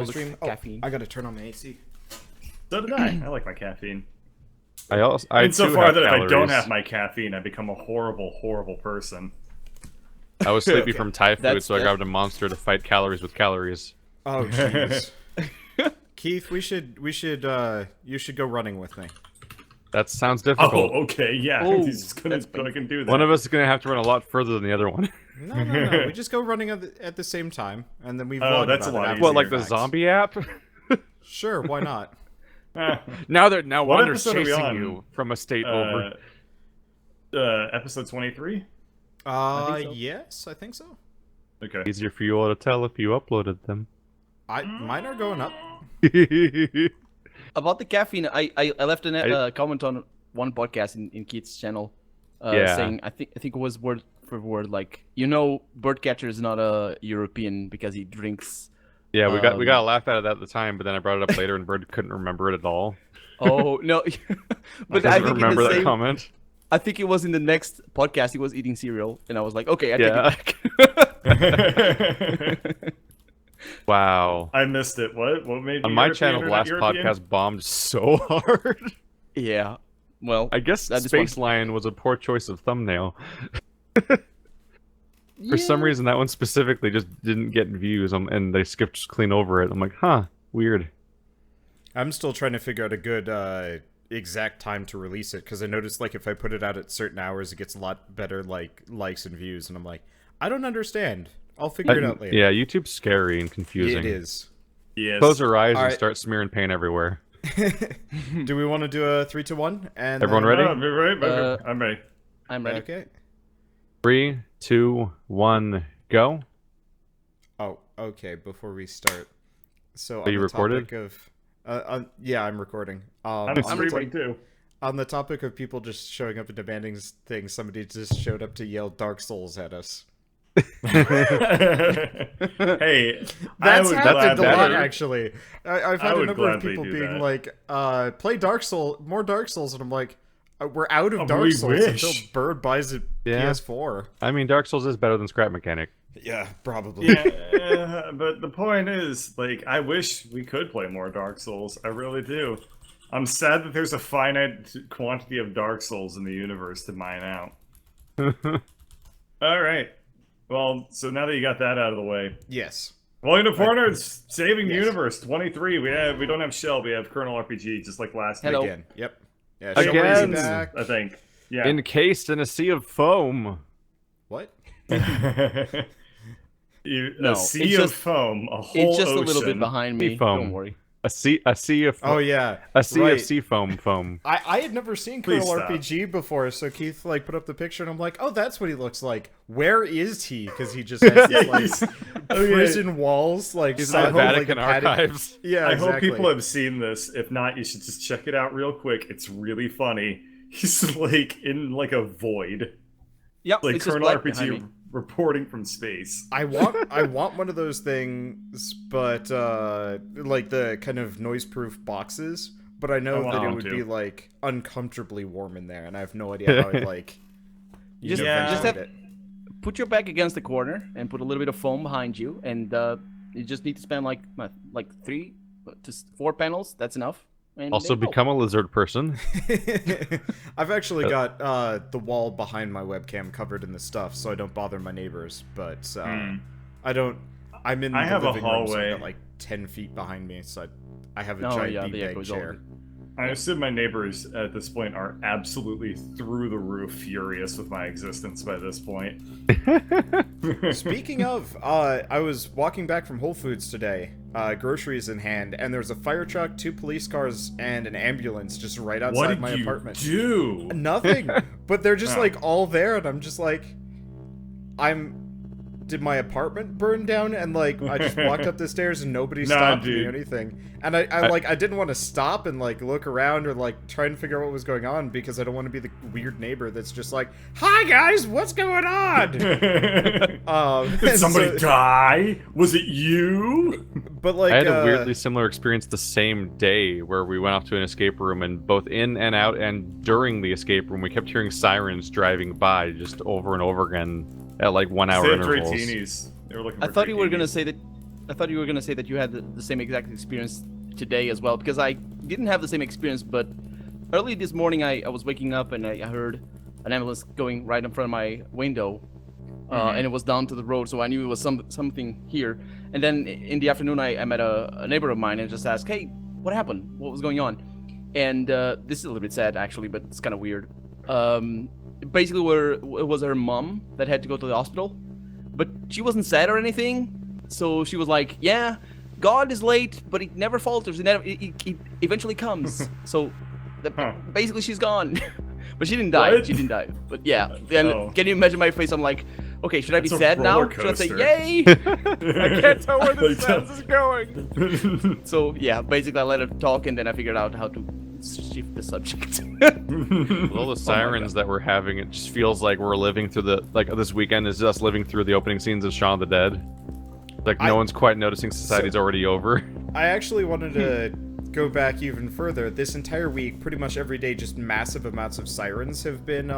Stream. Caffeine. I gotta turn on my AC. So did I. I like my caffeine. I so too far have that if I don't calories. have my caffeine, I become a horrible, horrible person. I was sleepy Okay. from Thai food, That's so I good. grabbed a monster to fight calories with calories. Oh jeez. Keith, you should go running with me. That sounds Oh, difficult. okay, yeah. Oh, He's just gonna that's fucking do that. One of us is gonna have to run a lot further than the other one. No. We just go running at the same time, and then we vlog that's about a lot it after What, like the the fact. zombie app? Sure, why not? Now What Wander's episode are we chasing on? you from a state over. Episode 23? so. Yes, I think so. Okay. Easier for you all to tell if you uploaded them. Mine are going up. About the caffeine, I left a comment on one podcast in Keith's channel, Yeah. saying I think it was word for word like Birdcatcher is not a European because he drinks. Yeah, we got a laugh out of that at the time, but then I brought it up later and Bird couldn't remember it at all. Oh no, but I I don't think remember in the that same, comment. I think it was in the next podcast he was eating cereal, and I was like, okay, I take Yeah. it back. Wow. I missed it. What made you On my European channel, or the not last European? podcast bombed so hard. Yeah, well, I guess That is Space one- Lion was a poor choice of thumbnail. For some reason, that one specifically just didn't get views, and they skipped clean over it. I'm like, huh, weird. I'm still trying to figure out a good exact time to release it, because I noticed like if I put it out at certain hours, it gets a lot better like likes and views, and I'm like, I don't understand. I'll figure it out later. Yeah, YouTube's scary and confusing. It is. Yes. Close your eyes and Alright. start smearing paint everywhere. Do we want to do a 3, 2, 1? And Everyone then- ready? I'm ready. I'm ready. Okay. 3, 2, 1, go. Oh, okay. Before we start, so Are you recorded? topic of, yeah, I'm recording. I'm on, the streaming too. on the topic of people just showing up and demanding things, somebody just showed up to yell Dark Souls at us. Hey, I That's would happened a gladly- lot, actually. I've had a would number of gladly people do being that. like, play more Dark Souls, and I'm like, we're out of Oh, Dark we Souls wish. until Bird buys a Yeah. PS4. I mean, Dark Souls is better than Scrap Mechanic. Yeah, probably. Yeah, but the point is, like, I wish we could play more Dark Souls. I really do. I'm sad that there's a finite quantity of Dark Souls in the universe to mine out. All right. Well, so now that you got that out of the way, Yes. welcome to Four Nerds Saving the Yes. Universe 23. We don't have Shell, we have Colonel RPG, just like last Hello. week. Again. Yep. Yeah. Again. Shelby's back. I think. Yeah. Encased in a sea of foam. What? A No, sea it's of just- foam, a whole It's just a little bit ocean. behind me. Foam. Don't worry. A sea of Oh yeah. a sea right. of sea foam. I had never seen Please Colonel stop. RPG before, so Keith like put up the picture, and I'm like, oh, that's what he looks like. Where is he? Because he just has Yeah, these, like oh, yeah. prison walls, like He's side in the home, Vatican like, padded- archives. Yeah, I exactly. hope people have seen this. If not, you should just check it out real quick. It's really funny. He's like in like a void, Yep, like it's just Colonel black behind RPG me. reporting from space. I want one of those things, but like the kind of noise-proof boxes. But I know I that want it one would too. be like uncomfortably warm in there, and I have no idea how I'd like. Just- just ventilate have- it. Put your back against the corner and put a little bit of foam behind you, and you just need to spend like 3 to 4 panels. That's enough. And Also there you go. become a lizard person. I've actually got the wall behind my webcam covered in the stuff, so I don't bother my neighbors. But I don't. I'm in I the have a living room, so I hallway. got like 10 feet behind me, so I have a Oh, giant yeah, the beanbag echo's chair. over. I assume my neighbors at this point are absolutely through the roof furious with my existence by this point. Speaking of, I was walking back from Whole Foods today, groceries in hand, and there was a fire truck, 2 police cars, and an ambulance just right What outside did my you apartment. do? Nothing. But they're just Oh. like all there, and I'm just like, did my apartment burn down? And like, I just walked up the stairs and nobody Nah, stopped me dude. or anything. And I didn't want to stop and like look around or like try and figure out what was going on, because I don't want to be the weird neighbor that's just like, hi guys, what's going on? Did and somebody so- die? Was it you? But like, I had a weirdly similar experience the same day where we went off to an escape room, and both in and out and during the escape room, we kept hearing sirens driving by just over and over again at like 1 hour Save intervals. Dratini's. They were looking I for thought you were gonna Dratini's. say that I thought you were gonna say that you had the same exact experience today as well, because I didn't have the same experience, but early this morning I was waking up and I heard an ambulance going right in front of my window, and it was down to the road, so I knew it was something here. And then in the afternoon I met a neighbor of mine and just asked, hey, what happened? What was going on? And this is a little bit sad actually, but it's kind of weird. Basically, it was her mom that had to go to the hospital, but she wasn't sad or anything. So she was like, "Yeah, God is late, but He never falters. It eventually comes." So basically, she's gone, but she didn't die. What? She didn't die. But yeah, then can you imagine my face? I'm like, okay, should I be sad now? Should I say, "Yay"? I can't tell where this sentence is going. So yeah, basically, I let her talk, and then I figured out how to shift the subject. With all the sirens that we're having, it just feels like we're living through this weekend is us living through the opening scenes of Shaun of the Dead. Like no one's quite noticing society's already over. I actually wanted to go back even further. This entire week, pretty much every day, just massive amounts of sirens have been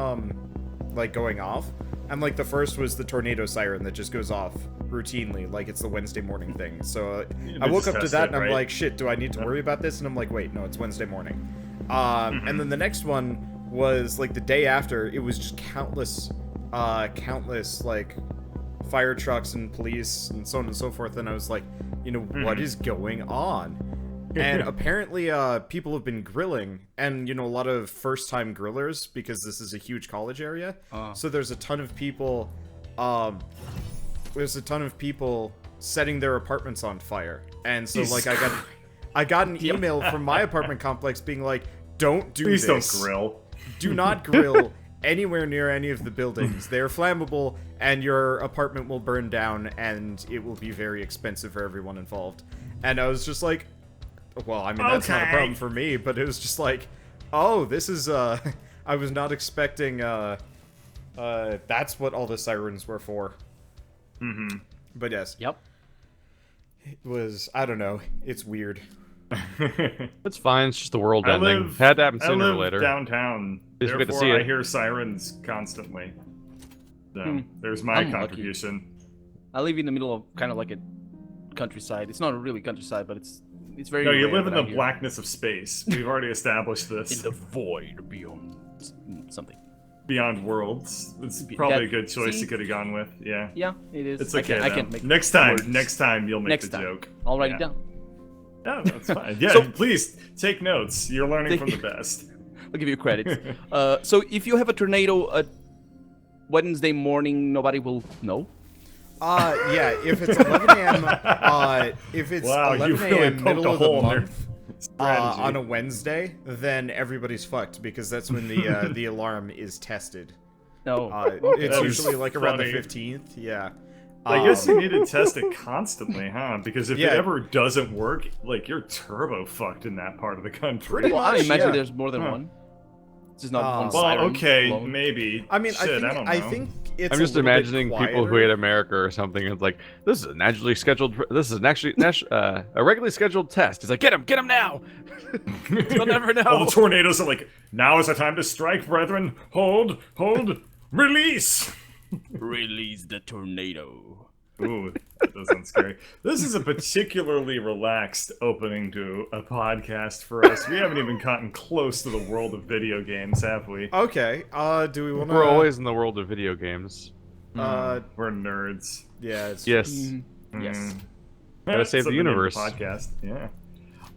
like going off. And like the first was the tornado siren that just goes off routinely, like it's the Wednesday morning thing. So I woke up to that and I'm like, shit, do I need to worry about this? And I'm like, wait, no, it's Wednesday morning. And then the next one was like the day after. It was just countless like fire trucks and police and so on and so forth. And I was like, what is going on? And apparently people have been grilling, and a lot of first-time grillers, because this is a huge college area. So there's a ton of people setting their apartments on fire. And so like I got an email from my apartment complex being like, don't do this. Please don't grill. Do not grill anywhere near any of the buildings. They are flammable, and your apartment will burn down, and it will be very expensive for everyone involved. And I was just like, well, I mean, that's not a problem for me, but it was just like, oh, this is, I was not expecting, that's what all the sirens were for. But yes. Yep. It was, I don't know, it's weird. It's fine, it's just the world ending. Had to happen sooner or later. Downtown. At least we get to Therefore, see it. I hear sirens constantly. So, there's my contribution. I live in the middle of kind of like a countryside. It's not a really countryside, but it's very. No, you rare live in that I the hear. blackness of space. We've already established this. In the void beyond something. Beyond Worlds. It's probably a good choice see? you could have gone with. Yeah. Yeah, it is. It's okay. I though. can't make next time you'll make the joke. I'll write Yeah. it down. No, that's fine. Yeah, So- please take notes. You're learning from the best. I'll give you credit. So if you have a tornado at Wednesday morning, nobody will know. Yeah, if it's 11 a.m., if it's Wow, 11 you really a.m. poked middle a of the hole in their month, strategy. on a Wednesday, then everybody's fucked, because that's when the the alarm is tested. No. It's That is usually like around the funny. 15th, yeah. I guess you need to test it constantly, huh? Because if Yeah. it ever doesn't work, like you're turbo fucked in that part of the country. Pretty Well, I much, imagine yeah. there's more than one. It's just not one Well, siren okay, alone. maybe. I mean, Shit, I don't know. I think it's I'm a just little bit imagining people who quieter. hate America or something. It's like, this is a naturally scheduled. This is a regularly scheduled test. It's like, get him now. You'll never know. All the tornadoes are like, now is the time to strike, brethren. Hold, release. Release the tornado. Ooh, that sounds scary. This is a particularly relaxed opening to a podcast for us. We haven't even gotten close to the world of video games, have we? Okay, do we want to... We're always in the world of video games. We're nerds. Yeah, it's... Yes. Yes. Gotta save the Something in universe. Podcast, yeah.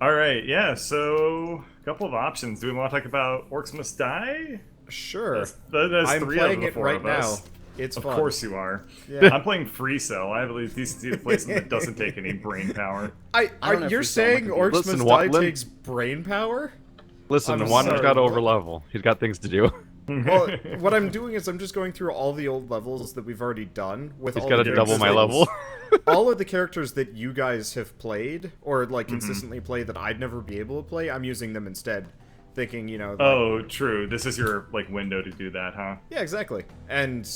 All right, yeah. So, a couple of options. Do we want to talk about Orcs Must Die? Sure. That's I'm three playing of the it four right of now. us. It's Of fun. course you are. Yeah. I'm playing Free Cell. I have at least decency to play something that doesn't take any brain power. I don't have You're free cell on my saying computer. Orcs Listen, Must what- Die Lin- takes brain power? Listen, I'm Wanda's sorry, got to what? overlevel. He's got things to do. Well, what I'm doing is I'm just going through all the old levels that we've already done with He's all got the to double my characters level. all of the characters that you guys have played or like consistently play that I'd never be able to play. I'm using them instead, thinking like, Oh, true. This is your like window to do that, huh? yeah, exactly. And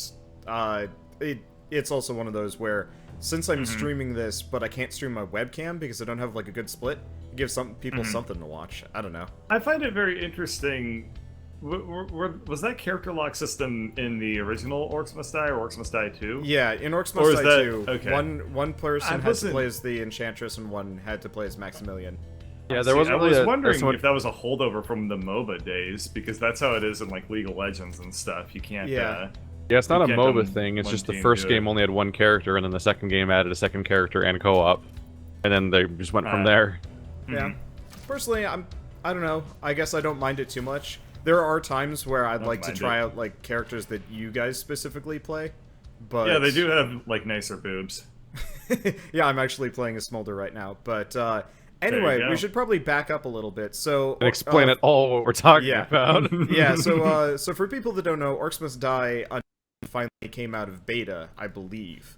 it's also one of those where since I'm streaming this, but I can't stream my webcam because I don't have like a good split, it gives some people something to watch. I don't know. I find it very interesting Was that character lock system in the original Orcs Must Die or Orcs Must Die 2? Yeah, in Orcs Or Must is Die that- 2, okay. one person I had to wasn't- play as the Enchantress and one had to play as Maximilian. Yeah, See, there wasn't I really was a, wondering someone- if that was a holdover from the MOBA days, because that's how it is in like League of Legends and stuff. You can't. Yeah. Yeah, it's not You a can't MOBA have thing. It's one just the team first do game it. only had one character, and then the second game added a second character and co-op, and then they just went from there. Yeah. Personally, I don't know. I guess I don't mind it too much. There are times where I'd like to mind try it. out like characters that you guys specifically play, but Yeah, they do have like nicer boobs. yeah, I'm actually playing a Smolder right now. But you anyway, go. we should probably back up a little bit. So And explain it all what we're talking yeah. about. Yeah. So for people that don't know, Orcs Must Die finally came out of beta, I believe.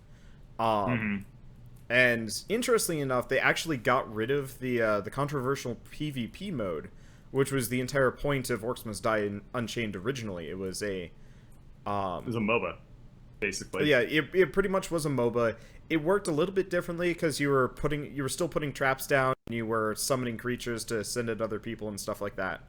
And interestingly enough, they actually got rid of the controversial PvP mode, which was the entire point of Orcs Must Die in Unchained originally. It was a It was a MOBA, basically. yeah, it pretty much was a MOBA. It worked a little bit differently because you were still putting traps down, and you were summoning creatures to send at other people and stuff like that.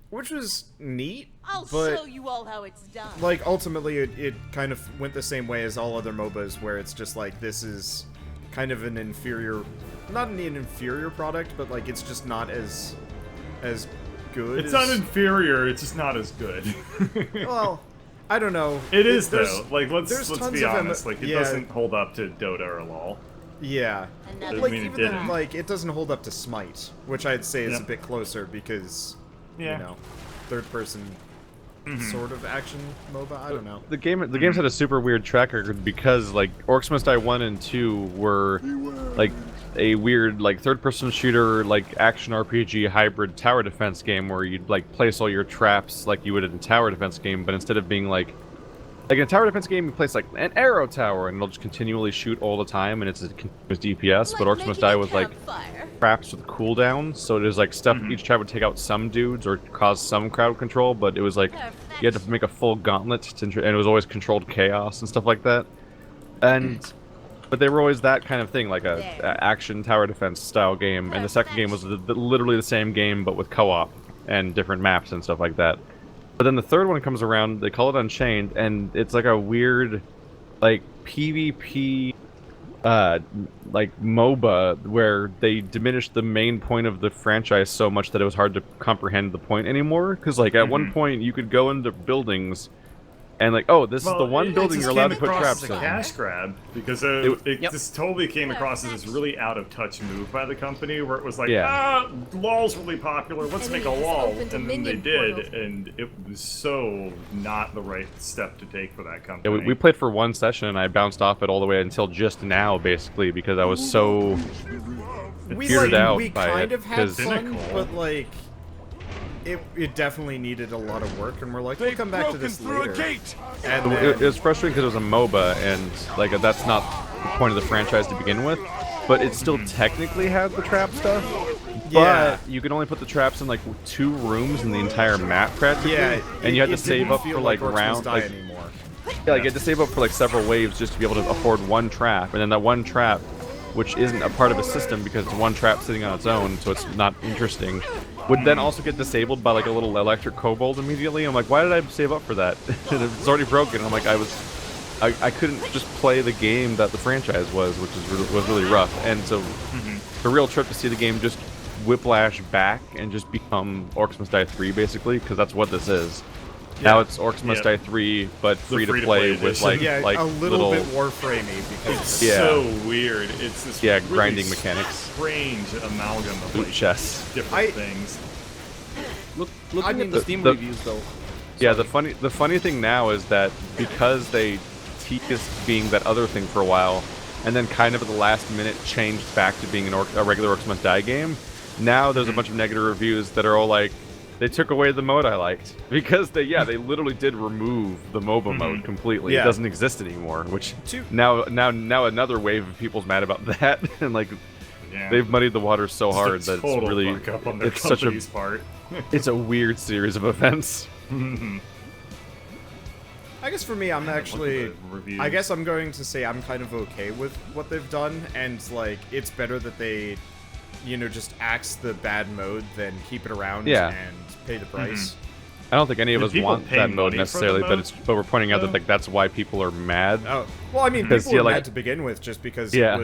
Which was neat, I'll but show you all how it's done. like ultimately it kind of went the same way as all other MOBAs, where it's just like this is kind of an inferior, not an inferior product, but like it's just not as good. It's as, not inferior. It's just not as good. well, I don't know. It is There's- though. Like let's there's be tons of honest. Like it yeah. doesn't hold up to Dota or LoL. Yeah, Another like mean it even then, didn't. like it doesn't hold up to Smite, which I'd say is Yep. a bit closer because Yeah. you know, third person sort of action MOBA. I don't know. The games had a super weird track record because like Orcs Must Die 1 and 2 were like a weird like third-person shooter like action RPG hybrid tower defense game where you'd like place all your traps like you would in a tower defense game, but instead of being like in a tower defense game you place like an arrow tower and it'll just continually shoot all the time and it's a continuous DPS, but Orcs Must Die was like traps with cooldowns, so it was like stuff each trap would take out some dudes or cause some crowd control, but it was like you had to make a full gauntlet to, and it was always controlled chaos and stuff like that. And but they were always that kind of thing, like a action tower defense style game, and the second game was literally the same game but with co-op and different maps and stuff like that. But then the third one comes around, they call it Unchained, and it's like a weird like PvP like MOBA where they diminished the main point of the franchise so much that it was hard to comprehend the point anymore. Because like at one point you could go into buildings and like, oh, this is the one building you're allowed to put traps It's a in. cash grab because it just totally came across as this really out of touch move by the company where it was like, LOL's really popular, let's make a LOL, and then they did, and it was so not the right step to take for that Yeah, company. we played for one session and I bounced off it all the way until just now, basically, because I was so weirded out we by kind it. of had 'cause- fun, but like it definitely needed a lot of work, and we're like, we'll come back to this later. And It was frustrating because it was a MOBA, and like that's not the point of the franchise to begin with. But it still technically had the trap stuff. Yeah. But you could only put the traps in like 2 rooms in the entire map practically, yeah, and you had to it save didn't up feel for like Orcs Must round. Die Like, anymore. yeah, like you had to save up for like several waves just to be able to afford one trap, and then that one trap, which isn't a part of a system because it's one trap sitting on its own, so it's not interesting, would then also get disabled by like a little electric kobold immediately. I'm like, why did I save up for that? It's already broken. I'm like, I couldn't just play the game that the franchise was, which was really rough. And so, the real trip to see the game just whiplash back and just become Orcs Must Die 3 basically, because that's what this is. Now it's Orcs Must Die 3 but free to play with like yeah, like a little bit warframey because It's Yeah. so weird. It's this Yeah, really grinding mechanics. strange amalgam of Loot like, chests. different things. Looking mean, at the Steam the- reviews though. Yeah, the funny thing now is that because they teased being that other thing for a while, and then kind of at the last minute changed back to being a regular Orcs Must Die game, now there's a bunch of negative reviews that are all like, they took away the mode I liked. Because they literally did remove the MOBA mode completely. Yeah. It doesn't exist anymore, which Two- now another wave of people's mad about that, and like Yeah. they've muddied the waters so hard Just that a it's total really fuck up on their it's such a company's part. it's a weird series of events. I guess for me, I'm actually. Look at the reviews. I guess I'm going to say I'm kind of okay with what they've done, and like it's better that they just axe the bad mode than keep it around Yeah. and pay the price. I don't think any of Do us people want pay that mode money for the necessarily, mode? but we're pointing out that like that's why people are mad. Oh, well, I mean, 'Cause, people were yeah, like- mad to begin with just because Yeah.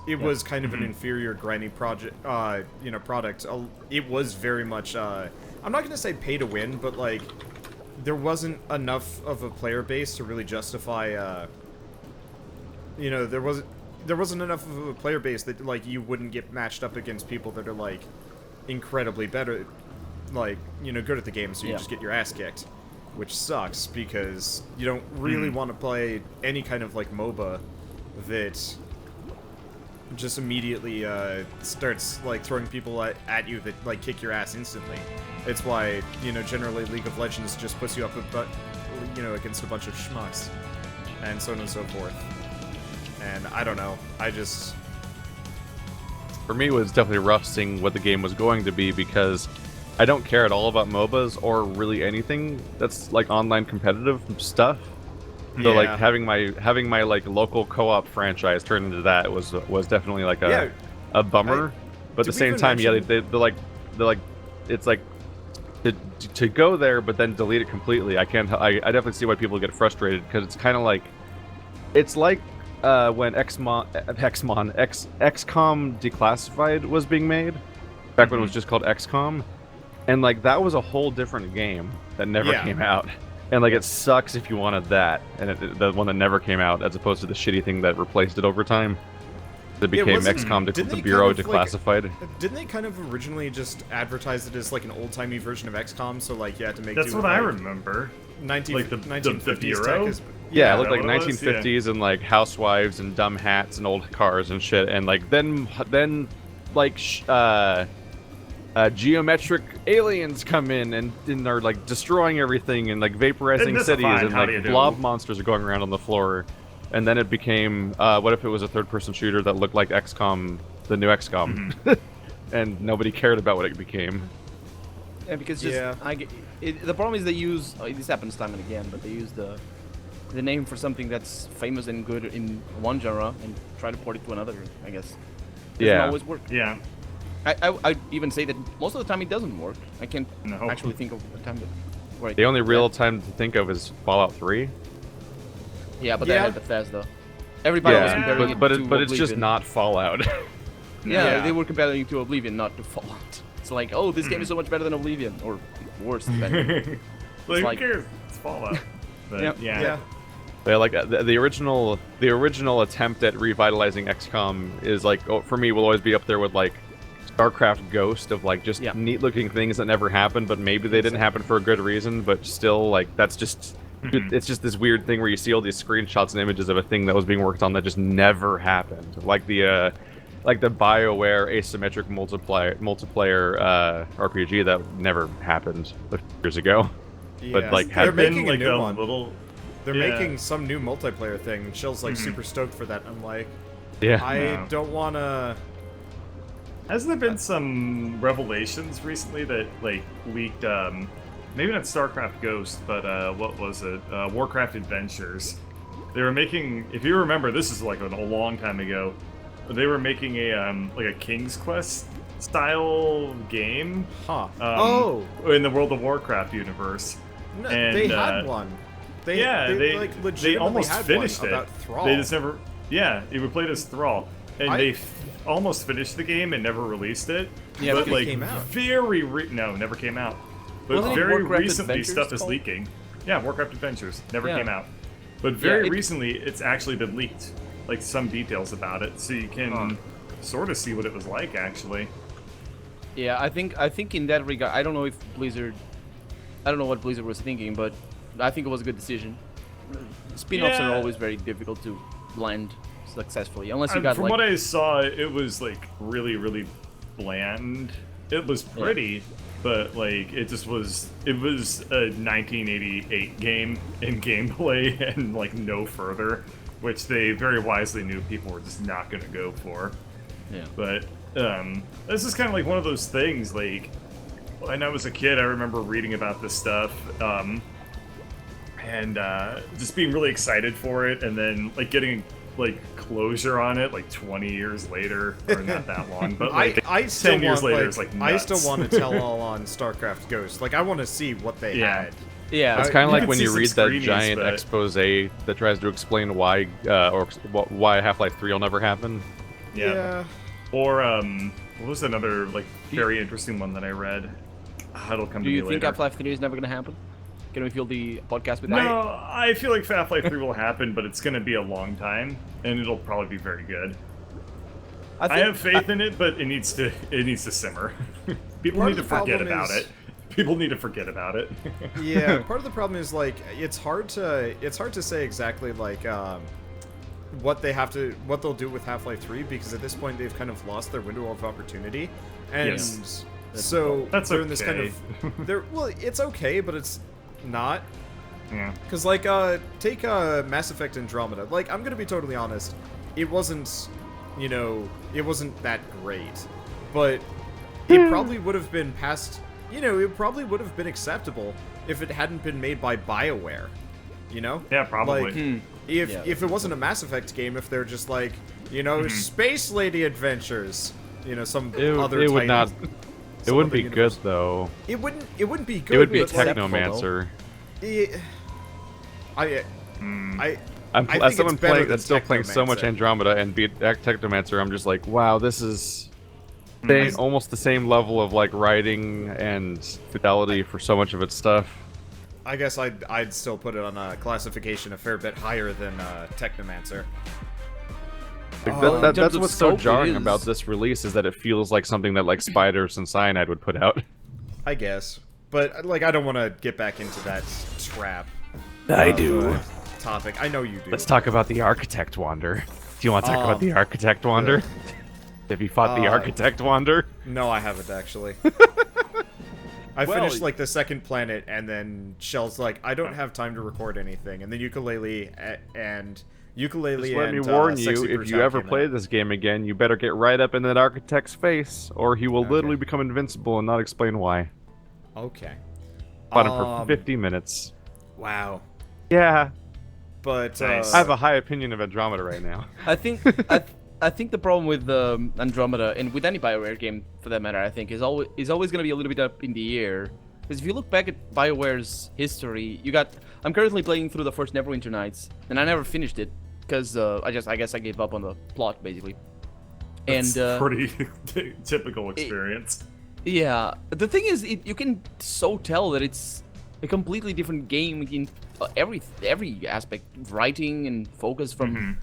it was kind of an inferior grindy product. It was very much. I'm not gonna say pay to win, but like there wasn't enough of a player base to really justify. There wasn't enough of a player base that like you wouldn't get matched up against people that are like incredibly better, like good at the game, so you just get your ass kicked. Which sucks, because you don't really want to play any kind of, like, MOBA that just immediately starts, like, throwing people at you that, like, kick your ass instantly. It's why, generally League of Legends just puts you up against a bunch of schmucks, and so on and so forth. And I don't know, For me, it was definitely rough seeing what the game was going to be, because I don't care at all about MOBAs or really anything that's like online competitive stuff. So like having my like local co-op franchise turn into that was definitely like a bummer. But at the same time, they're like it's like to go there but then delete it completely. I definitely see why people get frustrated, because it's kind of like when XCOM Declassified was being made back when it was just called XCOM. And, like, that was a whole different game that never came out. And, like, it sucks if you wanted that, and the one that never came out, as opposed to the shitty thing that replaced it over time. That became XCOM the Bureau Declassified. Didn't they kind of originally just advertise it as, like, an old-timey version of XCOM, so, like, you had to make That's do what with, I like, remember. 1950s the Bureau? tech is... Yeah, it looked like what it was? 1950s and, like, housewives and dumb hats and old cars and shit. And, like, then like, geometric aliens come in and are like destroying everything and like vaporizing cities, and like blob monsters are going around on the floor. And then it became what if it was a third-person shooter that looked like XCOM, the new XCOM, and nobody cared about what it became. Yeah, because the problem is they use this happens time and again, but they use the name for something that's famous and good in one genre and try to port it to another. I guess doesn't always work. Yeah. I'd even say that most of the time it doesn't work. I can't actually think of a time where the only real time to think of is Fallout 3. Yeah, but that had Bethesda. Everybody was comparing it to but it's just not Fallout. They were comparing it to Oblivion, not to Fallout. It's like, oh, this game is so much better than Oblivion, or worse than that. Like, who cares? It's Fallout. But, yeah, like the original attempt at revitalizing XCOM is like, for me, will always be up there with like StarCraft Ghost, of like just neat looking things that never happened, but maybe they didn't happen for a good reason, but still, like, that's just it's just this weird thing where you see all these screenshots and images of a thing that was being worked on that just never happened, like the BioWare asymmetric multiplayer RPG that never happened a few years ago. But like they're making like a new a one. little. They're making some new multiplayer thing. Shell's like super stoked for that. I'm like, I don't wanna. Hasn't there been some revelations recently that like leaked? Maybe not StarCraft Ghost, but what was it? Warcraft Adventures. They were making. If you remember, this is like a long time ago. They were making a like a King's Quest style game. In the World of Warcraft universe. No, and, they had one. They like legitimately they almost had finished one it. about Thrall. They just never. Yeah, it would play as Thrall, and they almost finished the game and never released it. Yeah, but like it came out. never came out. But Wasn't it very Warcraft recently, Adventures stuff is called? leaking. Yeah, Warcraft Adventures never came out. But very recently, it's actually been leaked, like some details about it, so you can sort of see what it was like, actually. Yeah, I think in that regard, I don't know if Blizzard, I don't know what Blizzard was thinking, but I think it was a good decision. Spin-offs are always very difficult to land successfully, unless you got from like. what I saw, it was like really, really bland. It was pretty, but like it just was. It was a 1988 game in gameplay and like no further, which they very wisely knew people were just not going to go for. Yeah. But this is kind of like one of those things. Like when I was a kid, I remember reading about this stuff. And just being really excited for it, and then like getting like closure on it like 20 years later, or not that long, but like I still 10 years want, later like, is like I nuts. still want to tell all on StarCraft Ghost. Like I want to see what they had. Yeah, It's kind of like can when see you some read that screenies, giant but- expose that tries to explain why why Half-Life 3 will never happen. Yeah. Or what was another like very interesting one that I read? It'll come do to me you think later. Half-Life 3 is never gonna happen? Can we fill the podcast with that? No, I feel like Half-Life 3 will happen, but it's going to be a long time, and it'll probably be very good. I have faith in it, but it needs to simmer. People Part need of to the forget problem about is- it. People need to forget about it. Yeah, part of the problem is like it's hard to say exactly like what they'll do with Half-Life 3 because at this point they've kind of lost their window of opportunity, and Yes. so That's they're in this kind okay. of well, it's okay, but it's not. Yeah. Because, like, take Mass Effect Andromeda. Like, I'm gonna be totally honest, it wasn't, it wasn't that great. But it probably would have been it probably would have been acceptable if it hadn't been made by BioWare, Yeah, probably. Like, if it wasn't a Mass Effect game, if they're just like, Space Lady Adventures, some other it would title. not. It Some wouldn't other be good universe. though. It wouldn't be good. It would be but, like, Technomancer. I I'm, I think as someone it's better playing than that's still playing so much Technomancer. Andromeda and beat Technomancer, I'm just like, wow, this is almost the same level of like writing and fidelity for so much of its stuff. I guess I'd still put it on a classification a fair bit higher than Technomancer. Like, in that's terms of what's so scope, it jarring is- about this release is that it feels like something that like Spiders and Cyanide would put out. I guess, but like I don't want to get back into that trap. I of, do. Topic. I know you do. Let's talk about the Architect Wander. Do you want to talk about Um, the Architect Wander? Have you fought the Architect Wander? No, I haven't actually. I Well, finished like the second planet, and then Shell's like, I don't have time to record anything, and then Ukulele and Just let me and, warn you, Sexy if Bruce you Out ever came play out. this game again, you better get right up in that Architect's face, or he will literally become invincible and not explain why. Okay. Fought him for 50 minutes. Wow. Yeah, But Nice. I have a high opinion of Andromeda right now. I think I think the problem with Andromeda and with any BioWare game for that matter, I think, is always going to be a little bit up in the air. Because if you look back at BioWare's history, I'm currently playing through the first Neverwinter Nights, and I never finished it because I guess I gave up on the plot basically. It's And pretty typical experience. yeah, the thing is, you can so tell that it's a completely different game in every aspect, writing and focus from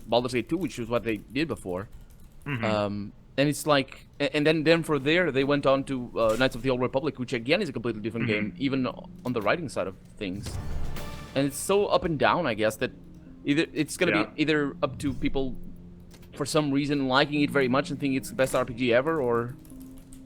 Baldur's Gate 2, which was what they did before. And it's like, and then for there they went on to Knights of the Old Republic, which again is a completely different game, even on the writing side of things. And it's so up and down, I guess, that it's gonna be either up to people for some reason liking it very much and think it's the best RPG ever, or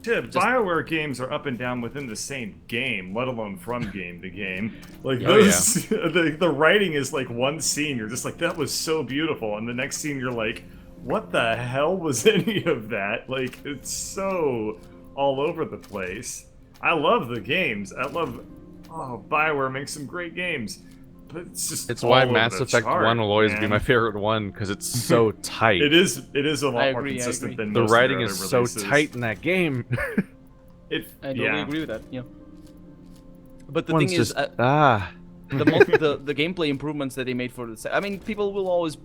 Dude, BioWare games are up and down within the same game, let alone from game to game. Like Oh, those, the writing is like one scene, you're just like, that was so beautiful, and the next scene you're like, what the hell was any of that? Like, it's so all over the place. I love the games. BioWare makes some great games. But it's just It's all why over Mass the Effect chart, 1 will always be man. my favorite one, because it's so tight. It is a lot I more agree, I consistent agree. than The most writing of is their so releases. tight in that game. I totally agree with that. Yeah. But the One's thing is, just, the gameplay improvements that they made for the I mean, people will always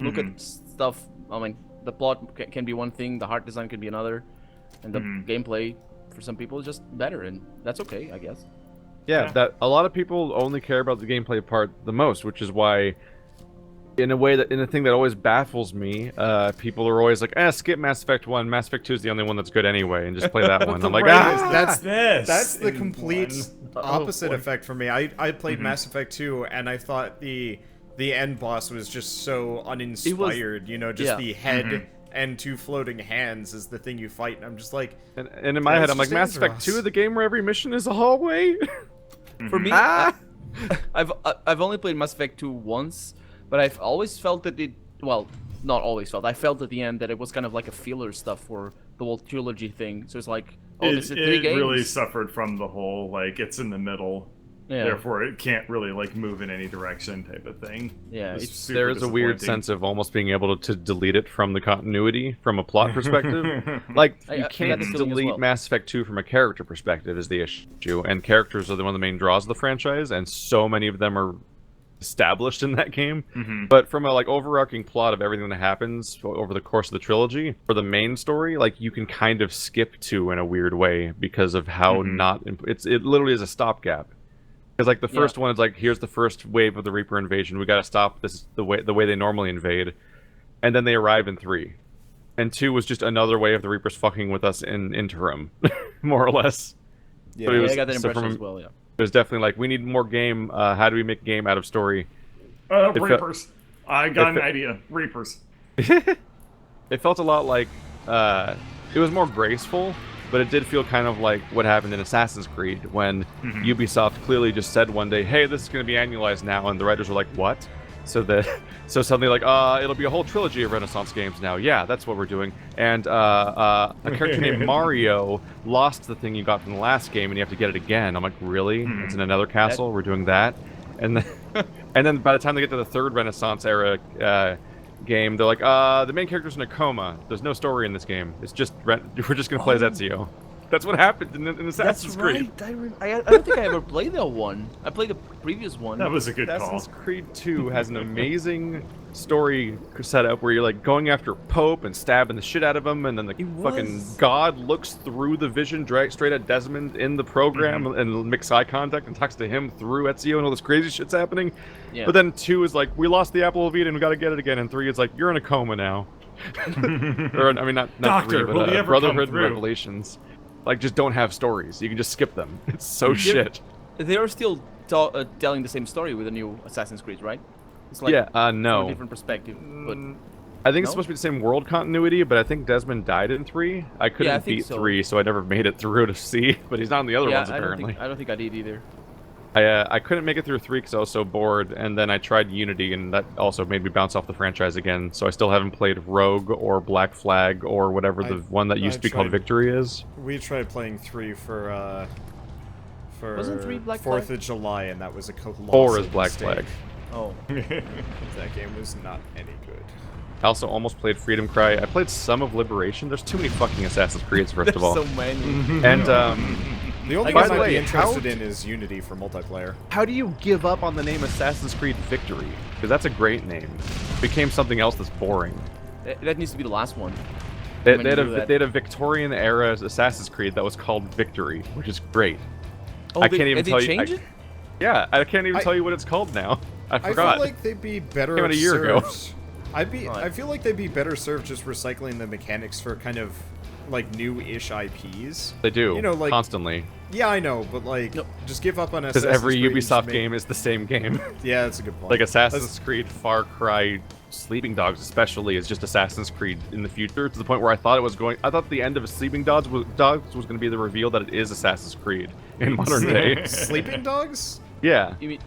look at stuff. I mean, the plot can be one thing, the art design can be another, and the gameplay for some people is just better, and that's okay, I guess. Yeah, that a lot of people only care about the gameplay part the most, which is why, in a thing that always baffles me, people are always like, skip Mass Effect 1, Mass Effect 2 is the only one that's good anyway, and just play that one. I'm like, That's the complete opposite effect for me. I played Mass Effect 2, and I thought the end boss was just so uninspired. Just the head and two floating hands is the thing you fight, and I'm just like... And in my head, I'm like, Mass Effect 2, the game where every mission is a hallway? For me, I've only played Mass Effect 2 once, but I've always felt that not always felt. I felt at the end that it was kind of like a filler stuff for the whole trilogy thing. So it's like, this is 3 games. It really suffered from the whole, like, it's in the middle. Therefore, it can't really like move in any direction, type of thing. Yeah, Super there is a weird sense of almost being able to delete it from the continuity from a plot perspective. Like you can't delete well. Mass Effect 2 from a character perspective is the issue, and characters are one of the main draws of the franchise, and so many of them are established in that game. But from a like overarching plot of everything that happens over the course of the trilogy, for the main story, like you can kind of skip to in a weird way because of how it literally is a stopgap. Because like the first one is like, here's the first wave of the Reaper invasion. We got to stop this the way they normally invade, and then they arrive in 3, and 2 was just another way of the Reapers fucking with us in interim, more or less. Yeah, so I got that impression as well. Yeah, it was definitely like, we need more game. How do we make game out of story? Reapers. I got an idea. Reapers. It felt a lot like it was more graceful. But it did feel kind of like what happened in Assassin's Creed when Ubisoft clearly just said one day, "Hey, this is going to be annualized now," and the writers were like, "What?" So suddenly like, it'll be a whole trilogy of Renaissance games now. Yeah, that's what we're doing. And a character named Mario lost the thing you got from the last game, and you have to get it again. I'm like, really? It's in another castle. We're doing that, and then by the time they get to the third Renaissance era game, they're like, the main character's in a coma. There's no story in this game. It's just we're just gonna play as Ezio. That's what happened in Assassin's Creed. I don't think I ever played that one. I played the previous one. That was a good Assassin's call. Creed 2 has an amazing story setup where you're like going after Pope and stabbing the shit out of him, and then the fucking god looks through the vision straight at Desmond in the program and makes eye contact and talks to him through Ezio, and all this crazy shit's happening. Yeah. But then 2 is like, we lost the Apple of Eden, we gotta get it again, and 3 is like, you're in a coma now. Or, I mean, not Doctor, 3, will but he ever Brotherhood come and through? Revelations. Like, just don't have stories. You can just skip them. It's so shit. They are still telling the same story with the new Assassin's Creed, right? It's like no. from a different perspective. But I think it's supposed to be the same world continuity, but I think Desmond died in 3. I couldn't beat 3, so I never made it through to see. But he's not in the other ones apparently. I don't think I did either. I couldn't make it through 3 because I was so bored, and then I tried Unity, and that also made me bounce off the franchise again. So I still haven't played Rogue or Black Flag or whatever the one that used to be called Victory is. We tried playing 3 for Wasn't 3 Black 4th Flag? of July, and that was a colossal 4 is Black mistake. Flag. Oh. That game was not any good. I also almost played Freedom Cry. I played some of Liberation. There's too many fucking Assassin's Creeds, first of all. So many. And the only by one the I'd way, be interested in is Unity for multiplayer. how do you give up on the name Assassin's Creed Victory? Because that's a great name. It became something else that's boring. That needs to be the last one. They had a Victorian era Assassin's Creed that was called Victory, which is great. Oh, I can't even tell you. Change it? Yeah, I can't even tell you what it's called now. I forgot. I feel like they'd be better Came out a year ago. served. I feel like they'd be better served just recycling the mechanics for kind of like new-ish IPs. They do, you know, like constantly. Yeah, I know, but like, just give up on Assassin's Because every Creed. Ubisoft game is the same game. Yeah, that's a good point. Like Assassin's Creed, Far Cry, Sleeping Dogs especially is just Assassin's Creed in the future, to the point where I thought the end of Sleeping Dogs was going to be the reveal that it is Assassin's Creed in modern day. Sleeping Dogs? Yeah. You mean?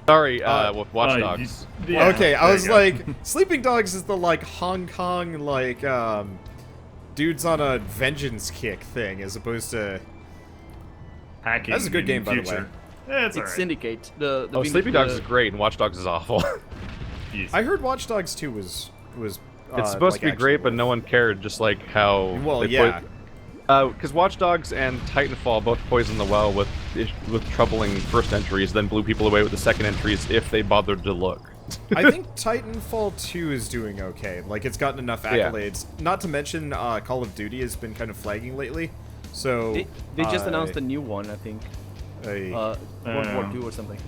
Sorry, with Watch Dogs. Okay, I was like, Sleeping Dogs is the like Hong Kong like dudes on a vengeance kick thing, as opposed to hacking. That's a good game, by the way. Yeah, it's Syndicate. Sleeping Dogs is great, and Watch Dogs is awful. I heard Watch Dogs 2 was it's supposed to be great, but no one cared. Just like how because Watch Dogs and Titanfall both poisoned the well with troubling first entries, then blew people away with the second entries if they bothered to look. I think Titanfall 2 is doing okay. Like, it's gotten enough accolades. Yeah. Not to mention, Call of Duty has been kind of flagging lately. So they just announced a new one, I think. World War II or something.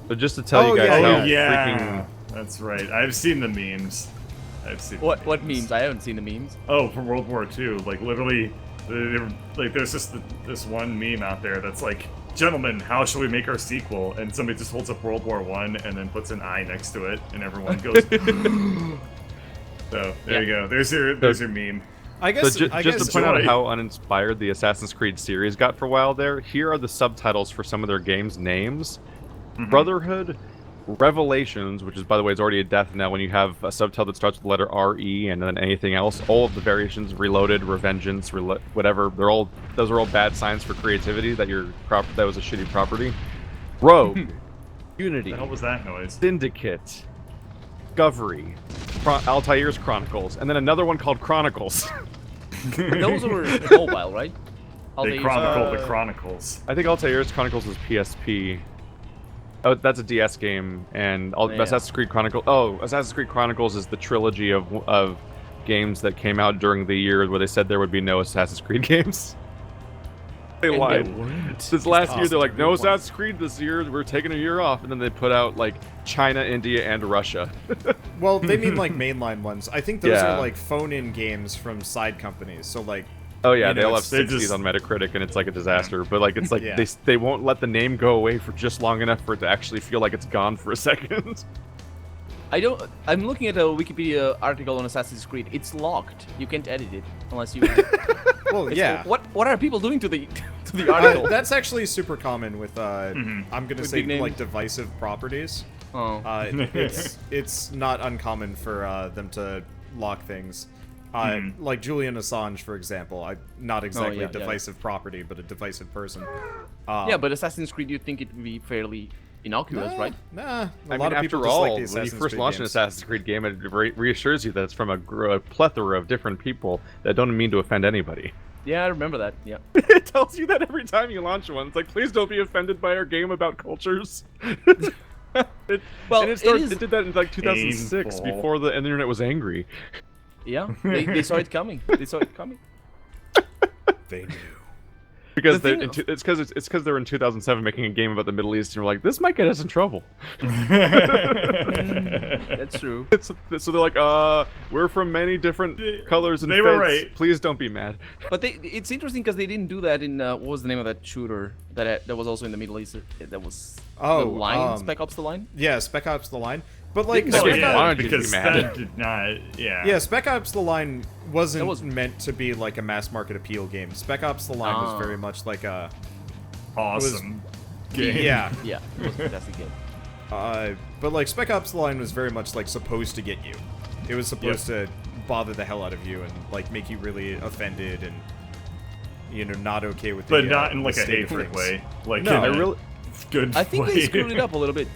But just to tell you guys how freaking... That's right. I've seen the memes. What memes? I haven't seen the memes. Oh, from World War II. Like, literally, like there's just this one meme out there that's like, gentlemen, how shall we make our sequel? And somebody just holds up World War I and then puts an eye next to it, and everyone goes. So there you go. There's your meme. I guess. So just to point out how uninspired the Assassin's Creed series got for a while there, here are the subtitles for some of their games' names: Brotherhood, Revelations, which is, by the way, is already a death now when you have a subtitle that starts with the letter R-E and then anything else. All of the variations, Reloaded, Revengeance, whatever, those are all bad signs for creativity that that was a shitty property. Rogue, Unity, What the hell was that noise? Syndicate, Discovery, Altair's Chronicles, and then another one called Chronicles. Those were mobile, right? They chronicled the Chronicles. I think Altair's Chronicles was PSP. Oh, that's a DS game, and Assassin's Creed Chronicles. Oh, Assassin's Creed Chronicles is the trilogy of games that came out during the year where they said there would be no Assassin's Creed games. They lied. This last year, they're like, no Assassin's Creed this year. We're taking a year off, and then they put out like China, India, and Russia. Well, they mean like mainline ones. I think those are like phone-in games from side companies. So like. Oh yeah, they all have they 60s just- on Metacritic, and it's like a disaster. But like, it's like they won't let the name go away for just long enough for it to actually feel like it's gone for a second. I'm looking at a Wikipedia article on Assassin's Creed. It's locked. You can't edit it unless you. Well, yeah. What are people doing to the article? That's actually super common with I'm gonna With say big names? like divisive properties. Oh. It's not uncommon for them to lock things. Like Julian Assange, for example. Not exactly a divisive property, but a divisive person. Yeah, but Assassin's Creed, you'd think it would be fairly innocuous, right? Nah, I a lot mean, of people after just all, like the when you Assassin's first Creed launch an games. Assassin's Creed game, it reassures you that it's from a plethora of different people that don't mean to offend anybody. Yeah, I remember that. Yeah. It tells you that every time you launch one. It's like, please don't be offended by our game about cultures. It did that in like 2006, Painful. before the internet was angry. Yeah, they saw it coming. They saw it coming. They knew. Because The they're thing- it's because they're in 2007 making a game about the Middle East, and we're like, this might get us in trouble. That's true. So they're like, we're from many different colors and They were faiths. right. Please don't be mad. But it's interesting because they didn't do that in what was the name of that shooter that was also in the Middle East? That was The Line, Spec Ops: The Line. Yeah, Spec Ops: The Line. But like, No, Spec yeah. Ops- wanted you to be because mad. that did not. yeah, Spec Ops: The Line wasn't That was- meant to be like a mass market appeal game. Spec Ops: The Line was very much like a Awesome game. yeah. Yeah, it was a fantastic game. But like Spec Ops: The Line was very much like supposed to get you. It was supposed to bother the hell out of you and like make you really offended and not okay with. But the, not in like the a state of hateful things. way. Like No, in I a really- good. I think way. they screwed it up a little bit.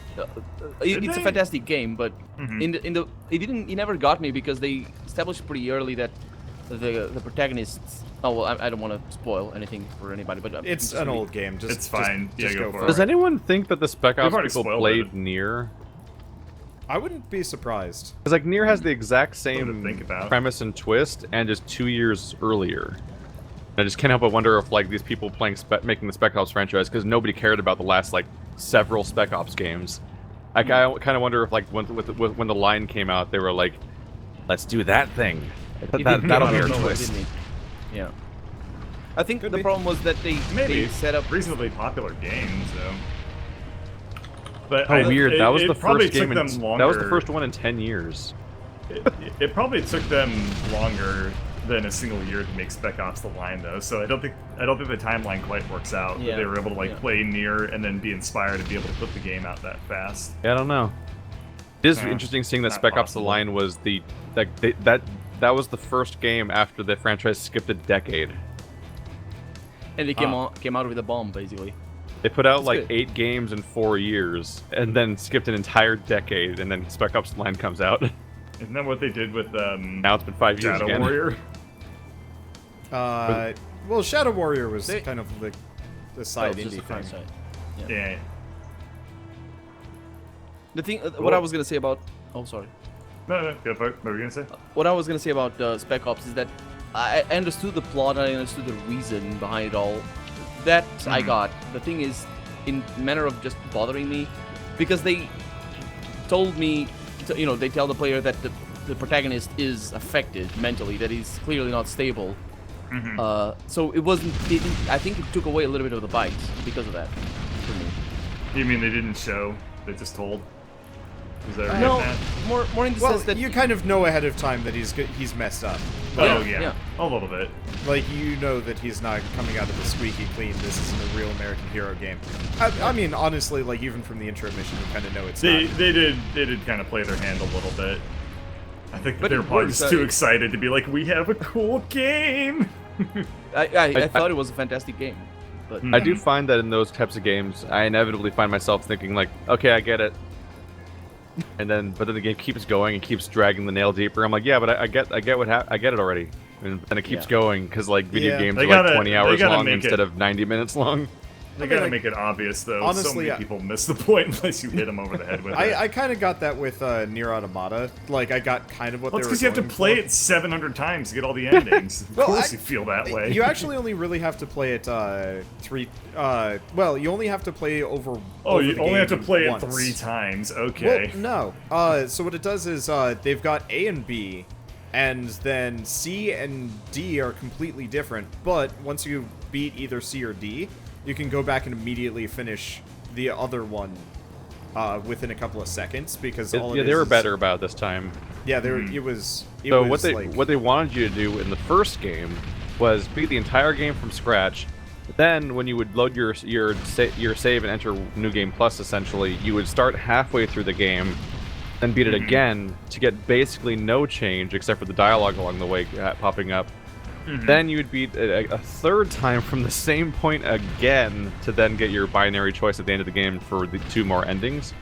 It's a fantastic game, but it never got me because they established pretty early that the protagonists. Oh well, I don't want to spoil anything for anybody, but It's an old game. Just It's fine. Just Yeah, go go for for it. Does anyone think that the Spec Ops already people spoiled played it. Nier? I wouldn't be surprised. Because like Nier has the exact Something to same think about. premise and twist, and just 2 years earlier. I just can't help but wonder if like these people making the Spec Ops franchise, because nobody cared about the last like several Spec Ops games. I kind of wonder if like when the Line came out, they were like, let's do that thing. That'll be our twist. Yeah. I think Could the be. problem was that they set up. reasonably popular games though. But How weird! That was the probably first game. took them That was the longer- first one in 10 years. It probably took them longer than a single year to make Spec Ops: The Line though. So I don't think the timeline quite works out. Yeah, That they were able to like yeah. play Nier and then be inspired to be able to put the game out that fast. Yeah, I don't know. It is Yeah, interesting seeing that not Spec Ops: The possible. Line was that was the first game after the franchise skipped a decade. And they came out with a bomb, basically. They put out That's like good. 8 games in 4 years, and then skipped an entire decade, and then Spec Ops: The Line comes out. Isn't that what they did with Now it's been 5 years Shadow again. Warrior? Well, Shadow Warrior was They- kind of the side Oh, just indie a front thing. side. Yeah. The thing, what Cool. I was gonna say about. Oh, sorry. No, go for it. What were you gonna say? What I was gonna say about Spec Ops is that I understood the plot, I understood the reason behind it all. That I got. The thing is, in manner of just bothering me, because they told me, they tell the player that the protagonist is affected mentally, that he's clearly not stable. So it wasn't. I think it took away a little bit of the bite because of that for me. You mean they didn't show? They just told? Is that No, that? more in the Well, sense that you kind of know ahead of time that he's messed up. Oh yeah, a little bit. Like, you know that he's not coming out of the squeaky clean. This isn't a real American hero game. I mean, honestly, like, even from the intro mission, you kind of know it's not. They did kind of play their hand a little bit. I think they were probably just too excited to be like, we have a cool game. I thought it was a fantastic game. But I do find that in those types of games, I inevitably find myself thinking like, okay, I get it. But then the game keeps going and keeps dragging the nail deeper. I'm like, yeah, but I get it already. And then it keeps going because like video games are like 20 hours long instead of 90 minutes long. They gotta make it obvious, though. Honestly, so many people miss the point unless you hit them over the head with it. I kind of got that with Nier Automata. Like, I got kind of what they were going for. It's because you have to play it 700 times to get all the endings. Of course you feel that way. You actually only really have to play it well, you only have to play over. Oh, you only have to play once. it 3 times. Okay. Well, no. So what it does is they've got A and B, and then C and D are completely different. But once you beat either C or D, you can go back and immediately finish the other one within a couple of seconds because all they were better about it this time. Yeah, they were. It was. What they wanted you to do in the first game was beat the entire game from scratch. Then, when you would load your save and enter New Game Plus, essentially, you would start halfway through the game, then beat it again to get basically no change except for the dialogue along the way popping up. Then you would beat a third time from the same point again to then get your binary choice at the end of the game for the 2 more endings.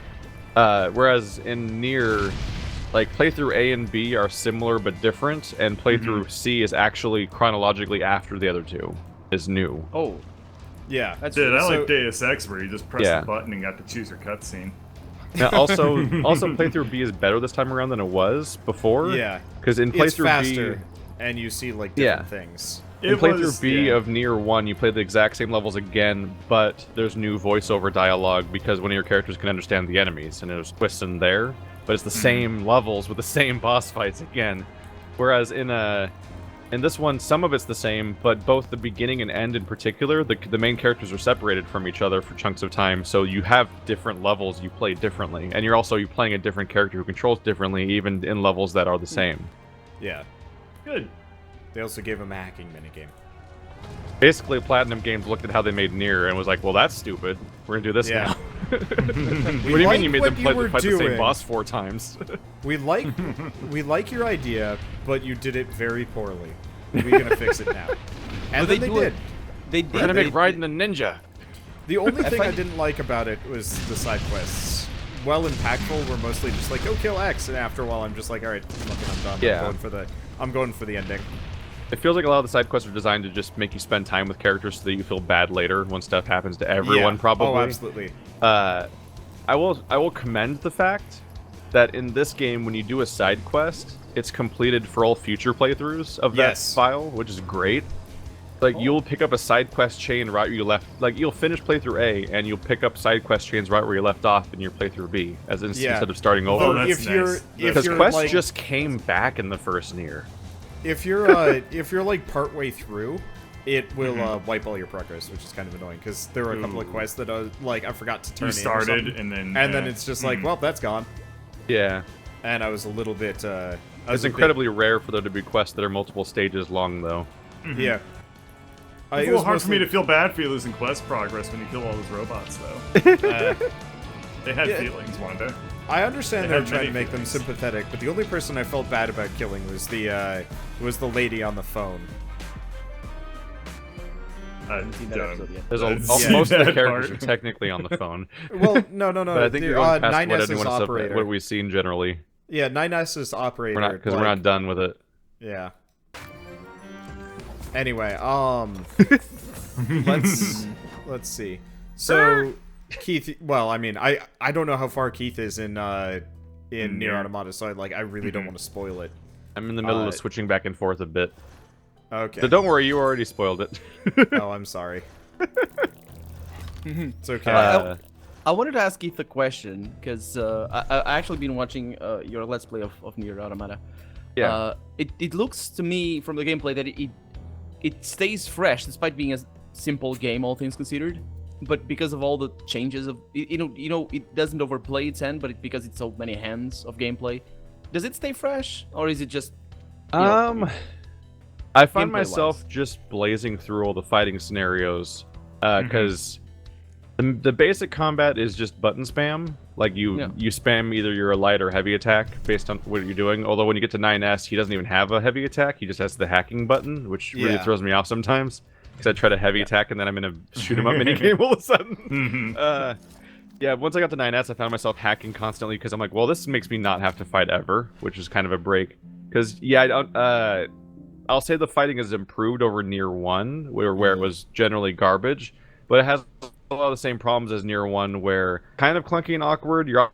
Whereas in Nier, like, playthrough A and B are similar but different, and playthrough C is actually chronologically after the other 2. Is new. Oh. Yeah. Dude, I like Deus Ex where you just press the button and got to choose your cutscene. Now, also playthrough B is better this time around than it was before. Yeah. Because in it's playthrough faster, B, and you see like different things. In playthrough B of Nier 1, you play the exact same levels again, but there's new voiceover dialogue because one of your characters can understand the enemies, and there's twists in there. But it's the same levels with the same boss fights again. Whereas in this one, some of it's the same, but both the beginning and end in particular, the main characters are separated from each other for chunks of time, so you have different levels you play differently. And you're playing a different character who controls differently, even in levels that are the same. Yeah. Good. They also gave him a hacking minigame. Basically, Platinum Games looked at how they made Nier and was like, well, that's stupid. We're gonna do this now. What do you mean you made them fight the same boss 4 times? we like your idea, but you did it very poorly. We're gonna fix it now. And then they did. They did. We're gonna make Raiden a ninja. The only thing I didn't like about it was the side quests. Well impactful, were mostly just like, go kill X, and after a while I'm just like, alright, I'm done. Yeah. I'm going for the ending. It feels like a lot of the side quests are designed to just make you spend time with characters so that you feel bad later when stuff happens to everyone, probably. Oh, absolutely. I will commend the fact that in this game, when you do a side quest, it's completed for all future playthroughs of that file, which is great. Like, you'll pick up a side quest chain right where you left. Like, you'll finish playthrough A, and you'll pick up side quest chains right where you left off in your playthrough B, instead of starting over. Oh, that's nice. Because quests just came back in the first Nier. If you're like partway through, it will wipe all your progress, which is kind of annoying because there were a couple of quests that I forgot to turn in. You started and then it's just like, well, that's gone. Yeah. And I was a little bit. It's incredibly rare for there to be quests that are multiple stages long, though. Yeah. It's a little hard for me to feel bad for you losing quest progress when you kill all those robots, though. They had feelings, Wanda. I understand they're trying to make them sympathetic, but the only person I felt bad about killing was the lady on the phone. There's most of the characters are technically on the phone. Well, no. But I think you're going past what we've seen generally. Yeah, 9S's operator. Because we're not done with it. Yeah. Anyway, let's see. So Keith, well, I mean, I don't know how far Keith is in Nier Automata, so I really don't want to spoil it. I'm in the middle of switching back and forth a bit. Okay. So don't worry, you already spoiled it. Oh, I'm sorry. It's okay. I wanted to ask Keith a question, because I actually been watching your Let's Play of Nier Automata. Yeah. It looks to me from the gameplay that it stays fresh despite being a simple game, all things considered. But because of all the changes of it doesn't overplay its hand, but because it's so many hands of gameplay, does it stay fresh, or is it just? I find gameplay-wise. myself just blazing through all the fighting scenarios because the basic combat is just button spam. Like you spam either your light or heavy attack based on what you're doing. Although when you get to 9S, he doesn't even have a heavy attack. He just has the hacking button, which really throws me off sometimes. Because I try to heavy attack and then I'm in a shoot 'em up minigame all of a sudden. Yeah, once I got to 9S, I found myself hacking constantly because I'm like, well, this makes me not have to fight ever, which is kind of a break. Because I'll say the fighting has improved over Nier 1, where it was generally garbage, but it has a lot of the same problems as Nier 1, where kind of clunky and awkward. You're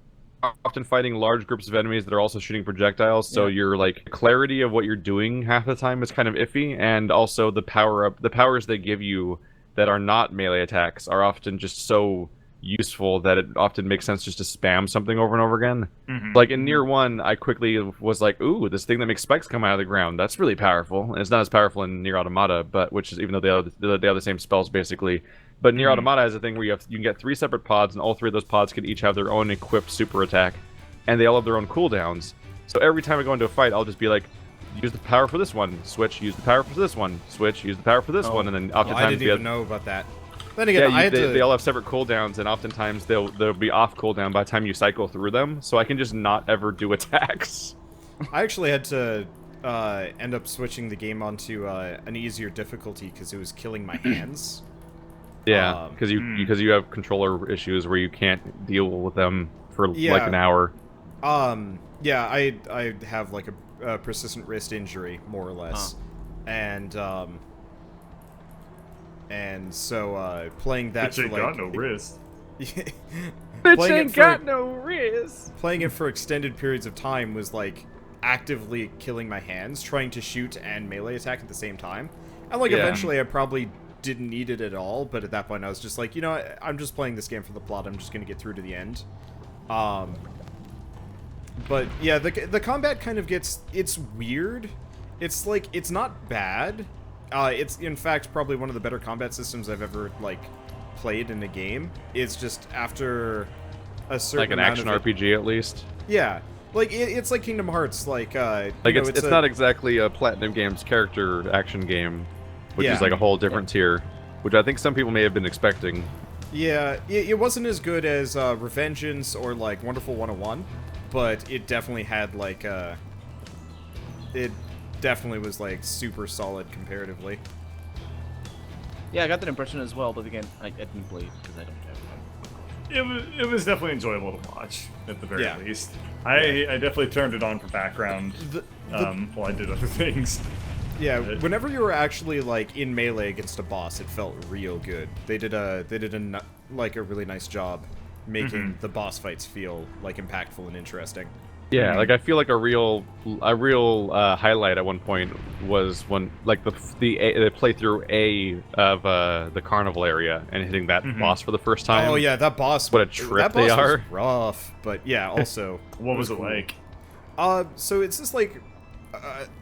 often fighting large groups of enemies that are also shooting projectiles, so your like clarity of what you're doing half the time is kind of iffy, and also the powers they give you that are not melee attacks are often just so useful that it often makes sense just to spam something over and over again. Like in Nier 1, I quickly was like, ooh, this thing that makes spikes come out of the ground, that's really powerful. And it's not as powerful in Nier Automata, but which is, even though they have the same spells basically. But Nier Automata has a thing where you can get 3 separate pods, and all 3 of those pods can each have their own equipped super attack, and they all have their own cooldowns. So every time I go into a fight, I'll just be like, use the power for this one, switch, use the power for this one, switch, use the power for this one, and then oftentimes I didn't even know about that. Then again, they all have separate cooldowns, and oftentimes they'll be off cooldown by the time you cycle through them, so I can just not ever do attacks. I actually had to end up switching the game onto an easier difficulty because it was killing my hands. Yeah, because you have controller issues where you can't deal with them for like an hour. Yeah, I have like a persistent wrist injury, more or less, and so playing that Bitch ain't for like got no wrist. Bitch ain't got no wrist. Playing it for extended periods of time was like actively killing my hands, trying to shoot and melee attack at the same time. And like eventually I probably didn't need it at all, but at that point I was just like, you know, I'm just playing this game for the plot. I'm just gonna get through to the end. But yeah, the combat kind of it's weird. It's like, it's not bad. It's in fact probably one of the better combat systems I've ever like played in a game. It's just after a certain like an action RPG at least. Yeah, like it's like Kingdom Hearts. Like it's not exactly a Platinum Games character action game, which is like a whole different tier, which I think some people may have been expecting. Yeah, it wasn't as good as Revengeance or like Wonderful 101, but it definitely had like it definitely was like super solid comparatively. Yeah, I got that impression as well, but again, I didn't play it because I don't have It was definitely enjoyable to watch, at the very least. I definitely turned it on for background while I did other things. Yeah, whenever you were actually like in melee against a boss, it felt real good. They did a really nice job making the boss fights feel like impactful and interesting. Yeah, like I feel like a real highlight at one point was when like the playthrough A of the carnival area and hitting that boss for the first time. Oh yeah, that boss! What a trip that boss they are. Was rough, but yeah, also what was it cool. like? So it's just like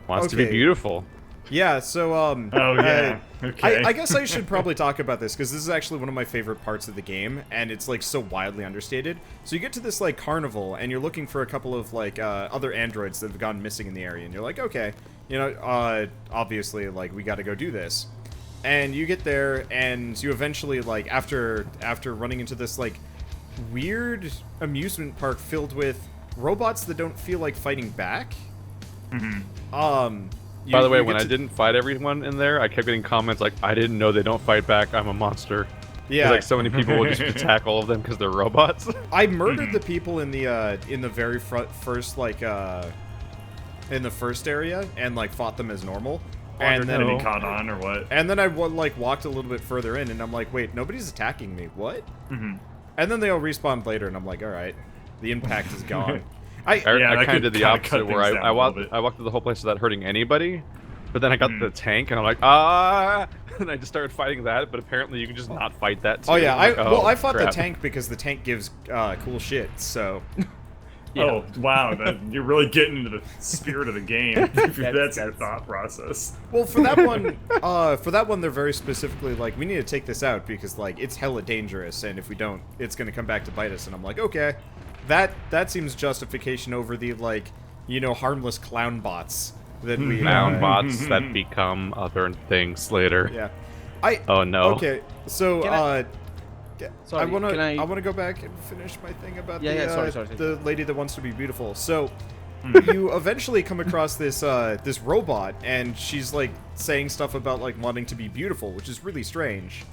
wants to be beautiful. Yeah, so oh yeah. Okay. I guess I should probably talk about this because this is actually one of my favorite parts of the game, and it's like so widely understated. So you get to this like carnival, and you're looking for a couple of like other androids that have gone missing in the area, and you're like, okay, you know, obviously like we got to go do this, and you get there, and you eventually like after running into this like weird amusement park filled with robots that don't feel like fighting back. By the way, when I didn't fight everyone in there, I kept getting comments like, I didn't know they don't fight back, I'm a monster. Yeah. Like, so many people will just attack all of them because they're robots. I murdered the people in the very first, like, in the first area, and, like, fought them as normal. And then he caught on, or what? And then I, like, walked a little bit further in, and I'm like, wait, nobody's attacking me, what? And then they all respawned later, and I'm like, alright, the impact is gone. I kind of did the opposite, where I walked through the whole place without hurting anybody, but then I got the tank, and I'm like, and I just started fighting that, but apparently you can just not fight that too. Oh yeah, like, I fought the tank because the tank gives cool shit, so... Yeah. Oh, wow, you're really getting into the spirit of the game, if that's your thought process. Well, for that one, they're very specifically like, we need to take this out because, like, it's hella dangerous, and if we don't, it's gonna come back to bite us, and I'm like, okay. That seems justification over the, like, you know, harmless clown bots that we found bots that become other things later. Yeah. Oh no. Okay, so Sorry, I wanna go back and finish my thing about sorry. the lady that wants to be beautiful. So you eventually come across this this robot, and she's like saying stuff about like wanting to be beautiful, which is really strange.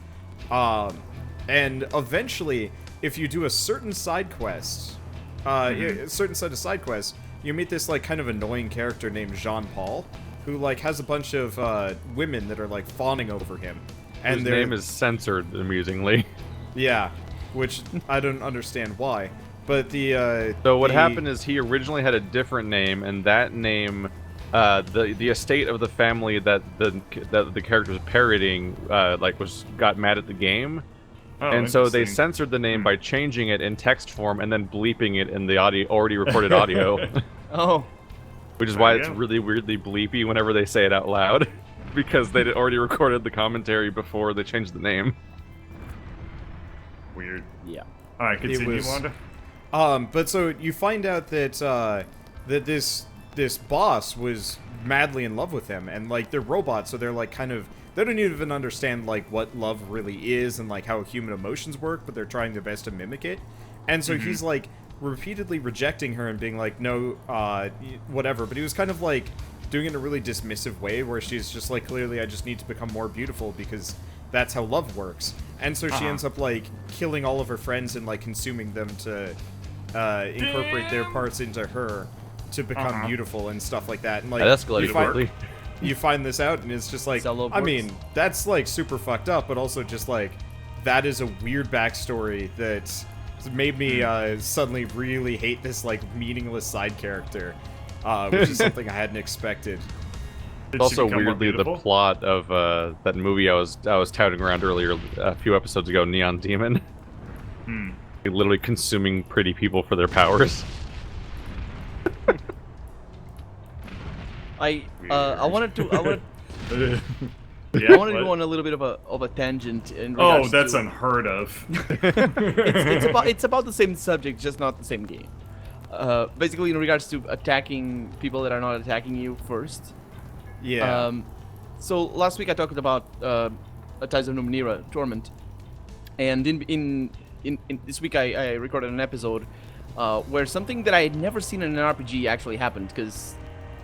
And eventually, if you do a certain side quest, a certain set of side quests, you meet this like kind of annoying character named Jean-Paul, who like has a bunch of women that are like fawning over him. And His name is censored, amusingly. Yeah, which I don't understand why. But so what happened is he originally had a different name, and that name, the estate of the family that the character was parodying, got mad at the game, and so they censored the name by changing it in text form and then bleeping it in the already recorded audio. Oh. Which is why it's really weirdly bleepy whenever they say it out loud, because they'd already recorded the commentary before they changed the name. Weird. Yeah. All right, continue, Wanda. But so you find out that that this boss was madly in love with him, and like they're robots, so they're like they don't even understand like what love really is and like how human emotions work, but they're trying their best to mimic it. And so he's like repeatedly rejecting her and being like, no, whatever. But he was kind of like doing it in a really dismissive way, where she's just like, clearly I just need to become more beautiful because that's how love works. And so she ends up like killing all of her friends and like consuming them to incorporate their parts into her to become beautiful and stuff like that. And like that escalated quickly. You find this out and it's just like, I mean, that's like super fucked up, but also just like that is a weird backstory that made me suddenly really hate this like meaningless side character, which is something I hadn't expected. It's also weirdly the plot of that movie I was touting around earlier a few episodes ago, Neon Demon. Literally consuming pretty people for their powers. I wanted to Yeah, I wanted to go on a little bit of a tangent in regards that's to, unheard of. it's about the same subject, just not the same game. Basically, in regards to attacking people that are not attacking you first. Yeah. So last week I talked about Ties of Numenera Torment, and in this week I recorded an episode where something that I had never seen in an RPG actually happened. Because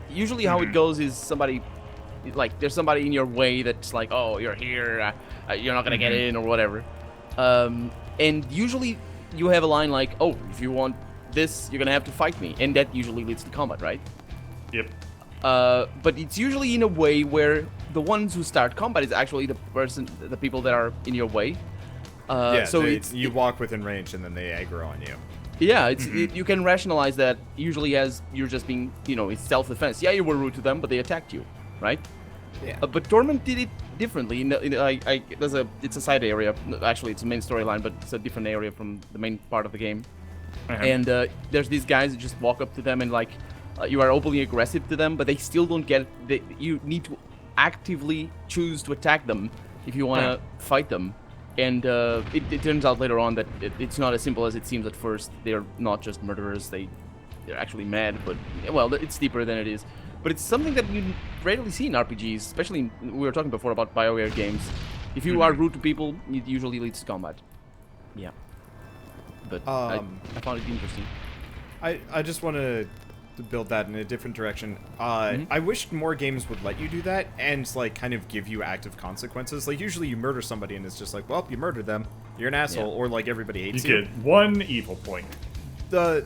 usually how it goes is there's somebody in your way that's like, oh, you're here, you're not gonna get in or whatever, and usually you have a line like, oh, if you want this, you're gonna have to fight me, and that usually leads to combat, right? Yep. But it's usually in a way where the ones who start combat is actually the people that are in your way. So you walk within range and then they aggro on you. Yeah, you can rationalize that usually as you're just being, it's self-defense. Yeah, you were rude to them, but they attacked you, right? Yeah. But Torment did it differently. It's a side area. Actually, it's a main storyline, but it's a different area from the main part of the game. And there's these guys that just walk up to them and like, you are openly aggressive to them, but they still don't get it. You need to actively choose to attack them if you want to fight them. And it turns out later on that it's not as simple as it seems at first. They're not just murderers. They're actually mad, but, well, it's deeper than it is. But it's something that you rarely see in RPGs, especially, we were talking before about BioWare games. If you are rude to people, it usually leads to combat. Yeah. But I found it interesting. I just want to build that in a different direction. I wish more games would let you do that and like kind of give you active consequences. Like usually you murder somebody and it's just like, well, you murdered them, you're an asshole, or like everybody hates you. You get one evil point. The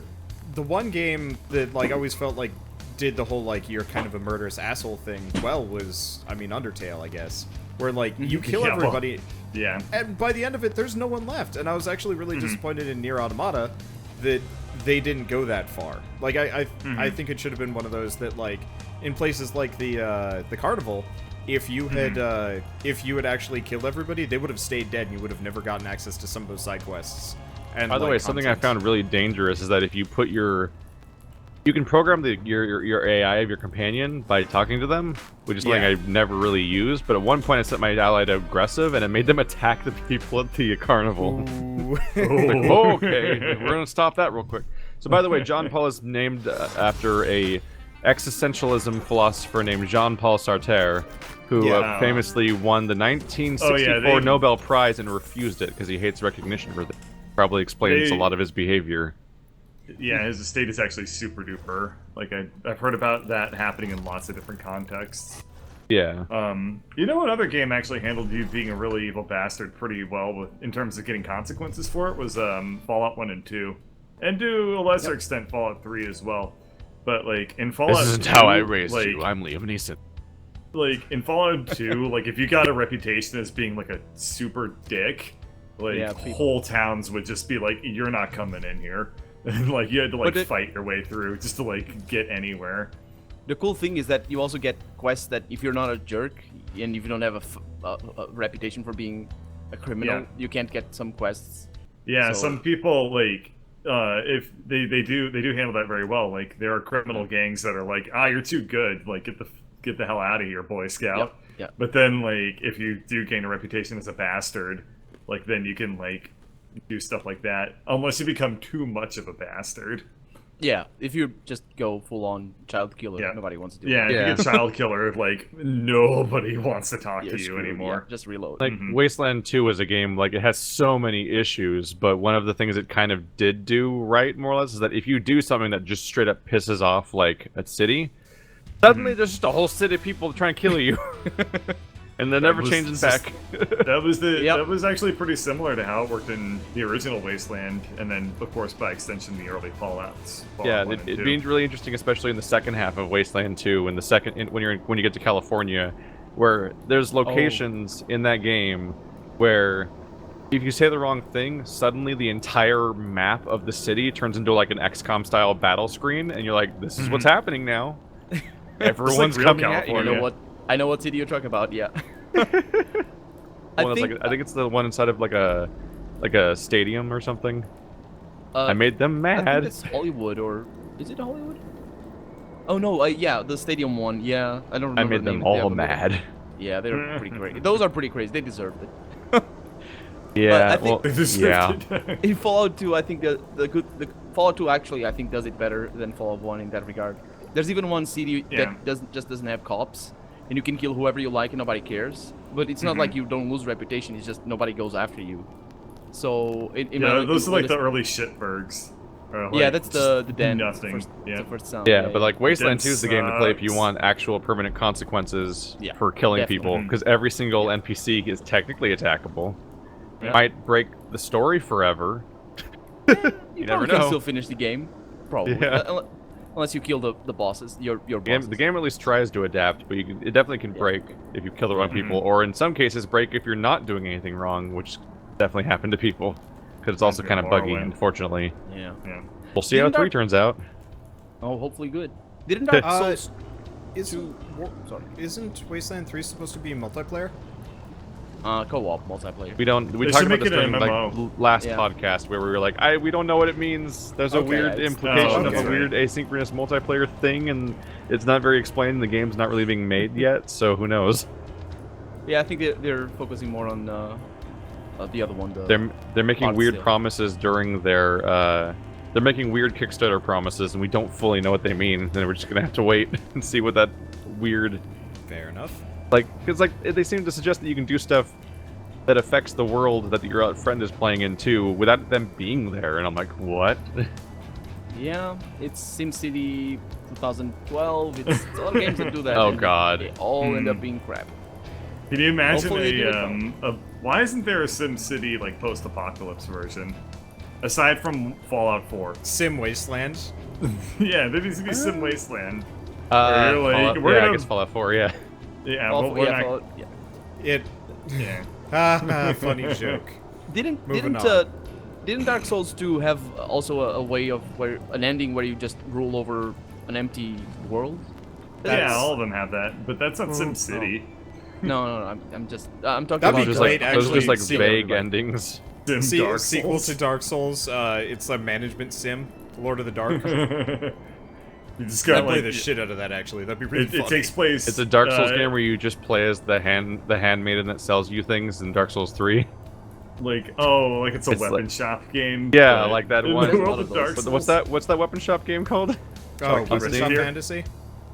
one game that like I always felt like did the whole like you're kind of a murderous asshole thing well was, I mean, Undertale, I guess, where like you kill everybody. Yeah. And by the end of it, there's no one left. And I was actually really disappointed in Nier Automata that they didn't go that far. Like I think it should have been one of those that like in places like the carnival, if you had actually killed everybody, they would have stayed dead and you would have never gotten access to some of those side quests. And by the way, something I found really dangerous is that if you put you can program your AI of your companion by talking to them, which is something I've never really used. But at one point, I set my ally to aggressive, and it made them attack the people at the carnival. Like, okay, we're gonna stop that real quick. So, by the way, John Paul is named after a existentialism philosopher named Jean-Paul Sartre, who famously won the 1964 Nobel Prize and refused it because he hates recognition for that. Probably explains a lot of his behavior. Yeah, his estate is actually super duper. Like, I've heard about that happening in lots of different contexts. Yeah. You know what other game actually handled you being a really evil bastard pretty well in terms of getting consequences for it was Fallout 1 and 2. And to a lesser extent Fallout 3 as well. But like in Fallout 2, this isn't how I raised you. I'm Liam Neeson. Like in Fallout 2, like if you got a reputation as being like a super dick, like whole towns would just be like, you're not coming in here. And like you had to like fight your way through just to like get anywhere. The cool thing is that you also get quests that if you're not a jerk and if you don't have a reputation for being a criminal, you can't get some quests. Yeah, so some people like if they do handle that very well. Like there are criminal gangs that are like, you're too good, like get the hell out of here, Boy Scout. Yep. But then like if you do gain a reputation as a bastard, like then you can like do stuff like that unless you become too much of a bastard. Yeah, if you just go full-on child killer, nobody wants to do it. Yeah, if you get child killer, like, nobody wants to talk to you anymore. Yeah, just reload. Like, Wasteland 2 is a game, like, it has so many issues, but one of the things it kind of did do right, more or less, is that if you do something that just straight up pisses off, like, a city, suddenly there's just a whole city of people trying to kill you. And they're never changing back. That was actually pretty similar to how it worked in the original Wasteland, and then of course by extension the early Fallouts. It'd be really interesting, especially in the second half of Wasteland 2, when you get to California, where there's locations in that game where if you say the wrong thing, suddenly the entire map of the city turns into like an XCOM style battle screen, and you're like, this is what's happening now. Everyone's like coming at you. I know what city you're talking about. Yeah. I think it's the one inside of like a stadium or something. I made them mad. I think it's Hollywood, or is it Hollywood? Oh no, yeah, the stadium one. Yeah, I don't remember. I made them all mad. Yeah, they're pretty crazy. Those are pretty crazy. They deserved it. Yeah, I think it. In Fallout 2, I think the Fallout 2 actually I think does it better than Fallout 1 in that regard. There's even one city that doesn't have cops. And you can kill whoever you like and nobody cares. But it's not like you don't lose reputation, it's just nobody goes after you. So... those are like the early shitbergs. Like that's the den. Nothing. The first sound. Yeah, but like Wasteland 2 is the game to play if you want actual permanent consequences for killing people. Because every single NPC is technically attackable. It might break the story forever. You never can know. still finish the game. Probably. Yeah. Unless you kill the bosses, your bosses. The game at least tries to adapt, but it definitely can break if you kill the wrong people, or in some cases break if you're not doing anything wrong, which definitely happened to people. Because it's also kind of buggy, unfortunately. Yeah. We'll see how 3 turns out. Oh, hopefully good. Didn't Dark Souls... Isn't Wasteland 3 supposed to be multiplayer? Co-op multiplayer. We talked about this during like last podcast where we were like, we don't know what it means. There's a weird implication of a weird asynchronous multiplayer thing, and it's not very explained. The game's not really being made yet, so who knows? Yeah, I think they're focusing more on the other one. They're making weird promises during their they're making weird Kickstarter promises, and we don't fully know what they mean. And we're just gonna have to wait and see what that weird. Fair enough. Like, because like they seem to suggest that you can do stuff that affects the world that your friend is playing in too, without them being there, and I'm like, what? Yeah, it's SimCity 2012. It's a lot of games that do that. Oh god, they all end up being crap. Can you imagine why isn't there a SimCity like post-apocalypse version, aside from Fallout 4? Sim Wasteland. Yeah, there needs to be Sim Wasteland. I guess Fallout 4, yeah. Yeah, funny joke. Didn't Dark Souls 2 have also a way of an ending where you just rule over an empty world? Yeah, all of them have that, but that's not SimCity. No, I'm talking about those are just like vague endings. Sequel to Dark Souls, it's a management sim, Lord of the Dark. You just gotta play the shit out of that. Actually, that'd be really funny. It takes place. It's a Dark Souls game where you just play as the handmaiden that sells you things in Dark Souls 3. Like it's a weapon shop game. Yeah, like that one. In the world of Dark Souls. What's that weapon shop game called? Weapon Shop Fantasy.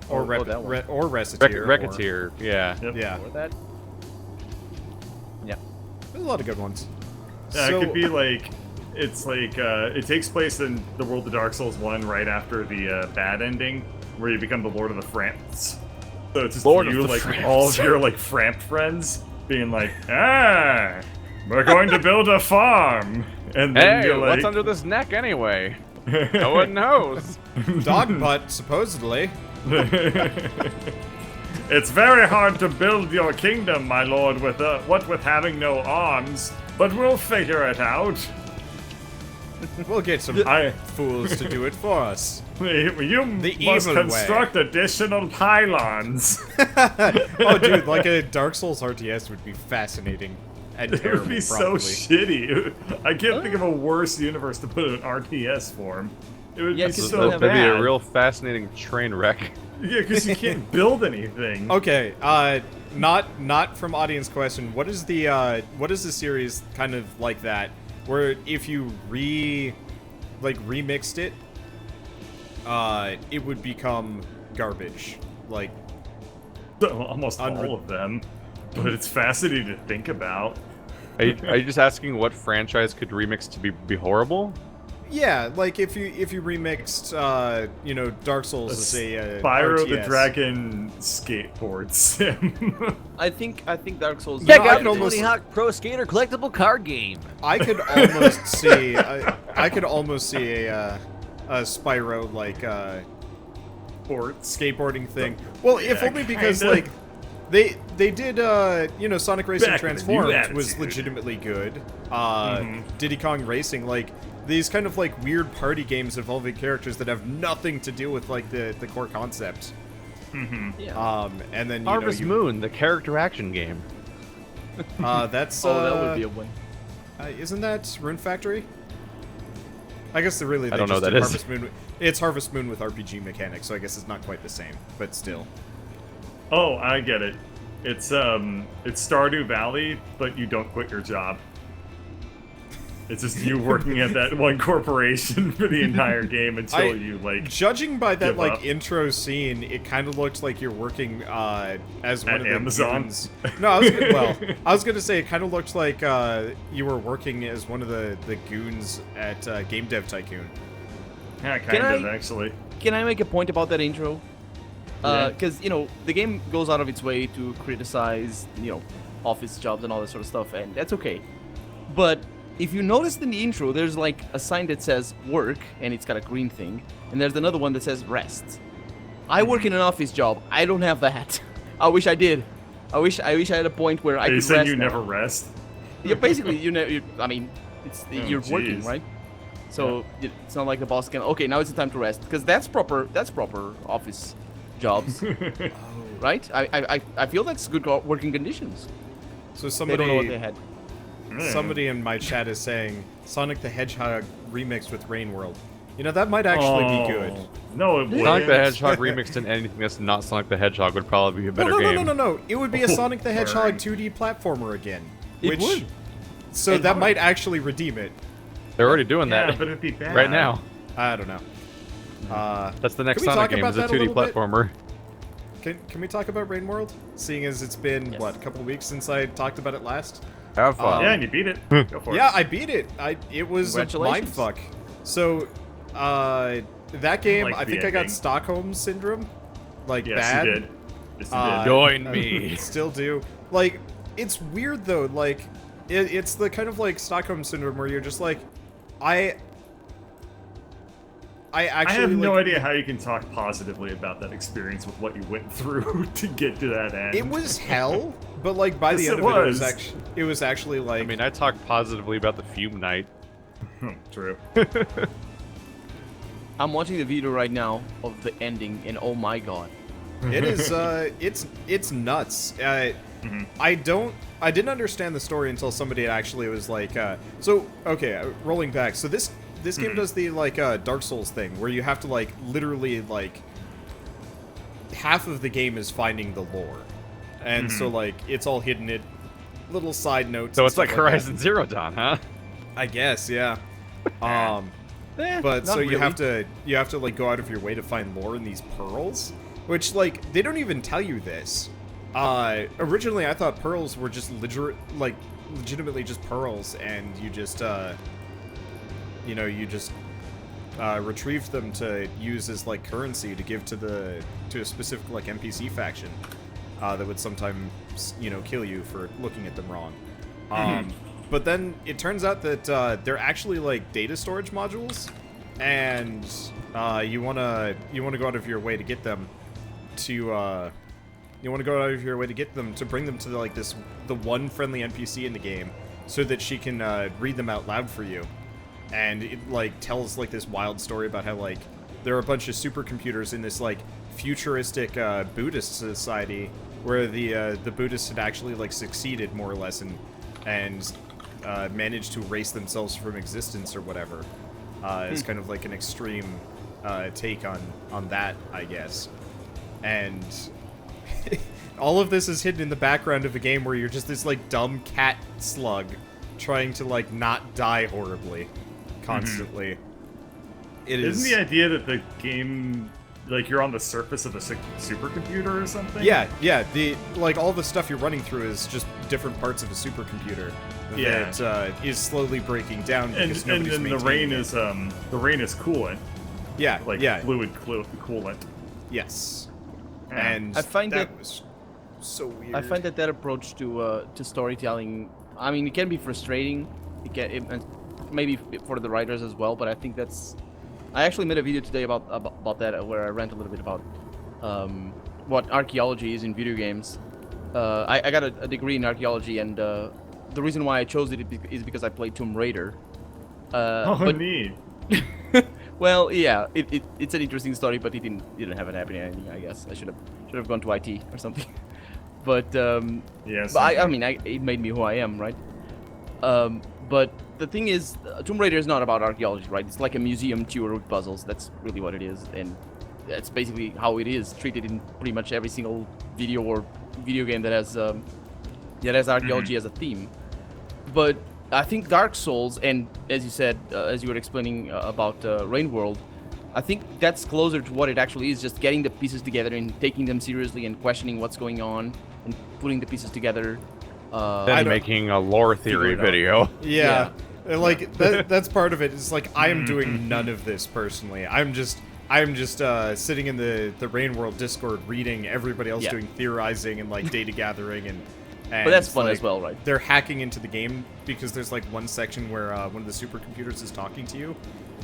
or that one. or Reciteer. Reciteer, yeah. Yep. Yeah, Or that. Yeah. there's a lot of good ones. Yeah, So- it could be like, it's like, it takes place in the world of Dark Souls 1 right after the bad ending, where you become the Lord of the Framps. So it's just Lord of you, the like, Framps. all of your, like, Framp friends being like, we're going to build a farm. And then Hey, you're like, what's under this neck anyway? No one knows. Dog butt, supposedly. It's very hard to build your kingdom, my lord, with what with having no arms, but we'll figure it out. We'll get some fools to do it for us. You must evil way. construct additional pylons. Oh, dude, like a Dark Souls RTS would be fascinating and It terrible, would be so probably. shitty. I can't think of a worse universe to put in an RTS form. It would Yeah, be 'cause so have That'd be a bad. real fascinating train wreck. Yeah, because you can't build anything. Okay, not from audience question. What is the series kind of like that, where if you remixed it, it would become garbage. Like, Almost all of them. But it's fascinating to think about. Are you just asking what franchise could remix to be horrible? yeah, like if you remixed, Dark Souls as a Spyro the RTS. Dragon skateboard sim. I think Dark Souls. Yeah, Check I out could the almost- Tony Hawk Pro Skater collectible card game. I could almost see, I could almost see a Spyro like skateboarding thing. Well, if Yeah, only because kinda. like they did Sonic Racing Back with the new Transformed was attitude. legitimately good. Diddy Kong Racing, like these kind of like weird party games involving characters that have nothing to do with like the core concept. Yeah. And then Harvest Moon, the character action game. that's Oh, that would be a win. isn't that Rune Factory? I guess they really. I don't know just what did that is. Harvest Moon. It's Harvest Moon with RPG mechanics, so I guess it's not quite the same, but still. Oh, I get it. It's Stardew Valley, but you don't quit your job. It's just you working at that one corporation for the entire game until you like. Judging by that give like up. intro scene, it kind of looked like you're working as one At of the Amazon? goons. No, I was gonna say it kind of looked like you were working as one of the goons at Game Dev Tycoon. Yeah, Can kind of I- actually. Can I make a point about that intro? Yeah. Because the game goes out of its way to criticize office jobs and all that sort of stuff, and that's okay. But if you noticed in the intro, there's like a sign that says work, and it's got a green thing, and there's another one that says rest. I work in an office job. I don't have that. I wish I did. I wish I had a point where I Are you could saying rest you now. never rest? Yeah, basically, I mean, you're working, jeez. right? So it's not like the boss can. Okay, now it's the time to rest, because that's proper office jobs, right? I feel that's good working conditions. So They don't know what they had. somebody in my chat is saying Sonic the Hedgehog remixed with Rain World. You know, that might actually be good. No, it wouldn't. Sonic the Hedgehog remixed in anything that's not Sonic the Hedgehog would probably be a better game. No. It would be a Sonic the Hedgehog burn. 2D platformer again. It which, would. So And that hard. might actually redeem it. They're already doing Yeah, that but it'd be bad. right now. I don't know. That's the next Can we Sonic talk game, about is a that a 2D little bit? platformer. Can we talk about Rain World? Seeing as it's been, Yes. what, a couple weeks since I talked about it last? Have fun. Yeah, and you beat it. Go for Yeah, it. I beat it. It was a Congratulations. mindfuck. So, that game, Like I the think I got ending. Stockholm Syndrome. Like, Yes, bad. you did. Yes, you Uh, did. Join I me. still do. Like, it's weird though. Like, it's the kind of like Stockholm Syndrome where you're just like, I actually I have no like, idea how you can talk positively about that experience with what you went through to get to that end. It was hell, but like by the Yes, end it of it, was. it was actually like. I mean, I talked positively about the Fume Night. True. I'm watching the video right now of the ending, and oh my god. It is it's nuts. I didn't understand the story until somebody actually was like rolling back. So this game does the like Dark Souls thing where you have to like literally like half of the game is finding the lore. And so like it's all hidden in little side notes. So and it's like stuff that. Horizon Zero Dawn, huh? I guess, yeah. But Not so you really. have to like go out of your way to find lore in these pearls. Which, like, they don't even tell you this. Originally I thought pearls were just legitimately just pearls, and you just, retrieved them to use as, like, currency to give to a specific, like, NPC faction, that would sometimes, kill you for looking at them wrong. But then it turns out that, they're actually, like, data storage modules, and, you wanna go out of your way to get them to, bring them to, like, the one friendly NPC in the game, so that she can, read them out loud for you. And it, like, tells, like, this wild story about how, like, there are a bunch of supercomputers in this, like, futuristic, Buddhist society, where the Buddhists had actually, like, succeeded, more or less, and managed to erase themselves from existence or whatever. It's kind of like an extreme, take on that, I guess. And all of this is hidden in the background of a game where you're just this, like, dumb cat slug trying to, like, not die horribly constantly. Isn't the idea that the game, like, you're on the surface of a supercomputer or something? Yeah. Like, all the stuff you're running through is just different parts of a supercomputer that is slowly breaking down because nobody's and the rain is coolant. Yeah, like fluid coolant. Yes. Yeah. And I find that was so weird. I find that approach to storytelling, I mean, it can be frustrating. And maybe for the writers as well, but I think I actually made a video today about that, where I rant a little bit about what archaeology is in video games. I got a degree in archaeology, and the reason why I chose it is because I played Tomb Raider. Neat. Well, yeah, it's an interesting story, but it didn't have an happy ending. I guess I should have gone to IT or something. But yes, but I mean, it made me who I am, right? But the thing is, Tomb Raider is not about archaeology, right? It's like a museum tour with puzzles. That's really what it is, and that's basically how it is treated in pretty much every single video game that has archaeology as a theme. But I think Dark Souls, and as you said, as you were explaining about Rain World, I think that's closer to what it actually is, just getting the pieces together and taking them seriously and questioning what's going on and putting the pieces together. Then making a lore theory video. Yeah. Like, that's part of it. It's like, I am doing none of this personally. I'm just sitting in the Rain World Discord reading everybody else doing theorizing and, like, data gathering and but that's fun, like, as well, right? They're hacking into the game because there's, like, one section where one of the supercomputers is talking to you,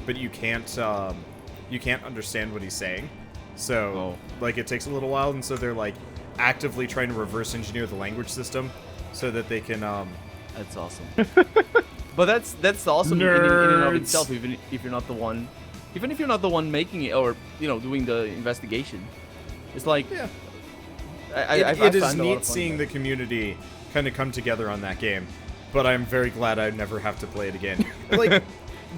but you can't understand what he's saying. So, like, it takes a little while, and so they're, like, actively trying to reverse engineer the language system so that they can That's awesome. But that's awesome in and of itself, even if you're not the one making it or doing the investigation. It's like it is neat seeing the community kind of come together on that game, but I'm very glad I never have to play it again. Like,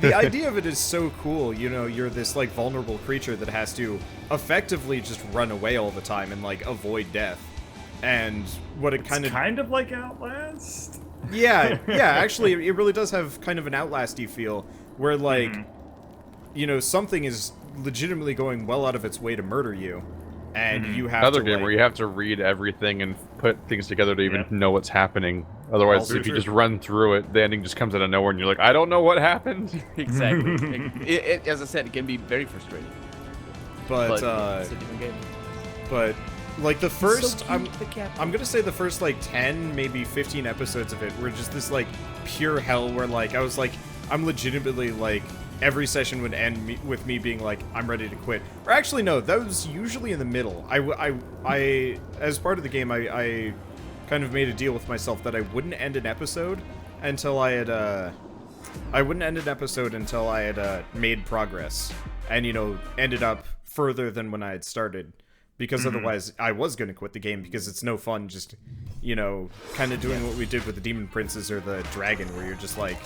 the idea of it is so cool. You're this, like, vulnerable creature that has to effectively just run away all the time and, like, avoid death. And what it kind of like Outlast. Yeah, actually, it really does have kind of an Outlast-y feel, where, like, something is legitimately going well out of its way to murder you, and you have another to, game like, where you have to read everything and put things together to even know what's happening. Otherwise, Also if you true. just run through it, the ending just comes out of nowhere, and you're like, I don't know what happened. Exactly. As I said, it can be very frustrating. but It's a different game. but like the first, So I'm cute, the cat. gonna say the first, like, 10, maybe 15 episodes of it were just this, like, pure hell where, like, I was like, I'm legitimately, like, every session would end with me being like, I'm ready to quit. Or actually, no, that was usually in the middle. I as part of the game, I kind of made a deal with myself that I wouldn't end an episode until I had made progress and, ended up further than when I had started. Because otherwise, I was going to quit the game because it's no fun just, kind of doing what we did with the Demon Princes or the Dragon, where you're just like,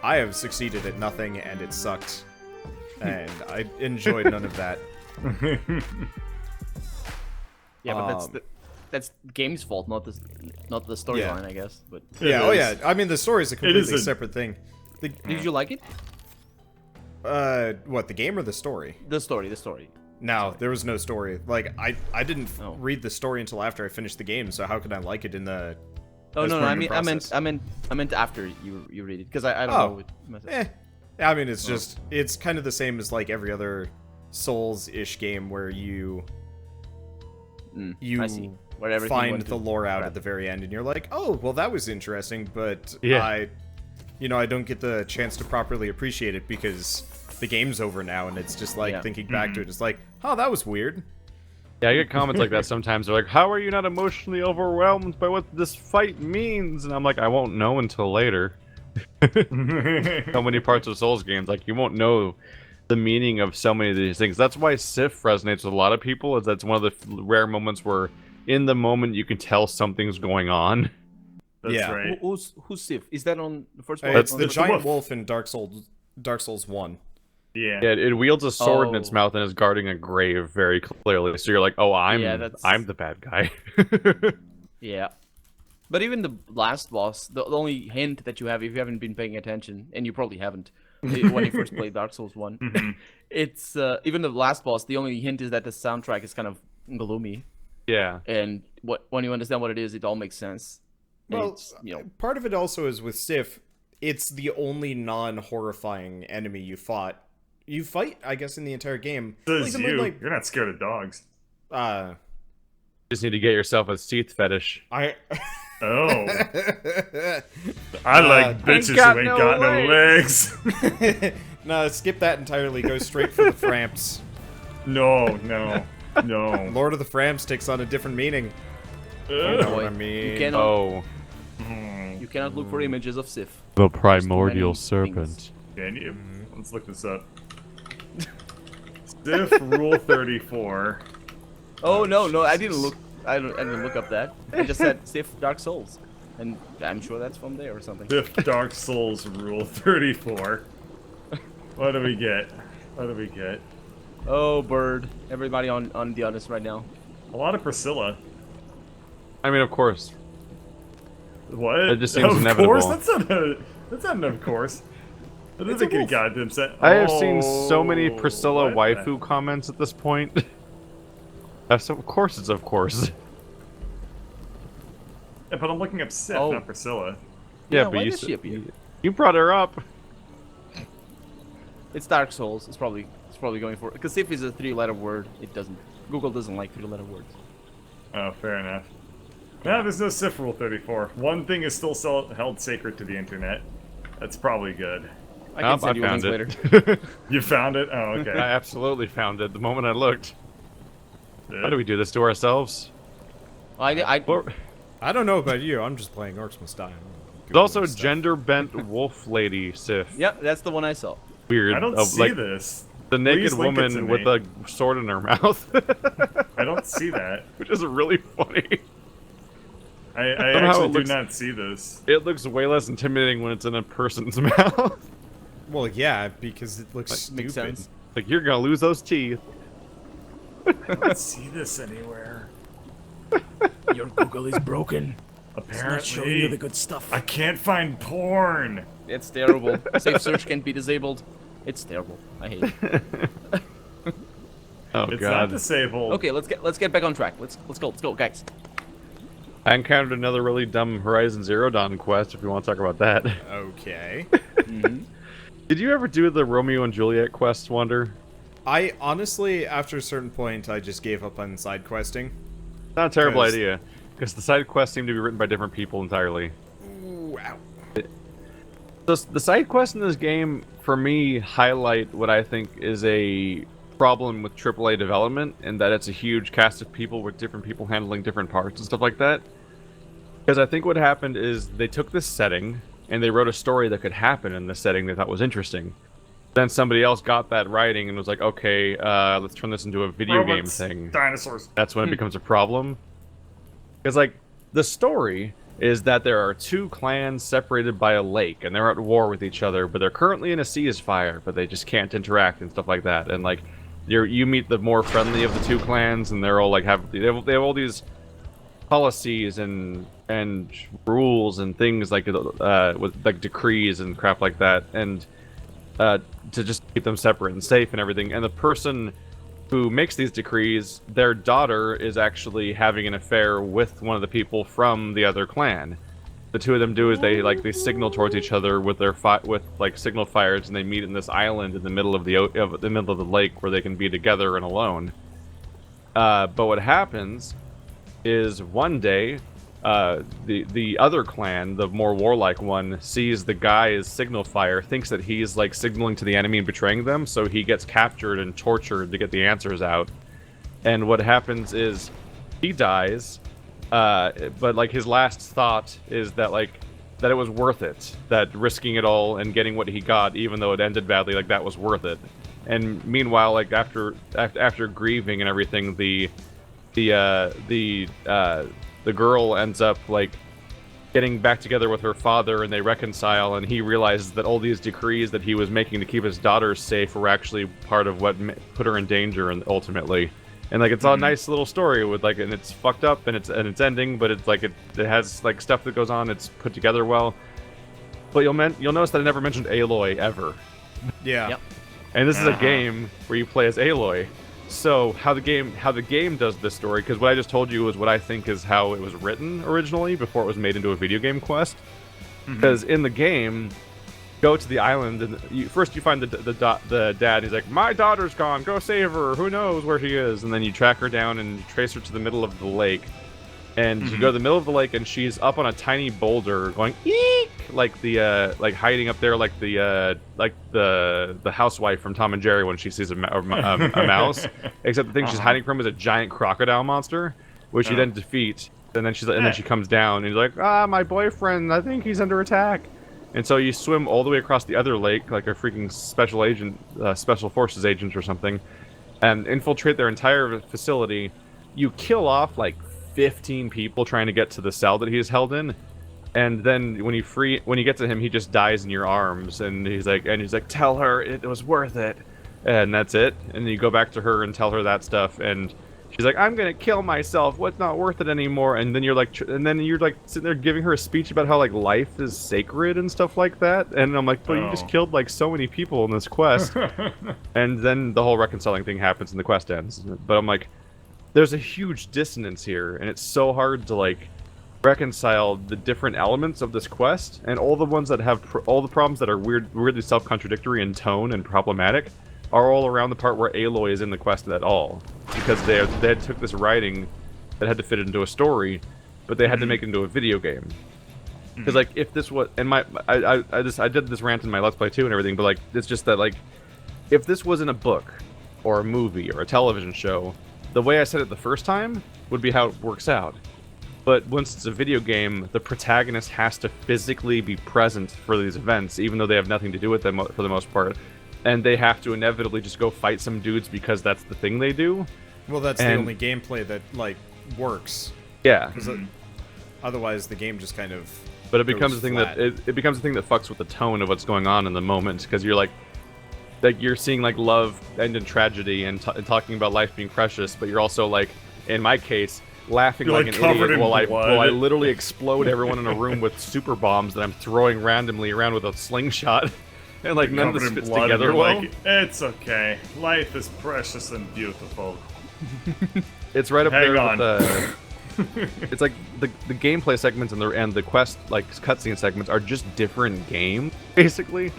I have succeeded at nothing and it sucked. And I enjoyed none of that. Yeah, but that's the game's fault, not the storyline, I guess. But yeah. I mean, the story is a completely separate thing. did you like it? What, the game or the story? The story. No, there was no story. Like, I didn't Oh. read the story until after I finished the game, so how could I like it in the... Oh as no, part no, of the process? I meant after you read it, because I don't Oh. know. I mean, it's just, it's kind of the same as, like, every other Souls-ish game where you I see. Where everything find went the to lore out crap. at the very end, and you're like, oh, well, that was interesting, but Yeah. I don't get the chance to properly appreciate it because the game's over now, and it's just like, Yeah. thinking back to it, it's like, oh, that was weird. Yeah, I get comments like that sometimes. They're like, "How are you not emotionally overwhelmed by what this fight means?" And I'm like, "I won't know until later." So many parts of Souls games, like you won't know the meaning of so many of these things. That's why Sif resonates with a lot of people. Is that's one of the rare moments where, in the moment, you can tell something's going on. That's Yeah. right. Who's Sif? Is that on the first one? It's On the It's giant wolf. wolf in Dark Souls 1. Yeah. Yeah, it wields a sword in its Oh. mouth and is guarding a grave very clearly. So you're like, "Oh, Yeah, that's- I'm the bad guy." Yeah. But even the last boss, the only hint that you have, if you haven't been paying attention, and you probably haven't, when you first played Dark Souls 1, it's even the last boss. The only hint is that the soundtrack is kind of gloomy, Yeah. and when you understand what it is, it all makes sense. And Well, it's, part of it also is with Sif, it's the only non-horrifying enemy you fight, I guess, in the entire game. Says Like, you. like, You're not scared of dogs. Just need to get yourself a teeth fetish. I... Oh. I like bitches got who ain't no got no legs. No, skip that entirely. Go straight for the Framps. No. Lord of the Framps takes on a different meaning. You know boy, what I mean? you cannot, Oh, you cannot look for images of Sif. the primordial serpent. Can you? Let's look this up. Sif Rule 34. Oh no, I didn't look. I didn't look up that. I just said Sif Dark Souls, and I'm sure that's from there or something. Sif Dark Souls Rule 34. What do we get? Oh, bird! Everybody on the honest right now. A lot of Priscilla. I mean, of course. What? It just seems of inevitable. course? That's not an of course. That doesn't get a goddamn set. I have seen so many Priscilla what? waifu comments at this point. So of course it's of course. Yeah, but I'm looking up Sif, Oh. not Priscilla. Yeah, but why you does she appear? you brought her up. It's Dark Souls. It's probably going for it. Because Sif is a 3-letter word. Google doesn't like 3-letter words. Oh, fair enough. No, there's no Sif Rule 34. One thing is still held sacred to the internet. That's probably good. I can I send you a found link it. later. You found it? Oh, okay. I absolutely found it the moment I looked. Good. How do we do this to ourselves? I Or- I don't know about you. I'm just playing Orcs Must Die. There's also gender bent wolf lady Sif. yeah, that's the one I saw. Weird. I don't of, see like, this. the naked Please link it to woman with me. a sword in her mouth. I don't see that. Which is really funny. I Somehow actually it do looks- not see this. It looks way less intimidating when it's in a person's mouth. Well, yeah, because it looks stupid. Makes sense. Like, you're gonna lose those teeth. I don't see this anywhere. Your Google is broken. Apparently, good stuff. I can't find porn. It's terrible. Safe search can't be disabled. It's terrible. I hate it. Oh It's not god. disabled. Okay, let's get back on track. Let's go, guys. I encountered another really dumb Horizon Zero Dawn quest if you want to talk about that. Okay. Did you ever do the Romeo and Juliet quest, Wonder? I honestly, after a certain point, I just gave up on side questing. Not a terrible 'Cause- idea, because the side quests seem to be written by different people entirely. Ooh, ow. The side quests in this game, for me, highlight what I think is a problem with AAA development, and that it's a huge cast of people with different people handling different parts and stuff like that. Because I think what happened is they took this setting, and they wrote a story that could happen in the setting they thought was interesting. Then somebody else got that writing and was like, okay, let's turn this into a video game Robots, thing. Dinosaurs. That's when it becomes a problem. Because, like, the story is that there are two clans separated by a lake, and they're at war with each other, but they're currently in a ceasefire, but they just can't interact and stuff like that. And, like, you meet the more friendly of the two clans, and they're all, like, they have all these policies and rules and things, like, with, like, decrees and crap like that, and to just keep them separate and safe and everything. And the person who makes these decrees, their daughter is actually having an affair with one of the people from the other clan. The two of them do is they signal towards each other with their signal fires, and they meet in this island in the middle of the middle of the lake where they can be together and alone. But what happens is one day, the other clan, the more warlike one, sees the guy's signal fire, thinks that he's like signaling to the enemy and betraying them, so he gets captured and tortured to get the answers out. And what happens is he dies, but like his last thought is that that it was worth it, that risking it all and getting what he got, even though it ended badly, like that was worth it. And meanwhile, like after grieving and everything, the girl ends up like getting back together with her father, and they reconcile, and he realizes that all these decrees that he was making to keep his daughters safe were actually part of what put her in danger, and ultimately. And like it's a nice little story with like, and it's fucked up and it's ending, but it's like it has like stuff that goes on. It's put together well. But you'll notice that I never mentioned Aloy ever. Yeah. Yep. And this is a game where you play as Aloy. So how the game does this story, because what I just told you is what I think is how it was written originally before it was made into a video game quest. Because in the game, go to the island, and first you find the dad. He's like, my daughter's gone. Go save her. Who knows where she is? And then you track her down and you trace her to the middle of the lake. And you go to the middle of the lake, and she's up on a tiny boulder, going eek, like hiding up there, like the housewife from Tom and Jerry when she sees a mouse. Except the thing she's hiding from is a giant crocodile monster, which you then defeat. And then she comes down, and you're like, my boyfriend, I think he's under attack. And so you swim all the way across the other lake, like a freaking special forces agent or something, and infiltrate their entire facility. You kill off like 15 people trying to get to the cell that he's held in, and then when you get to him, he just dies in your arms, and he's like, tell her it was worth it, and that's it. And you go back to her and tell her that stuff, and she's like, I'm gonna kill myself. What's not worth it anymore? And then you're like sitting there giving her a speech about how like life is sacred and stuff like that. And I'm like, but you just killed like so many people in this quest. And then the whole reconciling thing happens and the quest ends. But I'm like, there's a huge dissonance here, and it's so hard to like reconcile the different elements of this quest, and all the ones that have all the problems that are weirdly self-contradictory in tone and problematic are all around the part where Aloy is in the quest at all, because they took this writing that had to fit into a story, but they had to make it into a video game. Because like if this was, and I did this rant in my Let's Play too and everything, but like it's just that like if this was in a book or a movie or a television show, the way I said it the first time would be how it works out. But once it's a video game, the protagonist has to physically be present for these events, even though they have nothing to do with them for the most part. And they have to inevitably just go fight some dudes because that's the thing they do. Well, that's the only gameplay that, like, works. Yeah. Otherwise, the game just kind of But it becomes a thing that it becomes a thing that fucks with the tone of what's going on in the moment, because you're like you're seeing like love end in tragedy and talking about life being precious, but you're also like, in my case, laughing like an idiot while I literally explode everyone in a room with super bombs that I'm throwing randomly around with a slingshot, and like none of this fits together well. Like, it's okay. Life is precious and beautiful. It's right up there with the. It's like the gameplay segments and the quest like cutscene segments are just different games basically.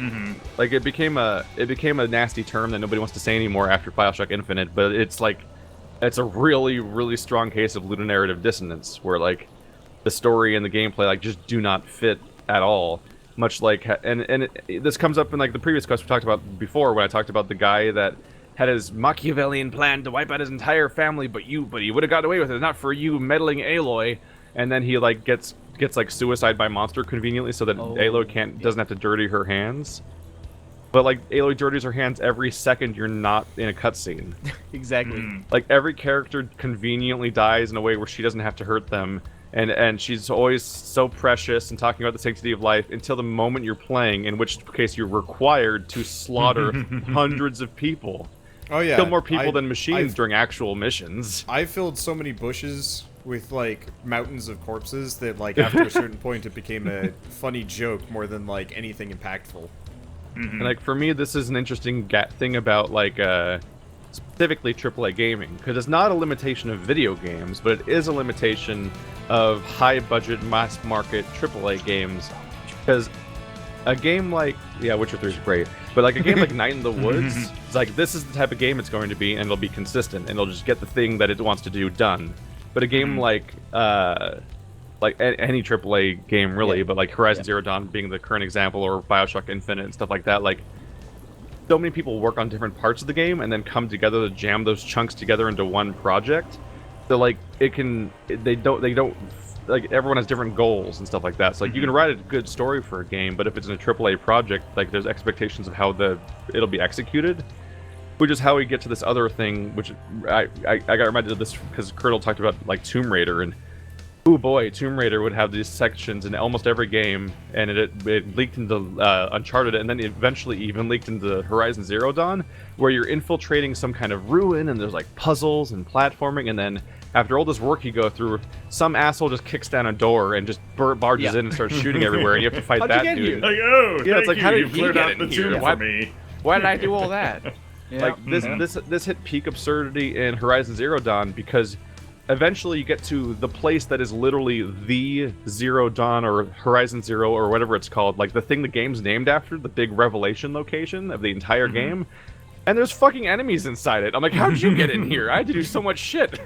Like it became a nasty term that nobody wants to say anymore after BioShock Infinite, but it's like it's a really strong case of ludonarrative dissonance where like the story and the gameplay like just do not fit at all. Much like this comes up in like the previous quest we talked about before, when I talked about the guy that had his Machiavellian plan to wipe out his entire family, but he would have got away with it, not for you meddling Aloy. And then he like gets like suicide by monster conveniently, so that Aloy doesn't have to dirty her hands. But like Aloy dirties her hands every second you're not in a cutscene. Exactly. Like every character conveniently dies in a way where she doesn't have to hurt them, and she's always so precious and talking about the sanctity of life until the moment you're playing, in which case you're required to slaughter hundreds of people. Oh yeah, kill more people than machines during actual missions. I filled so many bushes with like mountains of corpses that like after a certain point it became a funny joke more than like anything impactful. And like for me, this is an interesting thing about like specifically AAA gaming, because it's not a limitation of video games, but it is a limitation of high-budget, mass-market AAA games. Because a game like Witcher 3 is great, but like a game like Night in the Woods, it's like this is the type of game it's going to be, and it'll be consistent, and it'll just get the thing that it wants to do done. But a game like any AAA game really, but like Horizon Zero Dawn being the current example, or BioShock Infinite and stuff like that, like so many people work on different parts of the game and then come together to jam those chunks together into one project. So like they don't like, everyone has different goals and stuff like that. So like you can write a good story for a game, but if it's in a AAA project, like there's expectations of how it'll be executed, which is how we get to this other thing, which I got reminded of this because Colonel talked about like Tomb Raider, and oh boy, Tomb Raider would have these sections in almost every game, and it leaked into Uncharted, and then eventually even leaked into Horizon Zero Dawn, where you're infiltrating some kind of ruin, and there's like puzzles and platforming, and then after all this work you go through, some asshole just kicks down a door and just barges in and starts shooting everywhere, and you have to fight that dude. Like, oh, yeah, it's like, how did you he cleared get out in the here? tomb for me? Why did I do all that? Like this hit peak absurdity in Horizon Zero Dawn, because eventually you get to the place that is literally the Zero Dawn or Horizon Zero or whatever it's called, like the thing the game's named after, the big revelation location of the entire game, and there's fucking enemies inside it. I'm like, how did you get in here? I had to do so much shit.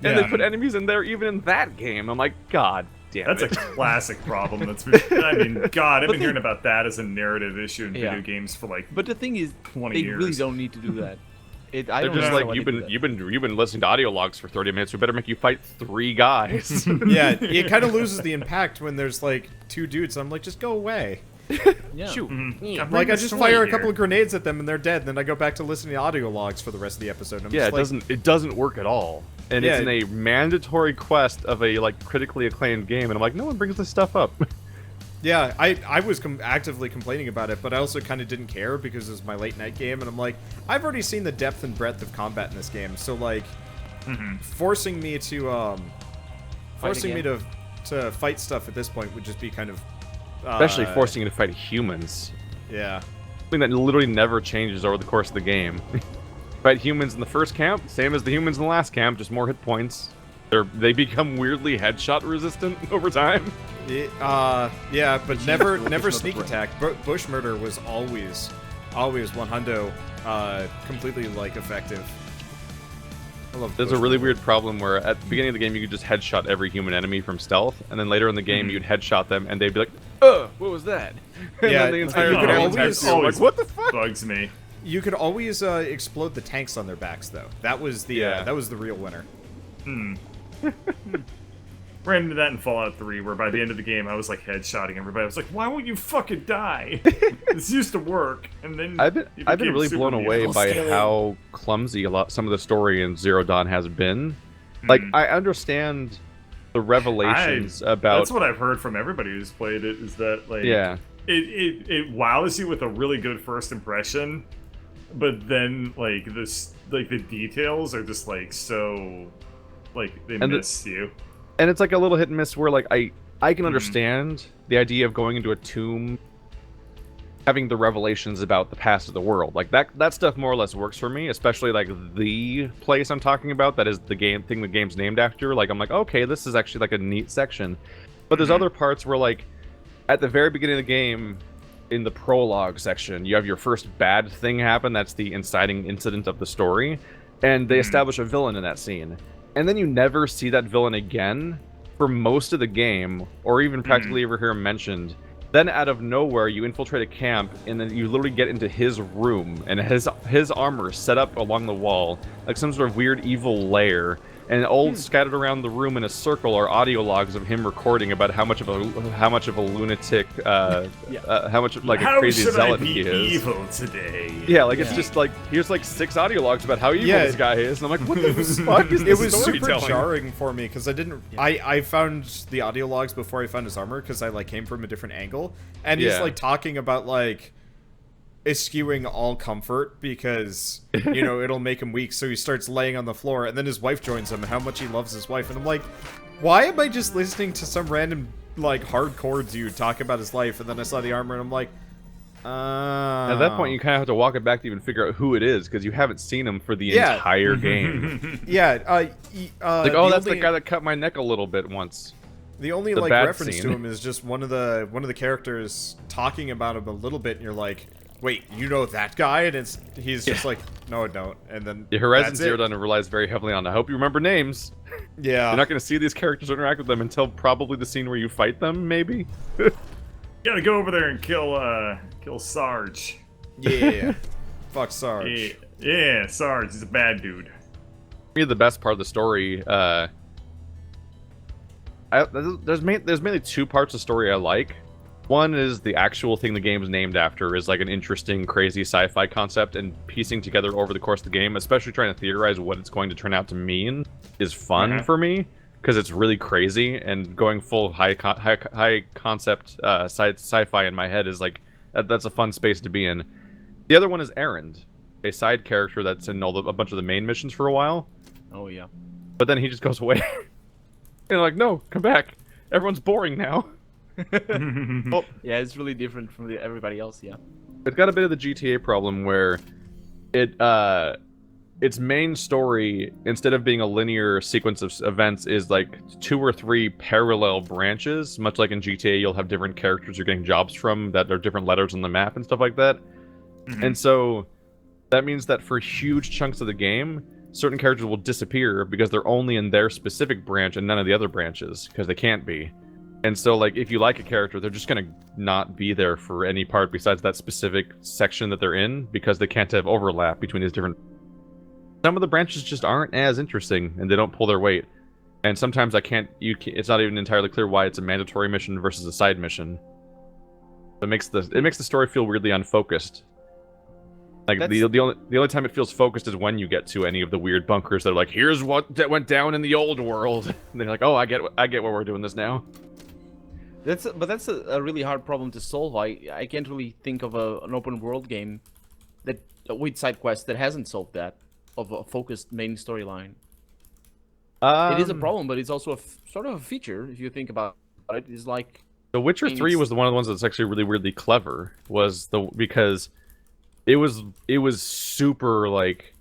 And they put enemies in there even in that game. I'm like, God damn it. That's a classic problem. I mean, God, I've been hearing about that as a narrative issue in video games for like But the thing is, 20 they years. really don't need to do that. I They're don't just know like, why you've they do been that. you've been listening to audio logs for 30 minutes. We better make you fight 3 guys. Yeah, it kind of loses the impact when there's like 2 dudes. I'm like, just go away. Yeah. Shoot. I'm Like, I reading just story fire a here. couple of grenades at them and they're dead. Then I go back to listening to audio logs for the rest of the episode. And I'm Yeah, just it doesn't work at all. And Yeah, it's in a mandatory quest of a like critically acclaimed game, and I'm like, no one brings this stuff up. Yeah, I was actively complaining about it, but I also kind of didn't care because it was my late night game, and I'm like, I've already seen the depth and breadth of combat in this game, so like, forcing me to to fight stuff at this point would just be kind of Especially forcing you to fight humans. Yeah. Something that literally never changes over the course of the game. Fight humans in the first camp, same as the humans in the last camp, just more hit points. They become weirdly headshot resistant over time. Yeah, but never sneak brain. attack. Bush murder was always 100 completely like effective. I love There's Bush a really murder. weird problem where at the beginning of the game you could just headshot every human enemy from stealth, and then later in the game you'd headshot them and they'd be like, "Ugh, what was that?" And Yeah, then the entire you could game always- like, what the fuck? Bugs me. You could always explode the tanks on their backs, though. That was the real winner. Ran into that in Fallout 3, where by the end of the game I was like headshotting everybody. I was like, why won't you fucking die? This used to work, and then I've been it really became blown super away mutant. by how clumsy some of the story in Zero Dawn has been. Like, I understand the revelations about. That's what I've heard from everybody who's played it. Is that like it wows you with a really good first impression, but then like the details are just like so like they miss you. And it's like a little hit and miss where like I can understand the idea of going into a tomb, having the revelations about the past of the world. Like that stuff more or less works for me, especially like the place I'm talking about that is the the game's named after. Like I'm like, okay, this is actually like a neat section. But there's other parts where like at the very beginning of the game, in the prologue section, you have your first bad thing happen. That's the inciting incident of the story, and they establish a villain in that scene. And then you never see that villain again for most of the game, or even practically ever hear him mentioned. Then out of nowhere, you infiltrate a camp, and then you literally get into his room, and his armor is set up along the wall, like some sort of weird evil lair. And all scattered around the room in a circle are audio logs of him recording about how much of a lunatic, how much of like a crazy zealot he is. How should I be evil today? Yeah, like it's just like here's like 6 audio logs about how evil this guy is, and I'm like, what the fuck is It this was super storytelling? jarring for me because I didn't. I found the audio logs before I found his armor because I like came from a different angle, and he's like talking about like eschewing all comfort because you know it'll make him weak, so he starts laying on the floor, and then his wife joins him and how much he loves his wife, and I'm like, why am I just listening to some random like hardcore dude talk about his life? And then I saw the armor and I'm like, At that point, you kind of have to walk it back to even figure out who it is, because you haven't seen him for the entire game. Yeah. Like, oh, that's the guy that cut my neck a little bit once. The only like reference to him is just one of the characters talking about him a little bit, and you're like, wait, you know that guy? And he's just like, no, I don't. And then the Horizon Zero Dawn relies very heavily on, I hope you remember names. Yeah. You're not going to see these characters or interact with them until probably the scene where you fight them, maybe? Gotta go over there and kill Sarge. Yeah. Fuck Sarge. Yeah, Sarge is a bad dude. For me, the best part of the story, there's mainly two parts of the story I like. One is the actual thing the game is named after is like an interesting, crazy sci-fi concept, and piecing together over the course of the game, especially trying to theorize what it's going to turn out to mean, is fun for me, because it's really crazy, and going full high concept sci-fi in my head is like, that's a fun space to be in. The other one is Errand, a side character that's in a bunch of the main missions for a while. Oh yeah. But then he just goes away. And like, no, come back. Everyone's boring now. Well, yeah, it's really different from everybody else, yeah. It's got a bit of the GTA problem where its main story, instead of being a linear sequence of events, is like 2 or 3 parallel branches. Much like in GTA, you'll have different characters you're getting jobs from that are different letters on the map and stuff like that. And so that means that for huge chunks of the game, certain characters will disappear because they're only in their specific branch and none of the other branches, because they can't be. And so, like, if you like a character, they're just gonna not be there for any part besides that specific section that they're in, because they can't have overlap between these different... Some of the branches just aren't as interesting, and they don't pull their weight. And sometimes it's not even entirely clear why it's a mandatory mission versus a side mission. It makes the story feel weirdly unfocused. Like, the only time it feels focused is when you get to any of the weird bunkers that are like, here's what that went down in the old world. And then you're like, oh, I get why we're doing this now. That's a really hard problem to solve. I can't really think of an open world game that with side quests that hasn't solved that, of a focused main storyline. It is a problem, but it's also sort of a feature if you think about it. It's like The Witcher 3 was one of the ones that's actually really weirdly clever, because it was super, like,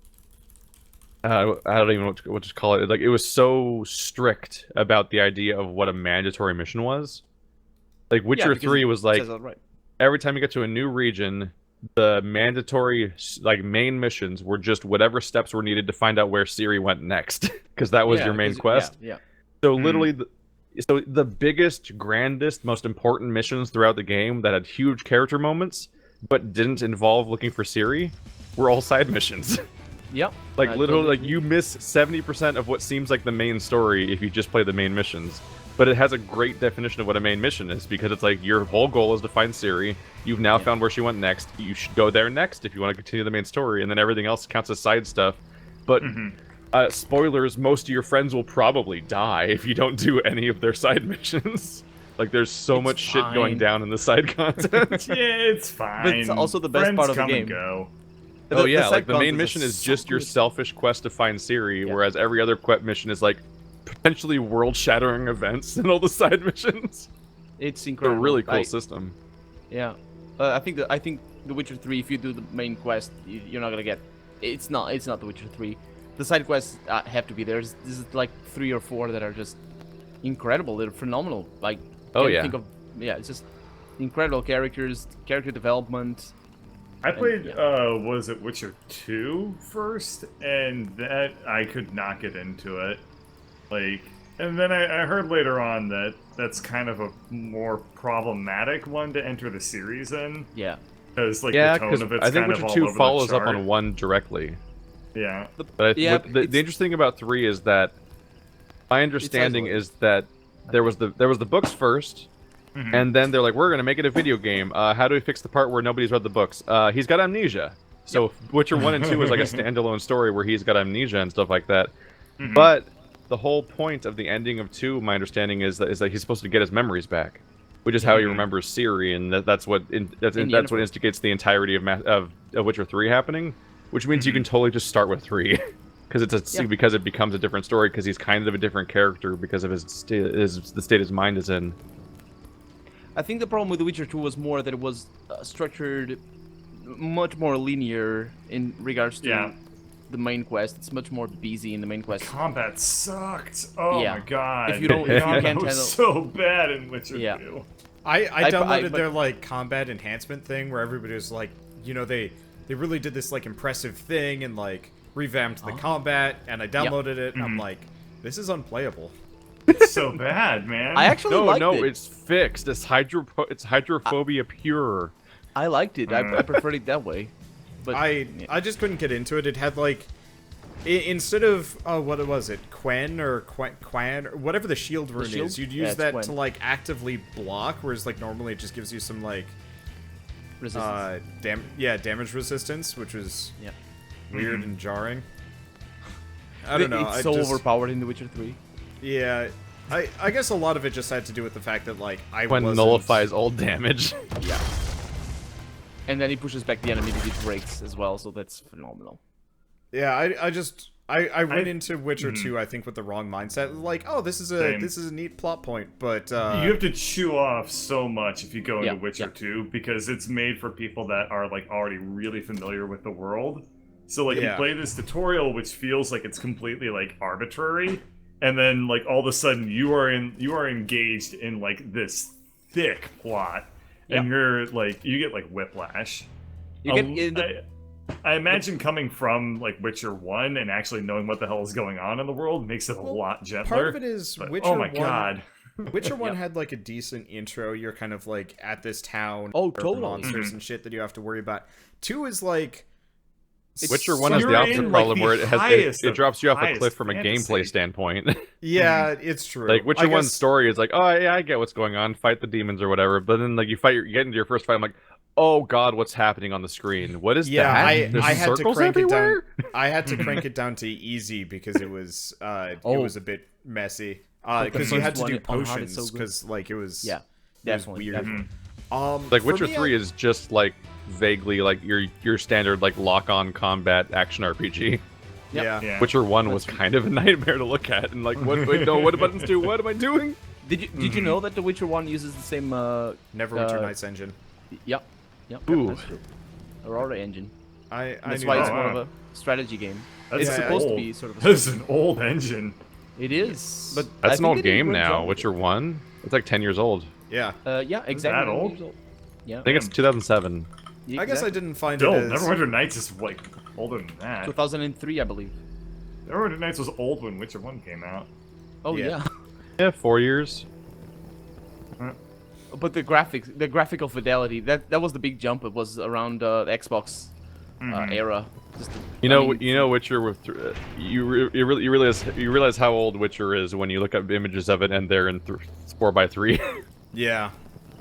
I don't even know what to call it. Like, it was so strict about the idea of what a mandatory mission was. Like, Witcher 3 was like, every time you get to a new region, the mandatory, like, main missions were just whatever steps were needed to find out where Ciri went next, because that was your main quest. Yeah. So literally, the biggest, grandest, most important missions throughout the game that had huge character moments, but didn't involve looking for Ciri, were all side missions. Yep. Like, literally, like, you miss 70% of what seems like the main story if you just play the main missions. But it has a great definition of what a main mission is, because it's like, your whole goal is to find Ciri. You've now found where she went next. You should go there next if you want to continue the main story, and then everything else counts as side stuff. But, spoilers, most of your friends will probably die if you don't do any of their side missions. Like, there's so much shit going down in the side content. Yeah, it's fine. But it's also the best part of the game. And go. Oh yeah, like, the main mission is just your selfish quest to find Ciri, whereas every other mission is like potentially world-shattering events and all the side missions. It's incredible. It's a really cool system. Yeah, I think The Witcher 3, if you do the main quest, you're not gonna get. It's not The Witcher 3. The side quests have to be there. This is like 3 or 4 that are just incredible. They're phenomenal. Like, it's just incredible characters, character development. I played, was it Witcher 2 first, and that I could not get into it. Like, and then I heard later on that that's kind of a more problematic one to enter the series in. Yeah. Because, like, the tone of it's I think kind of Witcher all 2 over follows the up chart. on 1 directly. Yeah. But the interesting thing about 3 is that my understanding is that there was the books first, and then they're like, we're gonna make it a video game. How do we fix the part where nobody's read the books? He's got amnesia. So Witcher 1 and 2 is like a standalone story where he's got amnesia and stuff like that. But the whole point of the ending of 2, my understanding is that he's supposed to get his memories back, which is how he remembers Ciri, and that's what instigates the entirety of Witcher 3 happening. Which means you can totally just start with 3, because it becomes a different story, because he's kind of a different character because of the state his mind is in. I think the problem with The Witcher 2 was more that it was structured much more linear in regards to the main quest. It's much more busy in the main quest. Combat sucked. Oh Yeah. my god. If you can't Combat handle, was so bad in Witcher 2. I downloaded their like combat enhancement thing where everybody was like, you know, they really did this like impressive thing and like revamped the combat, and I downloaded it and I'm like, this is unplayable. It's so bad, man. I actually liked it. it's fixed. It's hydrophobia pure. I liked it. I preferred it that way. But I just couldn't get into it. It had like instead of what was it, Quen or Quan or whatever the shield rune is, you'd use that Quen. to like actively block, whereas like normally it just gives you some like resistance. damage resistance, which was Yeah. weird and jarring. I don't know. It's so overpowered in The Witcher 3. Yeah, I guess a lot of it just had to do with the fact that like When nullifies all damage. Yeah. And then he pushes back the enemy to do breaks as well, so that's phenomenal. Yeah, I went into Witcher 2, I think, with the wrong mindset. Like, oh, this is a neat plot point, but you have to chew off so much if you go into Witcher 2 because it's made for people that are like already really familiar with the world. So like you play this tutorial, which feels like it's completely like arbitrary, and then like all of a sudden you are engaged in like this thick plot, and you're like you get like whiplash. I imagine coming from like Witcher 1 and actually knowing what the hell is going on in the world makes it a lot gentler. Part of it is Witcher oh my 1, god. Witcher 1 had like a decent intro. You're kind of like at this town. Oh, totally. Monsters and shit that you have to worry about. 2 is like Witcher 1 has the opposite problem where it drops you off a cliff from a gameplay standpoint. Yeah, it's true. Like Witcher 1's story is like, oh yeah, I get what's going on, fight the demons or whatever. But then like you get into your first fight, I'm like, oh god, what's happening on the screen? What is that? I had to crank everywhere? it down. I had to crank it down to easy because it was it was a bit messy. Because you had to do potions because like it was definitely weird. Definitely. Like Witcher 3 is just like vaguely like your standard like lock-on combat action RPG. Yeah. Witcher 1 was kind of a nightmare to look at, and like, what do buttons do? What am I doing? Did you know that The Witcher 1 uses the same Neverwinter Nights engine? Yep. Ooh. That's true. Aurora engine. That's why it's more of a strategy game. That's It's supposed to be sort of. This is an old engine. It is, but That's an I think old they did a game great now. job with Witcher 1. It's like 10 years old. Yeah. Yeah, exactly. that old? Years old. Yeah. I think it's 2007. I guess I didn't find Still, it as... Neverwinter Nights is like older than that. 2003, I believe. Neverwinter Nights was old when Witcher 1 came out. Oh Yeah. yeah. Yeah, 4 years. But the graphics, the graphical fidelity, that was the big jump. It was around the Xbox era. You know, Witcher with you realize how old Witcher is when you look up images of it and they're in 4:3. Yeah.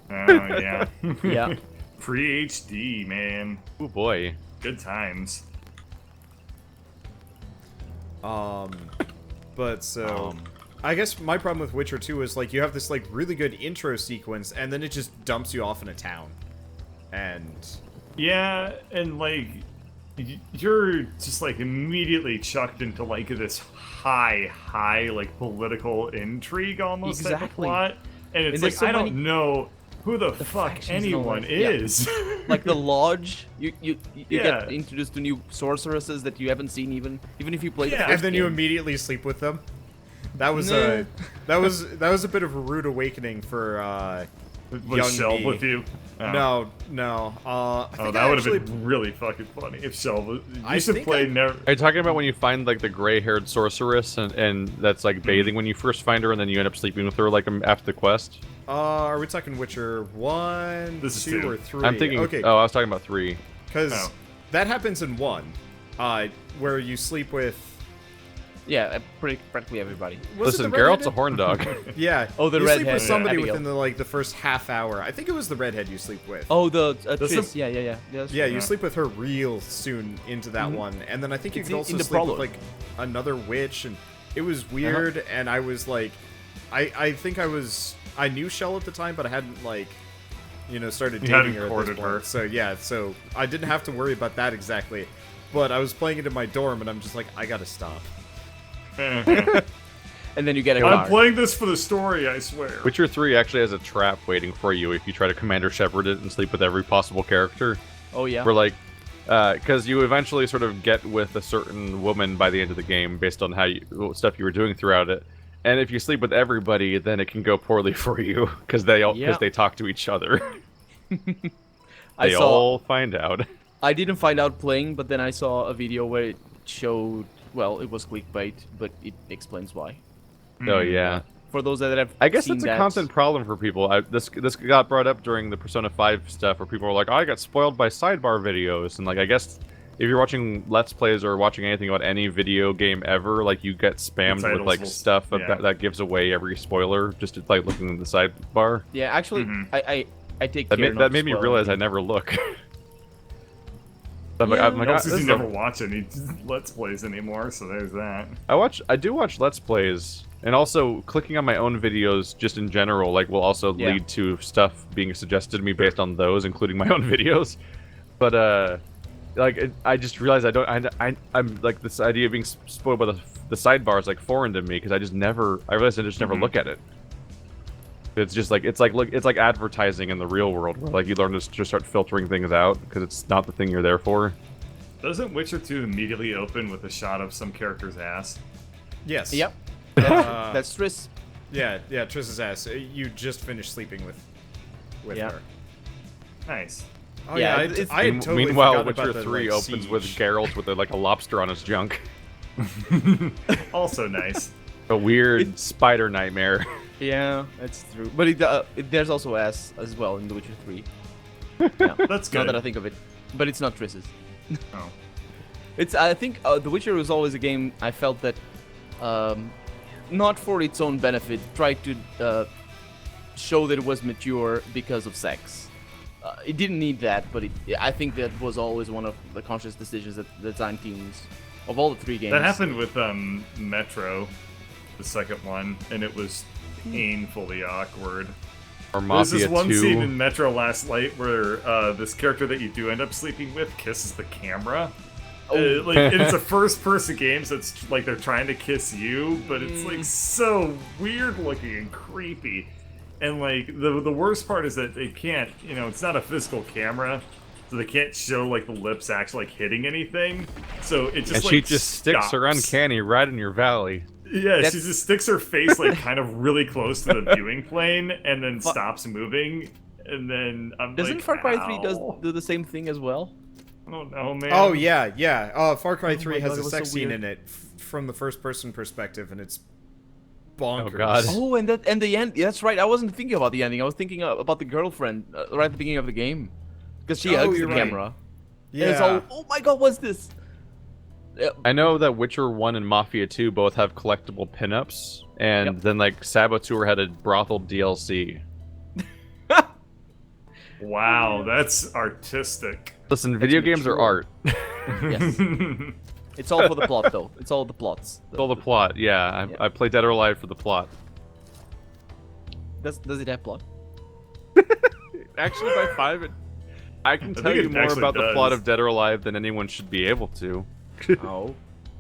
Oh yeah. Yeah. Pre-HD, man. Oh boy. Good times. But so... I guess my problem with Witcher 2 is, like, you have this, like, really good intro sequence, and then it just dumps you off in a town. And... Yeah, and, like, you're just, like, immediately chucked into, like, this high, like, political intrigue almost type of plot. And it's like, I don't know who the fuck anyone is. Like the Lodge, you get introduced to new sorceresses that you haven't seen even if you play the first and then you game. immediately sleep with them. That was a bit of a rude awakening for young Shelb me. with you? No. That would have been really fucking funny if Shelb was... I You should think play I- Never... Are you talking about when you find like the gray-haired sorceress and that's like bathing when you first find her and then you end up sleeping with her like after the quest? Are we talking Witcher 1, This is 2, two. or 3? I'm thinking. Okay, Oh, I was talking about 3. because that happens in 1, where you sleep with... Yeah, practically everybody. Was it Listen, the Geralt's a redheaded? horn dog. Yeah. Oh, the you sleep redhead, with somebody Abigail. within the first half hour. I think it was the redhead you sleep with. Oh, the That's Triss. the- Yeah. That's Yeah, true. you sleep with her real soon into that one, and then I think you It's could in also the sleep with prologue. like another witch, and it was weird. And I was like, I think I knew Shell at the time, but I hadn't like, started You dating hadn't her at this courted point. her. So yeah, so I didn't have to worry about that exactly. But I was playing it in my dorm, and I'm just like, I gotta stop. and then you get a car. I'm playing this for the story, I swear. Witcher 3 actually has a trap waiting for you if you try to Commander Shepard it and sleep with every possible character. Oh yeah. Where like, because you eventually sort of get with a certain woman by the end of the game based on stuff you were doing throughout it. And if you sleep with everybody, then it can go poorly for you because they talk to each other. They all find out. I didn't find out playing, but then I saw a video where it showed. Well, it was clickbait, but it explains why. Oh yeah. For those that have, I guess it's a constant problem for people. This got brought up during the Persona 5 stuff, where people were like, "Oh, I got spoiled by sidebar videos," and like I guess if you're watching Let's Plays or watching anything about any video game ever, like you get spammed with like stuff that gives away every spoiler just like looking at the sidebar. Yeah, actually, I take care. That made me realize I never look. I'm like, you never watch any Let's Plays anymore, so there's that. I do watch Let's Plays, and also clicking on my own videos just in general, like, will also lead to stuff being suggested to me based on those, including my own videos. But like, I just realized I'm like, this idea of being spoiled by the sidebar is like foreign to me because I realized I just never look at it. It's just like it's like advertising in the real world, where like you learn to just start filtering things out because it's not the thing you're there for. Doesn't Witcher 2 immediately open with a shot of some character's ass? Yes. Yep. That's Triss. Yeah, Triss's ass. You just finished sleeping with her. Nice. Oh yeah, I had totally meanwhile, forgotten Witcher about the, 3 like, opens siege. with Geralt with like a lobster on his junk. Also nice. A weird spider nightmare. Yeah, that's true. But there's also ass as well in The Witcher 3. Yeah. That's good. Now that I think of it, but it's not Triss's. Oh. I think The Witcher was always a game I felt that, not for its own benefit, tried to show that it was mature because of sex. It didn't need that, but I think that was always one of the conscious decisions that the design teams of all the 3 games. That happened with Metro, the second one, and it was painfully awkward. Or There's this Mafia one 2. scene in Metro Last Light where this character that you do end up sleeping with kisses the camera. Like, it's a first-person game, so it's like they're trying to kiss you, but it's like so weird-looking and creepy. And like the worst part is that they can't, it's not a physical camera, so they can't show like the lips actually like hitting anything. So it just she just sticks her uncanny right in your valley. Yeah, she just sticks her face like kind of really close to the viewing plane and then stops moving. And then Doesn't Far Cry 3 do the same thing as well? I don't know, man. Oh yeah. Far Cry 3 has God, a it was sex so scene weird. in it from the first-person perspective, and it's bonkers. Oh, God. Oh, and the end. That's right. I wasn't thinking about the ending. I was thinking about the girlfriend right at the beginning of the game, because she hugs the you're right. camera. Yeah. And it's all, oh my God, what's this? I know that Witcher 1 and Mafia 2 both have collectible pinups, and then like Saboteur had a brothel DLC. Wow, that's artistic. Listen, video games are art. Yes. It's all for the plot, though. It's all the plots. It's all the plot, yeah. I play Dead or Alive for the plot. Does it have plot? Actually, by 5, I can tell you more about the plot of Dead or Alive than anyone should be able to. Oh.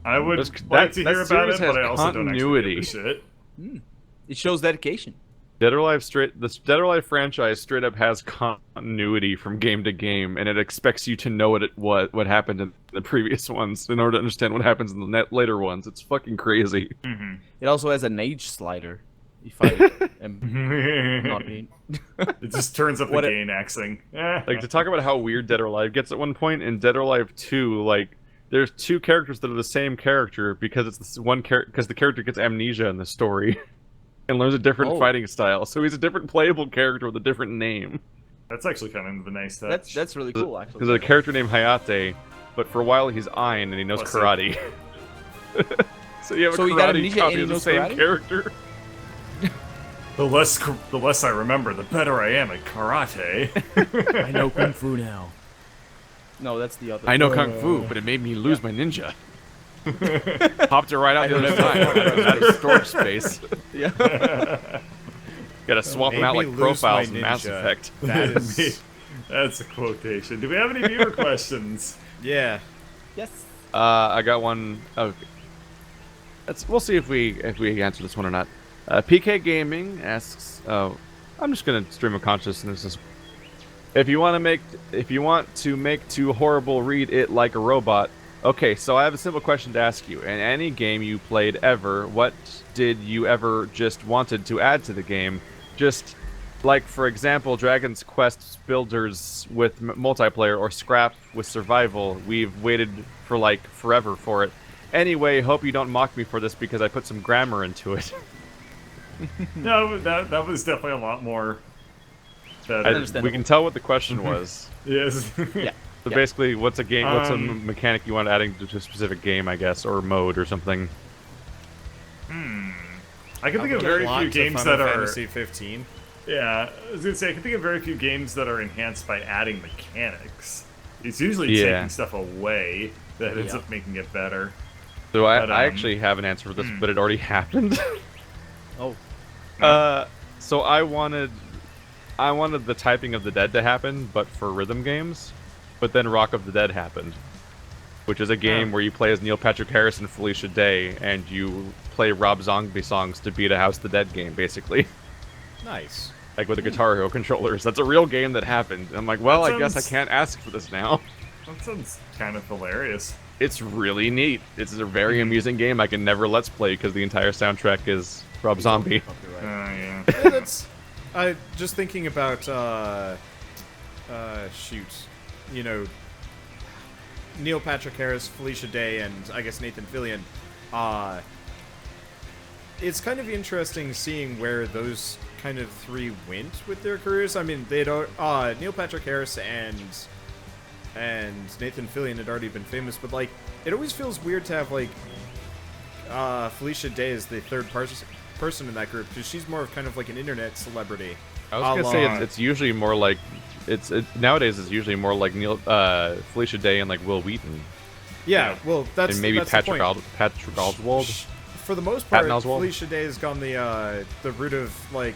I would That like to hear about series it, but I has also don't actually give a continuity. shit. It shows dedication. The Dead or Alive franchise straight up has continuity from game to game, and it expects you to know what happened in the previous ones in order to understand what happens in the later ones. It's fucking crazy. It also has an age slider. If I am not being... It just turns up the gain axing. Like, to talk about how weird Dead or Alive gets at one point, in Dead or Alive 2, like, there's 2 characters that are the same character because it's this one because the character gets amnesia in the story and learns a different fighting style. So he's a different playable character with a different name. That's actually kind of a nice touch. That's really cool, actually. There's a character named Hayate, but for a while he's Ayn and he knows karate. So you have So a he got karate amnesia copy and he of the knows same karate? character. The less I remember, the better I am at karate. I know Kung Fu now. No, that's the other. I know Kung Fu, but it made me lose my ninja. Popped it right out the other time. Out of storage space. Yeah. Gotta swap them Made out me like lose my profiles in Mass ninja. Effect. That is... That's a quotation. Do we have any viewer questions? Yeah. Yes. I got one. Oh, We'll see if we answer this one or not. PK Gaming asks, I'm just gonna stream of consciousness. If you want to make too horrible, read it like a robot. Okay, so I have a simple question to ask you. In any game you played ever, what did you ever just wanted to add to the game? Just like, for example, Dragon's Quest Builders with multiplayer or Scrap with survival. We've waited for like forever for it. Anyway, hope you don't mock me for this because I put some grammar into it. No, that was definitely a lot more. We can tell what the question was. Yes. Yeah. So basically, what's a game? What's a mechanic you want adding to a specific game, I guess, or mode or something? I can think of very few games that are. Fantasy 15. Yeah, I was gonna say I can think of very few games that are enhanced by adding mechanics. It's usually taking stuff away that ends up making it better. So I actually have an answer for this, but it already happened. Oh. So I wanted the Typing of the Dead to happen, but for rhythm games. But then Rock of the Dead happened, which is a game where you play as Neil Patrick Harris and Felicia Day, and you play Rob Zombie songs to beat a House of the Dead game, basically. Nice. Like with the Guitar Hero controllers. That's a real game that happened. I'm like, well, I guess I can't ask for this now. That sounds kind of hilarious. It's really neat. It's a very amusing game I can never let's play because the entire soundtrack is Rob Zombie. Yeah. Yeah, that's. Just thinking about. Shoot. You know. Neil Patrick Harris, Felicia Day, and I guess Nathan Fillion. It's kind of interesting seeing where those kind of three went with their careers. I mean, Neil Patrick Harris and Nathan Fillion had already been famous, but like, it always feels weird to have like Felicia Day as the third person in that group because she's more of kind of like an internet celebrity. I was gonna say it's usually more like nowadays it's usually more like Felicia Day and like Will Wheaton. Yeah, well, that's and maybe that's Patrick the point. Patrick Oswald. For the most part, Oswald. Felicia Day has gone the route of like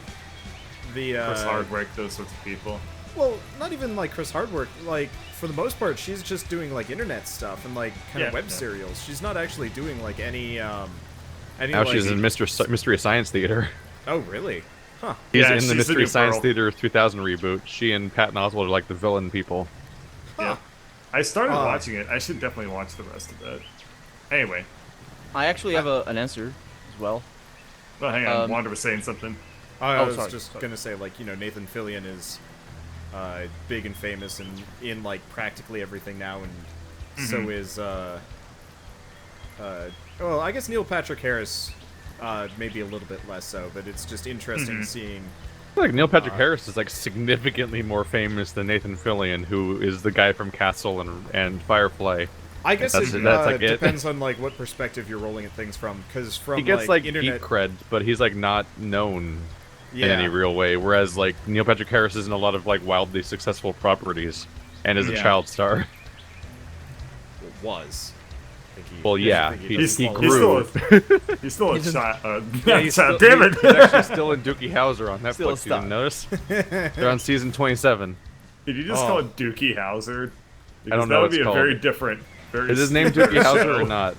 the Chris Hardwick, those sorts of people. Well, not even like Chris Hardwick. Like for the most part, she's just doing like internet stuff and like kind of web serials. She's not actually doing like any. Now like, she's in Mystery Science Theater. Oh really? Huh. She's in the Mystery Science Theater 3000 reboot. She and Patton Oswalt are like the villain people. Yeah. I started watching it. I should definitely watch the rest of it. Anyway. I actually have an answer as well. Well, hang on. Wander was saying something. I was sorry, just gonna say, like, you know, Nathan Fillion is big and famous and in like practically everything now, and so is well, I guess Neil Patrick Harris maybe a little bit less so, but it's just interesting seeing. I feel like Neil Patrick Harris is like significantly more famous than Nathan Fillion, who is the guy from Castle and Firefly. I guess that's it like depends on like what perspective you're rolling at things from, because from he gets like internet geek cred, but he's like not known in any real way. Whereas like Neil Patrick Harris is in a lot of like wildly successful properties, and is a child star. It was. Well, yeah, he grew. He's still a child. Damn it! He's actually still in Dookie Howser on Netflix. You didn't notice? They're on season 27. Did you just call it Dookie Howser? I don't know. That would be a very different. Is his name Dookie Howser or not?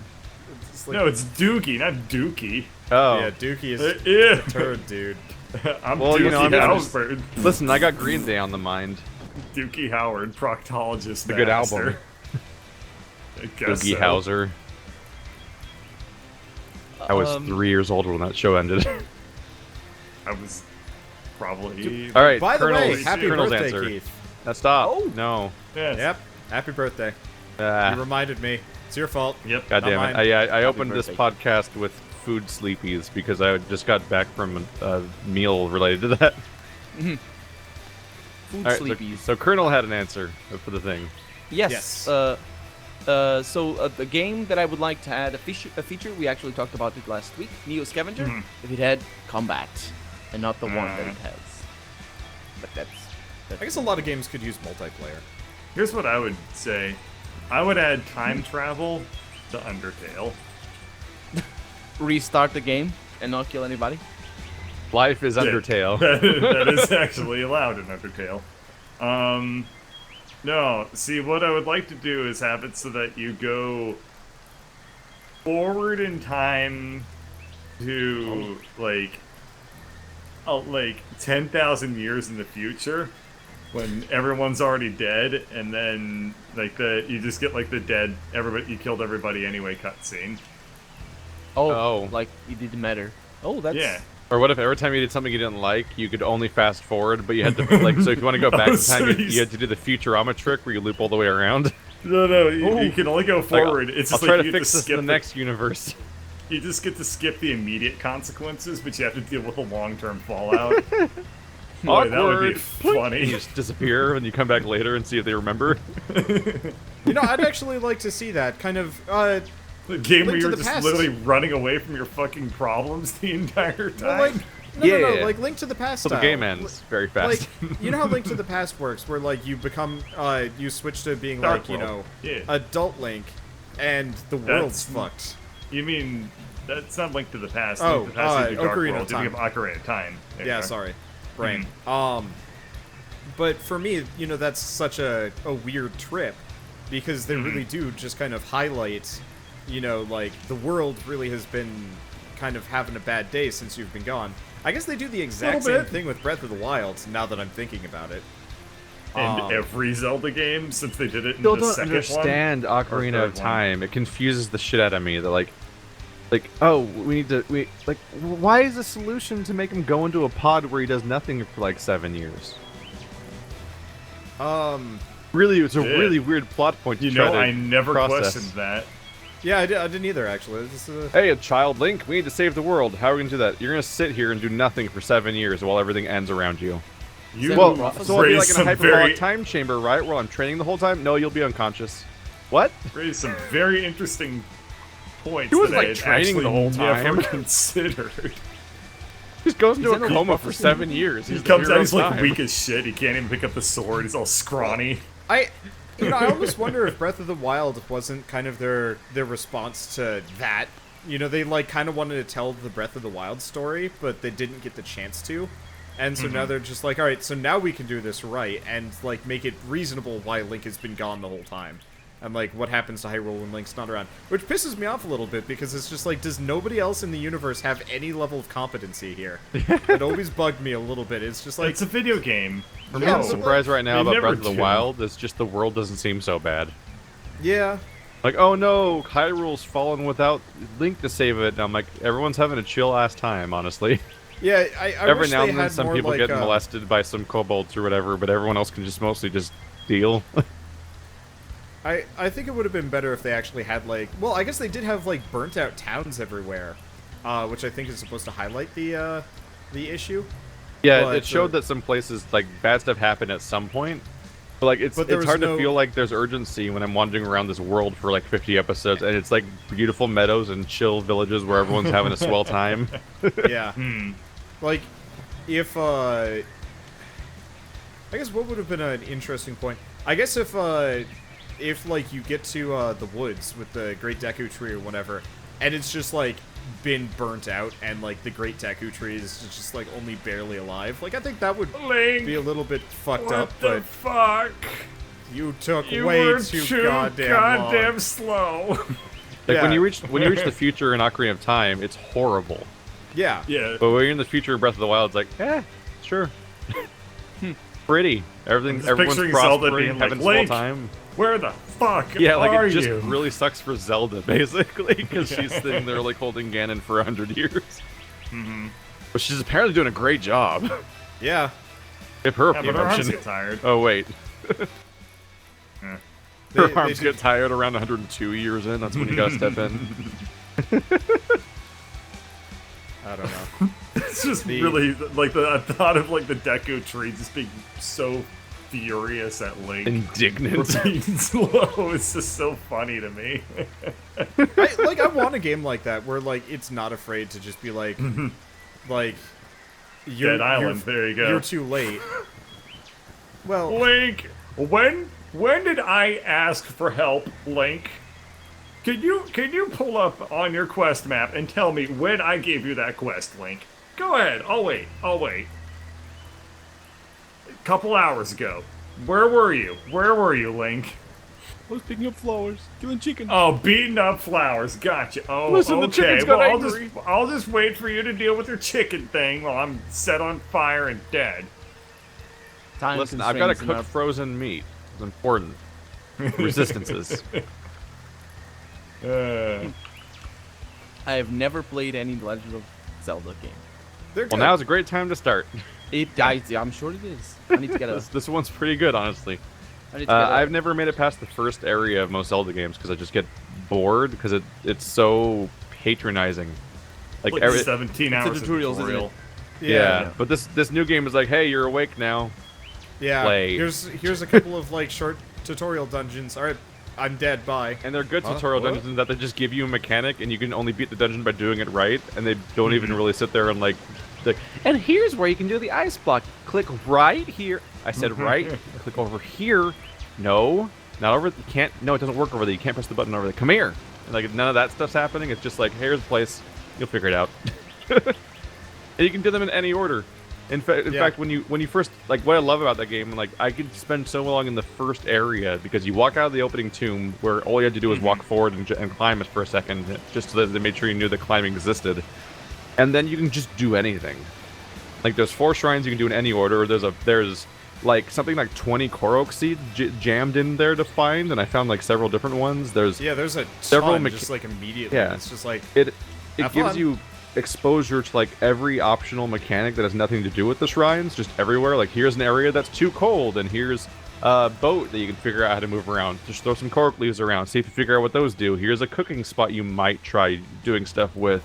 No, it's Dookie, not Dookie. Oh. Yeah, Dookie is a turd, dude. I'm Dookie Howard. Listen, I got Green Day on the mind. Dookie Howard, proctologist. A good album. Dookie Howser. I was 3 years old when that show ended. I was probably. All right. By the way, happy Colonel's birthday, answer. Keith. Now stop. Oh. No. Yes. Yep. Happy birthday. You reminded me. It's your fault. Yep. God damn it. I opened birthday. this podcast with food sleepies because I just got back from a meal related to that. Food All right, sleepies. so Colonel had an answer for the thing. Yes. The game that I would like to add a feature, we actually talked about it last week, Neo Scavenger, if it had combat, and not the one that it has. But that's I guess a lot of games could use multiplayer. Here's what I would say. I would add time travel to Undertale. restart the game and not kill anybody. Life is Undertale. That is actually allowed in Undertale. No, see, what I would like to do is have it so that you go forward in time to like 10,000 years in the future when everyone's already dead, and then like you just get like the dead everybody you killed everybody anyway cutscene. Oh, like it didn't matter. Oh, that's Yeah. Or what if every time you did something you didn't like, you could only fast forward, but you had to like, so if you want to go back in time, you had to do the Futurama trick where you loop all the way around. No, you can only go forward. It's I'll just try like to fix this in the next universe. You just get to skip the immediate consequences, but you have to deal with the long-term fallout. Boy, that would be funny. You just disappear and you come back later and see if they remember. You know, I'd actually like to see that kind of. The game where Link to you're the just Past. literally running away from your fucking problems the entire time. Well, like, no, like Link to the Past So the style. game ends very fast. Like, you know how Link to the Past works, where like you become, you switch to being Dark like, you know, World. Yeah. adult Link, and the world's fucked. You mean that's not Link to the Past? Oh, Link to the Past is Dark Ocarina World. of You think Time. of Ocarina of Time. There you Yeah, are. sorry, brain. But for me, you know, that's such a weird trip, because they really do just kind of highlight, you know, like the world really has been kind of having a bad day since you've been gone. I guess they do the exact Little same bit. thing with Breath of the Wild, now that I'm thinking about it. And every Zelda game since they did it in Still the don't second understand one. Ocarina Or of third one. Time. It confuses the shit out of me. They're like, oh, why is the solution to make him go into a pod where he does nothing for like 7 years? Really, it's a Yeah. really weird plot point to You try know, to I never process. questioned that. Yeah, I didn't either, actually. This is Hey, a child Link, we need to save the world. How are we gonna do that? You're gonna sit here and do nothing for 7 years while everything ends around you. You Well, so I'll be like raised in a some hyperbolic very time chamber, right? Where I'm training the whole time? No, you'll be unconscious. What? raised some very interesting points He was, that like, I had training the actually whole never time. considered. Just goes into He's a in a coma for 7 years. He He's the comes out, hero he's of like time. weak as shit. He can't even pick up the sword. He's all scrawny. You know, I almost wonder if Breath of the Wild wasn't kind of their response to that. You know, they like kind of wanted to tell the Breath of the Wild story, but they didn't get the chance to. And so now they're just like, all right, so now we can do this right and like make it reasonable why Link has been gone the whole time. And like what happens to Hyrule when Link's not around. Which pisses me off a little bit because it's just like, does nobody else in the universe have any level of competency here? It always bugged me a little bit. It's just like, It's a video game. I'm Yeah, not but, surprised right now they about never Breath of the do. Wild. It's just the world doesn't seem so bad. yeah. Like, oh no, Hyrule's fallen without Link to save it. And I'm like, everyone's having a chill ass time, honestly. Yeah, I Every wish now they and then, had some more people like, get molested by some kobolds or whatever, but everyone else can just mostly just deal. I think it would have been better if they actually had like, well, I guess they did have like burnt out towns everywhere, which I think is supposed to highlight the issue. Yeah, But, it showed that some places like bad stuff happened at some point. But like it's But there it's was hard no- to feel like there's urgency when I'm wandering around this world for like 50 episodes and it's like beautiful meadows and chill villages where everyone's having a swell time. Yeah. Like, if I guess what would have been an interesting point? I guess if like you get to the woods with the Great Deku Tree or whatever, and it's just like been burnt out, and like the Great Deku Tree is just like only barely alive. Like I think that would Link, be a little bit fucked what up, the but fuck? you took You way were too goddamn long. slow. Like Yeah. when you reach the future in Ocarina of Time, it's horrible. Yeah. Yeah. But when you're in the future in Breath of the Wild, it's like, sure. Pretty. Everyone's picturing Zelda prospering, being like, having a swell "Link, time. Where the fuck Yeah, like are it just you? really sucks for Zelda, basically, because she's sitting there like holding Ganon for 100 years. But she's apparently doing a great job. Yeah. If her Yeah, but our arms promotion. get tired. Oh wait, Eh. her They arms do- get tired around 102 years in. That's when you gotta step in. I don't know. It's just The- really like the thought of like the Deku Tree just being so furious at Link. Indignant. for being slow. It's just so funny to me. I want a game like that where like it's not afraid to just be like Dead Island, there you go. You're too late. Well, Link, when did I ask for help, Link? Can you pull up on your quest map and tell me when I gave you that quest, Link? Go ahead. I'll wait. A couple hours ago. Where were you? Link? I was picking up flowers, killing chickens. Oh, beating up flowers. Gotcha. Oh, Listen, the okay. chickens got Well, angry. I'll just wait for you to deal with your chicken thing while I'm set on fire and dead. Time Listen, I've got to constraints cook frozen meat. It's important. Resistances. Uh, I have never played any Legend of Zelda game. They're Well, good. now's a great time to start. I'm sure it is. I need to get a. This one's pretty good, honestly. I need to get a I've never made it past the first area of most Zelda games because I just get bored because it's so patronizing. Like like every 17 hours of tutorials, isn't tutorial. it? yeah, but this new game is like, hey, you're awake now. Yeah. play. Here's a couple of like short tutorial dungeons. All right, I'm dead. Bye. And they're good Huh? tutorial What? dungeons in that they just give you a mechanic and you can only beat the dungeon by doing it right, and they don't even really sit there and like, and here's where you can do the ice block. Click right here. I said right. Click over here. No, not over. You can't. No, it doesn't work over there. You can't press the button over there. Come here. And, like none of that stuff's happening. It's just like here's the place. You'll figure it out. And you can do them in any order. In fact, when you first like what I love about that game, like I could spend so long in the first area because you walk out of the opening tomb where all you had to do was walk forward and climb it for a second, just so that they made sure you knew that climbing existed, and then you can just do anything. Like there's 4 shrines you can do in any order. Or there's like something like 20 Korok seeds jammed in there to find, and I found like several different ones. There's There's a several ton just like immediately. Yeah. It's just like it Have gives fun. you exposure to like every optional mechanic that has nothing to do with the shrines, just everywhere. Like here's an area that's too cold, and here's a boat that you can figure out how to move around. Just throw some Korok leaves around, see if you figure out what those do. Here's a cooking spot you might try doing stuff with.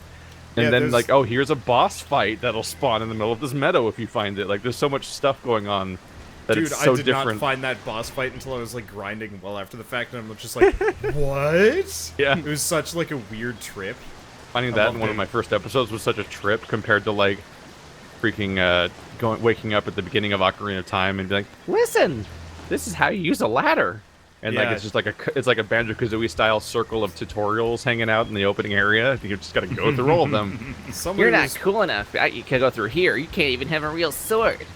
And Yeah, then there's- like, oh, here's a boss fight that'll spawn in the middle of this meadow if you find it. Like there's so much stuff going on that dude, it's so I did different. not find that boss fight until I was like grinding well after the fact, and I'm just like, what? Yeah. It was such like a weird trip. Finding I that loved in one of it. my first episodes was such a trip compared to like freaking waking up at the beginning of Ocarina of Time and be like, listen, this is how you use a ladder. And like Yeah. it's just like a Banjo-Kazooie style circle of tutorials hanging out in the opening area. You just got to go through all of them. Somebody You're not was, cool enough. You can go through here. You can't even have a real sword.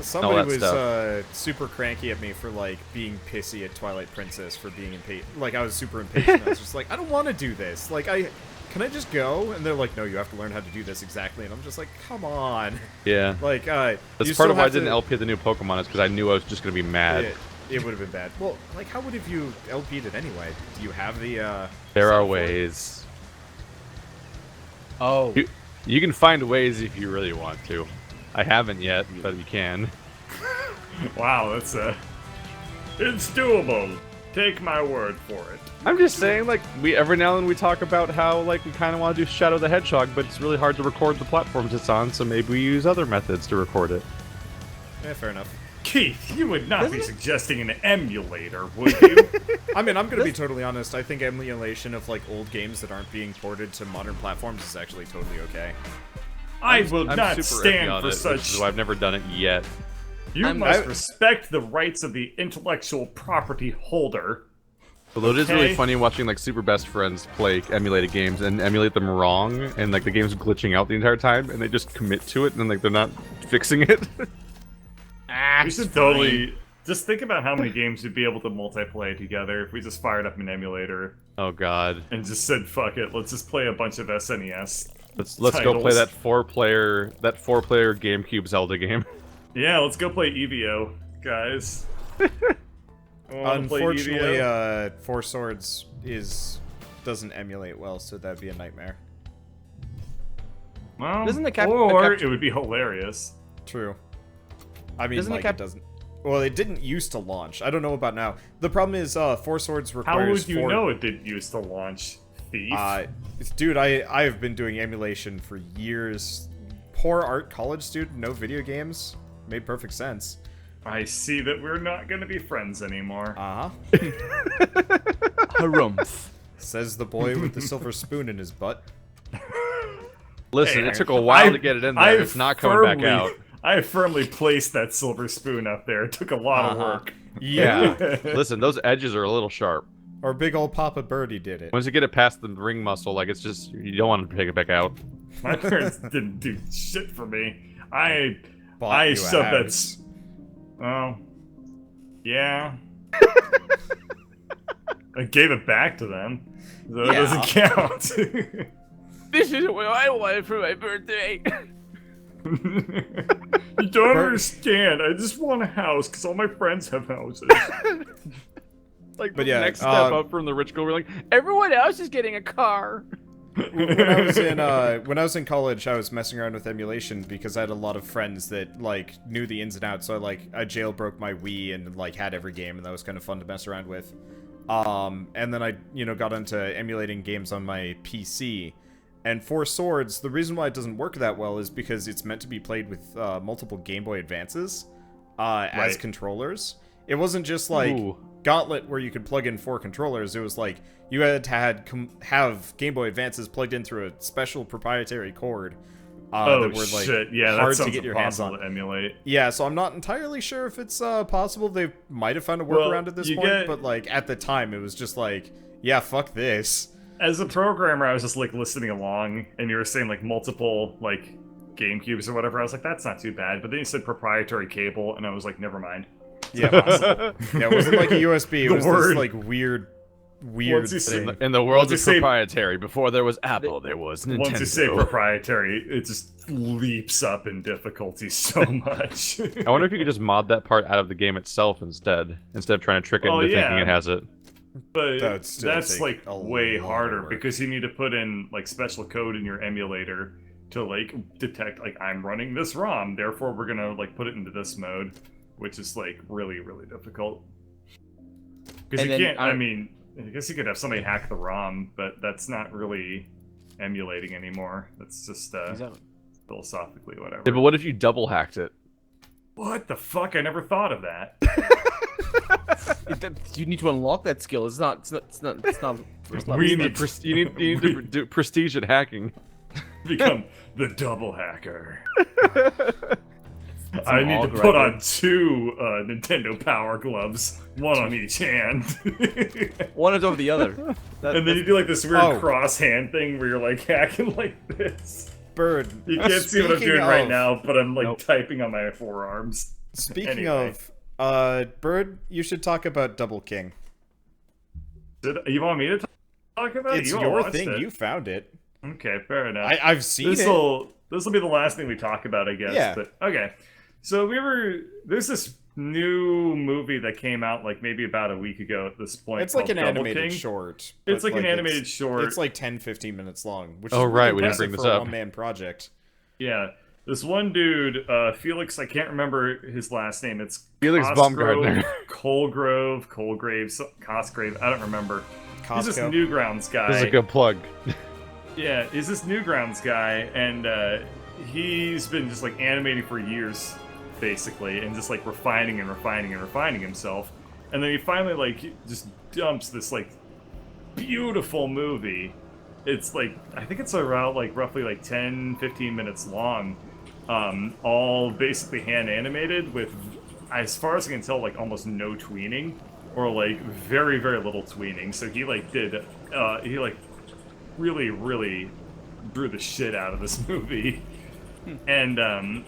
somebody that was stuff. super cranky at me for like being pissy at Twilight Princess for being impatient. Like I was super impatient. I was just like, I don't want to do this. Like can I just go? And they're like, no, you have to learn how to do this exactly. And I'm just like, come on. Yeah. Like That's you part still of why I have didn't to- LP the new Pokemon is because I knew I was just going to be mad. It would have been bad. Well, like, how would have you LP'd it anyway? Do you have the, There are save for it? ways. Oh. You can find ways if you really want to. I haven't yet, but you can. Wow, that's it's doable. Take my word for it. I'm just saying, like, we every now and then we talk about how, like, we kind of want to do Shadow the Hedgehog, but it's really hard to record the platforms it's on, so maybe we use other methods to record it. Yeah, fair enough. Keith, you would not be suggesting an emulator, would you? I mean, I'm gonna be totally honest. I think emulation of like old games that aren't being ported to modern platforms is actually totally okay. I will I'm not super iffy stand on for it, which is such. why I've never done it yet. You must respect the rights of the intellectual property holder. Although it is really Okay. funny watching like super best friends play emulated games and emulate them wrong, and like the game's glitching out the entire time, and they just commit to it, and like they're not fixing it. We should totally just think about how many games you'd be able to multiplayer together if we just fired up an emulator Oh god. and just said, "Fuck it, let's just play a bunch of SNES." Let's go play Titles. that four player GameCube Zelda game. Yeah, let's go play EVO, guys. Wanna play Unfortunately, EVO? Four Swords doesn't emulate well, so that'd be a nightmare. Well, Doesn't the or it would be hilarious. True. I mean, Doesn't it like cap- it doesn't. Well, it didn't used to launch. I don't know about now. The problem is, Four Swords How requires would you know it didn't used to launch, thief? Dude, I've been doing emulation for years. Poor art college student, no video games. Made perfect sense. I see that we're not gonna be friends anymore. Uh-huh. Harumph. Says the boy with the silver spoon in his butt. Listen, Hey, it took a while I- to get it in there. I It's not coming back firmly- out. I firmly placed that silver spoon up there. It took a lot of work. Yeah. Listen, those edges are a little sharp. Our big old Papa Birdie did it. Once you get it past the ring muscle, like it's just you don't want to take it back out. My parents didn't do shit for me. Bought I you a shoved that. house. Oh, yeah. I gave it back to them. So it Yeah. doesn't count. This is what I wanted for my birthday. You don't understand. I just want a house because all my friends have houses. Like, But the yeah, next step up from the rich girl, we're like, Everyone else is getting a car. when I was in college, I was messing around with emulation because I had a lot of friends that like knew the ins and outs. So I jailbroke my Wii and like had every game, and that was kind of fun to mess around with. And then I got into emulating games on my PC. And Four Swords, the reason why it doesn't work that well is because it's meant to be played with multiple Game Boy Advances as controllers. It wasn't just like Gauntlet where you could plug in 4 controllers. It was like you had to have Game Boy Advances plugged in through a special proprietary cord. Oh that were, like, shit! Yeah, hard that sounds to get your hands impossible on. to emulate. Yeah, so I'm not entirely sure if it's possible. They might have found a workaround at this point, but like at the time, it was just like, yeah, fuck this. As a programmer, I was just like listening along, and you were saying like multiple like GameCubes or whatever. I was like, that's not too bad. But then you said proprietary cable, and I was like, never mind. Yeah, yeah, it wasn't like a USB. It was this like weird thing. in the world of proprietary, before there was Apple, there was Nintendo. Once you say proprietary, it just leaps up in difficulty so much. I wonder if you could just mod that part out of the game itself instead of trying to trick it into thinking it has it. But that's like way harder because you need to put in like special code in your emulator to like detect like I'm running this ROM, therefore we're gonna like put it into this mode, which is like really difficult. Because you can't. I mean, I guess you could have somebody hack the ROM, but that's not really emulating anymore. That's just philosophically whatever. Yeah, but what if you double hacked it? What the fuck? I never thought of that. You need to unlock that skill. It's not. We need You need to do prestige at hacking. become the double hacker. I need to put on 2 Nintendo Power Gloves, one on each hand. One is over the other. And then you do like this weird cross hand thing where you're like hacking like this. Bird. You can't see what I'm doing right now, but I'm like typing on my forearms. Speaking of, Bird, you should talk about Double King. You want me to talk about it? It's your thing. You found it. Okay, fair enough. I've seen it. This will be the last thing we talk about, I guess. Yeah. But okay. So there's this new movie that came out like maybe about a week ago at this point. It's like an Double animated King. short. It's like an animated short. It's like 10-15 minutes long, which is really we didn't bring this for a up. one-man project. Yeah. This one dude, Felix, I can't remember his last name. It's Felix Baumgartner. Cosgrave, I don't remember. Costco. He's this Newgrounds guy. This is a good plug. Yeah, he's this Newgrounds guy, and he's been just like animating for years, basically, and just like refining himself. And then he finally like just dumps this like beautiful movie. It's like, I think it's around like roughly like 10-15 minutes long, all basically hand animated with, as far as I can tell, like almost no tweening, or like very little tweening. So he like did he like really drew the shit out of this movie. And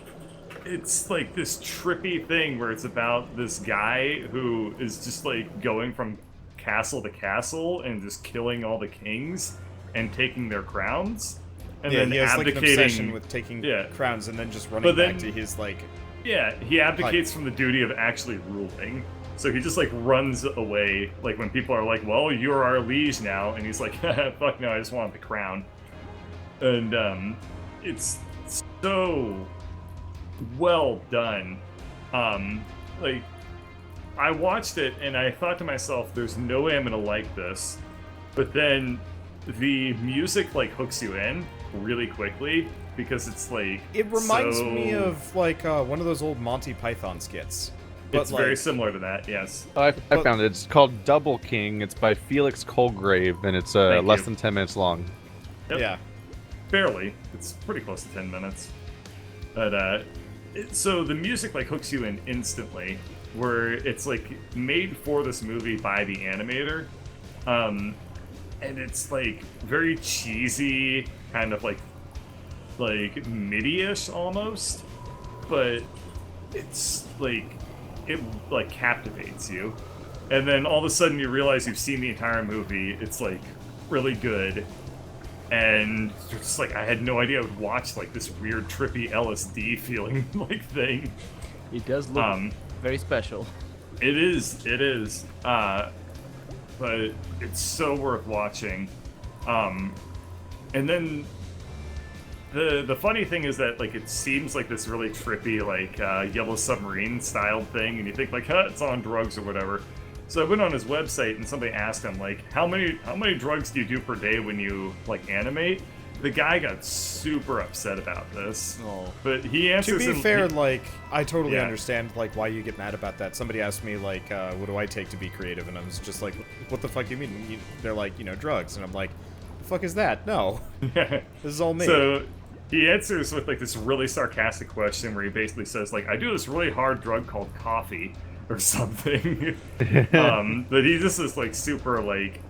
it's like this trippy thing where it's about this guy who is just like going from castle to castle and just killing all the kings and taking their crowns, and then he has abdicating like an obsession with taking crowns and then just running back to his like. Yeah, he abdicates from the duty of actually ruling. So he just like runs away, like when people are like, "Well, you're our liege now," and he's like, "Fuck no, I just want the crown." And it's so well done. Like, I watched it and I thought to myself, "There's no way I'm gonna like this," but then the music like hooks you in really quickly because it's like it reminds me of like one of those old Monty Python skits. It's very similar to that, yes. I found it. It's called Double King. It's by Felix Colgrave, and it's less than 10 minutes long. Yep. Yeah. Barely. It's pretty close to 10 minutes. But, so the music, like, hooks you in instantly, where it's, like, made for this movie by the animator. And it's, like, very cheesy, kind of, like MIDI-ish almost. But it's, like... it like captivates you, and then all of a sudden you realize you've seen the entire movie. It's like really good, and you're just like, I had no idea I would watch like this weird trippy LSD feeling like thing. It does look very special. It is. But it's so worth watching. And then the funny thing is that like it seems like this really trippy like Yellow Submarine style thing, and you think like, huh, it's on drugs or whatever. So I went on his website and somebody asked him like, how many drugs do you do per day when you like animate? The guy got super upset about this. Oh. But he answers. To be fair, like I totally understand like why you get mad about that. Somebody asked me like, what do I take to be creative? And I was just like, what the fuck do you mean? They're like, drugs, and I'm like, the fuck is that? No, this is all me. So he answers with like this really sarcastic question where he basically says like, I do this really hard drug called coffee or something. But he just is like super like,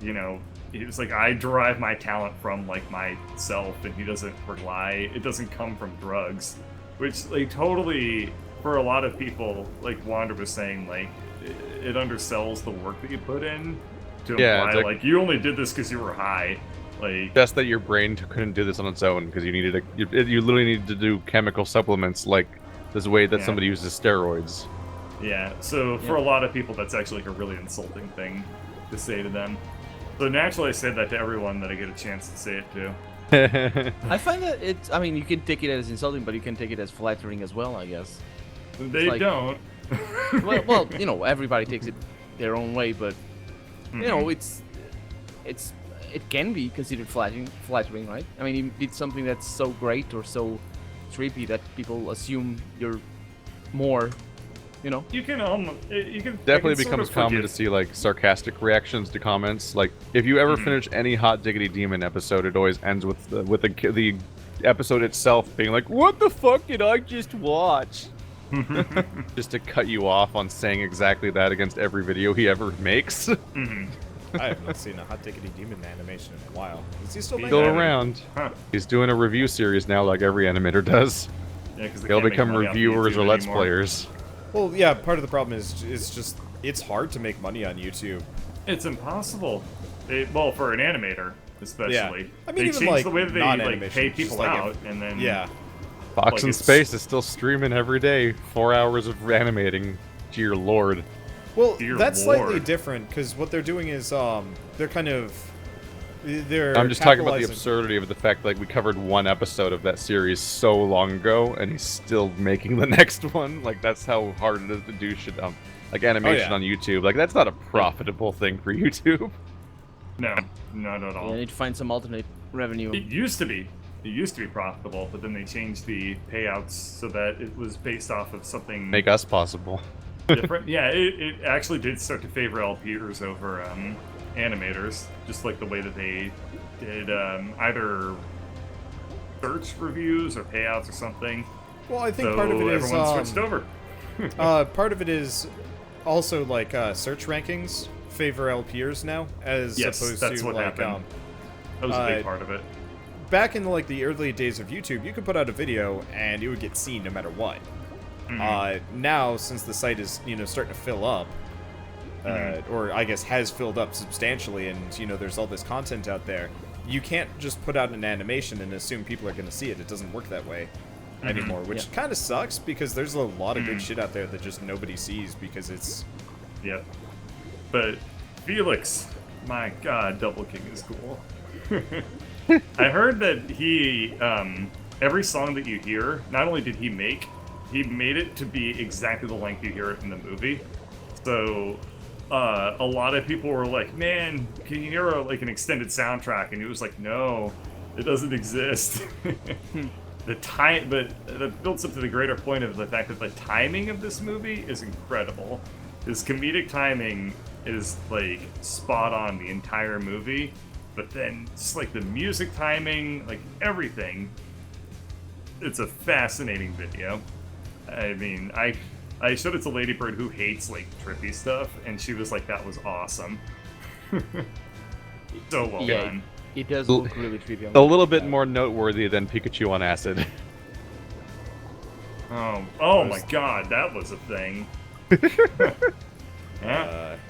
he's like, I derive my talent from like myself, and he doesn't rely, it doesn't come from drugs, which like totally for a lot of people, like Wander was saying, like it undersells the work that you put in to imply like you only did this because you were high. Like just that your brain couldn't do this on its own because you needed you literally needed to do chemical supplements like this way that somebody uses steroids. Yeah, so for a lot of people that's actually like a really insulting thing to say to them. So naturally I say that to everyone that I get a chance to say it to. I find that I mean, you can take it as insulting, but you can take it as flattering as well, I guess. They like, don't. well, everybody takes it their own way, but it can be considered flattering, right? I mean, you did something that's so great or so trippy that people assume you're more. You can definitely becomes common to see like sarcastic reactions to comments. Like if you ever finish any Hot Diggity Demon episode, it always ends with the episode itself being like, "What the fuck did I just watch?" Just to cut you off on saying exactly that against every video he ever makes. I have not seen a Hot Diggity Demon animation in a while. Is he still around? Huh. He's doing a review series now, like every animator does. Yeah, because they'll become reviewers or let's players. Well, yeah, part of the problem is just it's hard to make money on YouTube. It's impossible. Well, for an animator, especially. Yeah. I mean, they even change like the way that they pay people out, and then Fox in Space is still streaming every day, 4 hours of animating. Dear Lord. Well, that's slightly different because what they're doing is they're kind of I'm just talking about the absurdity of the fact that like we covered one episode of that series so long ago, and he's still making the next one. Like that's how hard it is to do shit like animation on YouTube. Like that's not a profitable thing for YouTube. No, not at all. You need to find some alternate revenue. It used to be profitable, but then they changed the payouts so that it was based off of something make us possible. different. Yeah, it actually did start to favor LPers over animators, just like the way that they did either search reviews or payouts or something. Well, I think part of it is everyone switched over. Part of it is also like search rankings favor LPers now, as opposed to what like happened. That was a big part of it. Back in like the early days of YouTube, you could put out a video and it would get seen no matter what. Now, since the site is starting to fill up, or I guess has filled up substantially, and there's all this content out there, you can't just put out an animation and assume people are going to see it. It doesn't work that way anymore, which kind of sucks because there's a lot of good shit out there that just nobody sees because it's... Yep. But Felix, my god, Double King is cool. I heard that he, every song that you hear, not only did he made it to be exactly the length you hear it in the movie. So a lot of people were like, man, can you hear an extended soundtrack? And he was like, no, it doesn't exist. But that builds up to the greater point of the fact that the timing of this movie is incredible. His comedic timing is like spot on the entire movie, but then just like the music timing, like everything, it's a fascinating video. I mean, I showed it to Ladybird, who hates like trippy stuff, and she was like, that was awesome. So well done. It does look really trippy. A little bit more noteworthy than Pikachu on acid. Oh my god, that was a thing.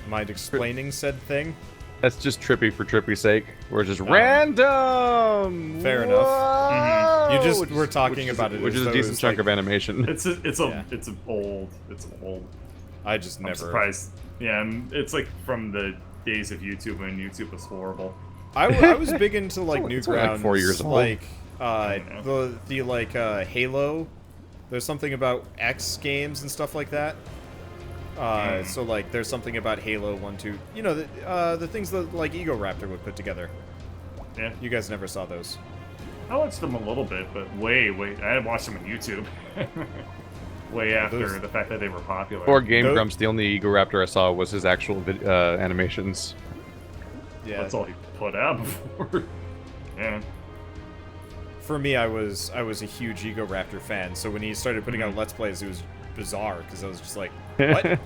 Mind explaining said thing? That's just trippy for trippy's sake. We're just random. Fair enough. Whoa! You just were talking about it, which as is a though decent was, chunk like, of animation. It's old. I just I'm never. surprised. Yeah, it's like from the days of YouTube when YouTube was horrible. I was big into like It's only like Newgrounds, 4 years old. like the like Halo. There's something about X games and stuff like that. So like there's something about Halo 1, 2. You know the things that like Ego Raptor would put together. Yeah, You guys never saw those. I watched them a little bit, but I had watched them on YouTube. Way after the fact that they were popular. For Game Grumps, the only Ego Raptor I saw was his actual animations. Yeah. That's all he put out before. Yeah. For me, I was a huge Ego Raptor fan. So when he started putting out Let's Plays, it was bizarre because I was just like, what?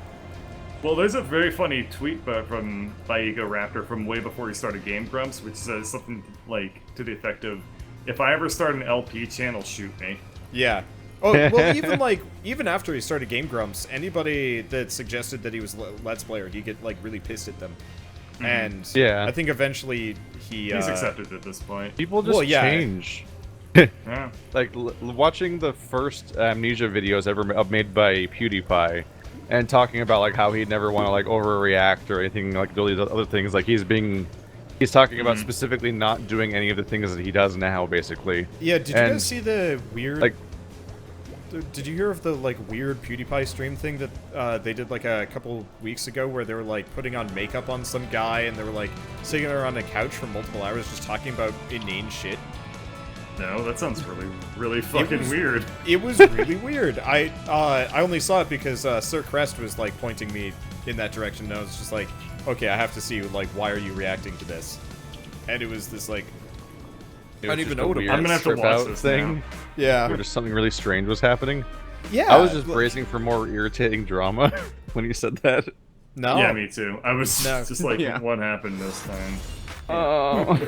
Well, there's a very funny tweet by Ego Raptor from way before he started Game Grumps, which says something like to the effect of, "If I ever start an LP channel, shoot me." Yeah. Oh, well, even after he started Game Grumps, anybody that suggested that he was Let's Player, he'd get like really pissed at them. And Yeah. I think eventually he's accepted at this point. People just change. Yeah. Like watching the first Amnesia videos ever made by PewDiePie, and talking about like how he'd never want to like overreact or anything like all these other things. Like he's talking about specifically not doing any of the things that he does now, basically. Yeah. Did you guys see the weird? Like, did you hear of the like weird PewDiePie stream thing that they did like a couple weeks ago, where they were like putting on makeup on some guy and they were like sitting there on a couch for multiple hours just talking about inane shit? No, that sounds really fucking weird. It was really weird. I only saw it because Sir Crest was like pointing me in that direction, and I was just like, okay, I have to see like why are you reacting to this? And it was this like I don't even know what it was. I'm gonna have to watch this thing. now. Yeah. Where just something really strange was happening. Yeah. I was just bracing for more irritating drama when you said that. No. Yeah, me too. I was just like, what happened this time? Oh.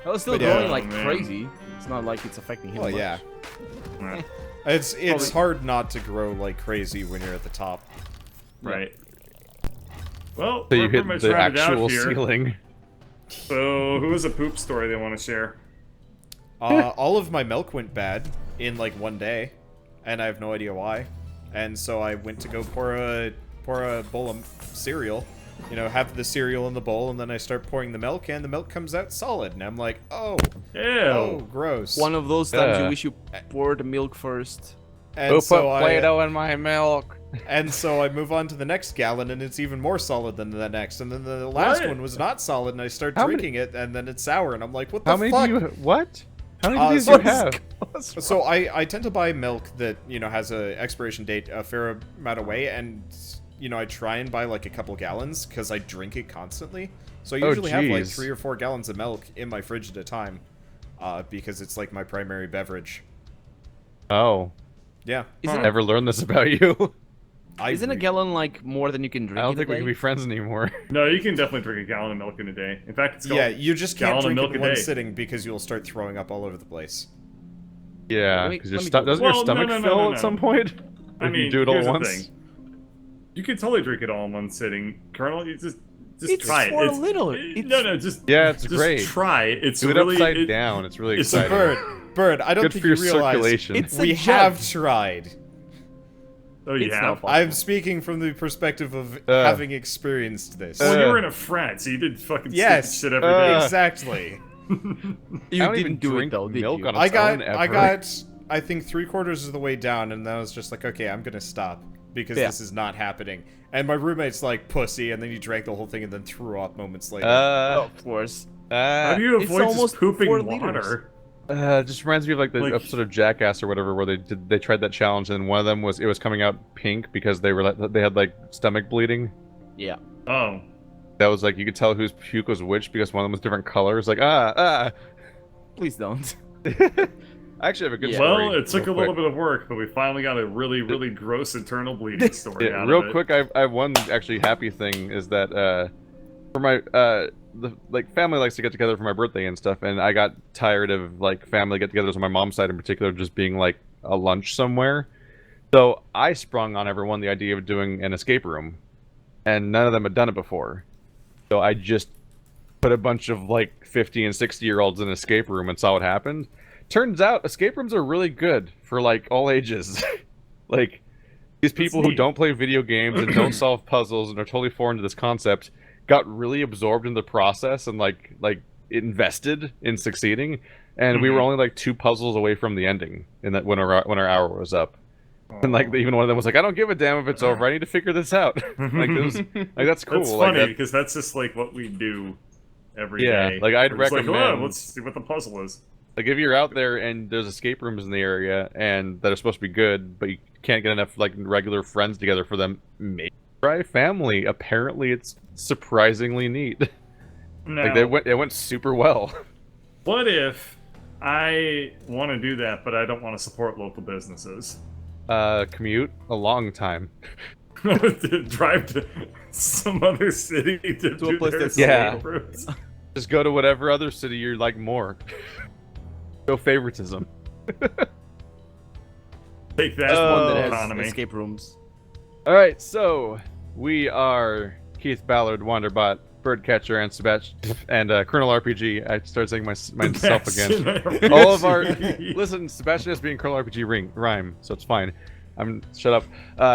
I was still But yeah, going like man. crazy. It's not like it's affecting him Well, much. yeah. Right. It's hard not to grow like crazy when you're at the top. Right. Well, So you we're hit pretty much the rounded out actual here. ceiling. So, who has a poop story they want to share? All of my milk went bad in like one day, and I have no idea why. And so I went to go pour a bowl of cereal, you know, have the cereal in the bowl, and then I start pouring the milk, and the milk comes out solid, and I'm like, oh, Ew. oh, gross. One of those times Yeah. you wish you poured the milk first. And Who so put Play-Doh in my milk? And so I move on to the next gallon, and it's even more solid than the next. And then the last What? one was not solid, and I start How many- drinking it, and then it's sour, and I'm like, what the How many fuck? do you... What? How many of these do so- you have? So I tend to buy milk that, you know, has a expiration date a fair amount away, and, you know, I try and buy like a couple gallons, because I drink it constantly. So I Oh, usually have like jeez. 3 or 4 gallons of milk in my fridge at a time, because it's like my primary beverage. Oh. Yeah. Isn't, Never learned this about you. isn't a gallon like more than you can drink? I don't in think a we can day? be friends anymore. No, you can definitely drink a gallon of milk in a day. In fact, it's called Yeah, you just can't gallon of drink milk it in a one day. sitting because you'll start throwing up all over the place. Yeah, Let me- because let me doesn't do- your Well, stomach no, fill at some point? I If mean, you do it all here's at the once? thing. You can totally drink it all in one sitting. Colonel, you just It's try it. for a little. It's- No, just Yeah, it's just great. try it. It's Do it really upside down. It's really it's exciting. Bird, I don't Good think for your you realize circulation. It's a we jug. have tried. Oh, you It's have. not possible. I'm speaking from the perspective of having experienced this. Well, you Uh. were in a frat, so you did fucking Yes. stupid shit every day. Exactly. You I don't even didn't do it drink though, did milk you? on I its own got, ever. I think 3/4 of the way down, and then I was just like, okay, I'm gonna stop because Yeah. this is not happening. And my roommate's like, pussy, and then he drank the whole thing and then threw up moments later. Oh, of course. How do you It's avoid almost just pooping 4 water? liters. It just reminds me of like the Like- episode of Jackass or whatever where they tried that challenge and one of them was coming out pink because they had like stomach bleeding. Yeah. Oh. That was like you could tell whose puke was which because one of them was different colors. Like Please don't. I actually have a good Yeah. story. Well, it took a real little quick. bit of work, but we finally got a really, really gross internal bleeding story Yeah, out real of it. quick, I have one actually happy thing is that for my the like family likes to get together for my birthday and stuff, and I got tired of like family get-togethers on my mom's side in particular just being like a lunch somewhere. So I sprung on everyone the idea of doing an escape room, and none of them had done it before. So I just put a bunch of like 50 and 60-year-olds in an escape room and saw what happened. Turns out escape rooms are really good for like all ages. Like these people who don't play video games and don't solve puzzles and are totally foreign to this concept got really absorbed in the process and like invested in succeeding. And we were only like 2 puzzles away from the ending in that when our hour was up. And like even one of them was like, I don't give a damn if it's over. I need to figure this out. Like that's cool. That's funny because that's just like what we do every day. Like I'd recommend. Like, oh, let's see what the puzzle is. Like if you're out there and there's escape rooms in the area and that are supposed to be good, but you can't get enough like regular friends together for them, maybe try Family. Apparently, it's surprisingly neat. Now, like it went super well. What if I want to do that, but I don't want to support local businesses? Commute a long time. To drive to some other city to do a place their that's escape rooms. Just go to whatever other city you like more. Go favoritism. Take that One that has economy. escape rooms. All right, so we are Keith Ballard, Wanderbot, Birdcatcher, and Sebastian, and Colonel RPG. I started saying myself again. All of our listen, Sebastian has being Colonel RPG rhyme, so it's fine. Shut up.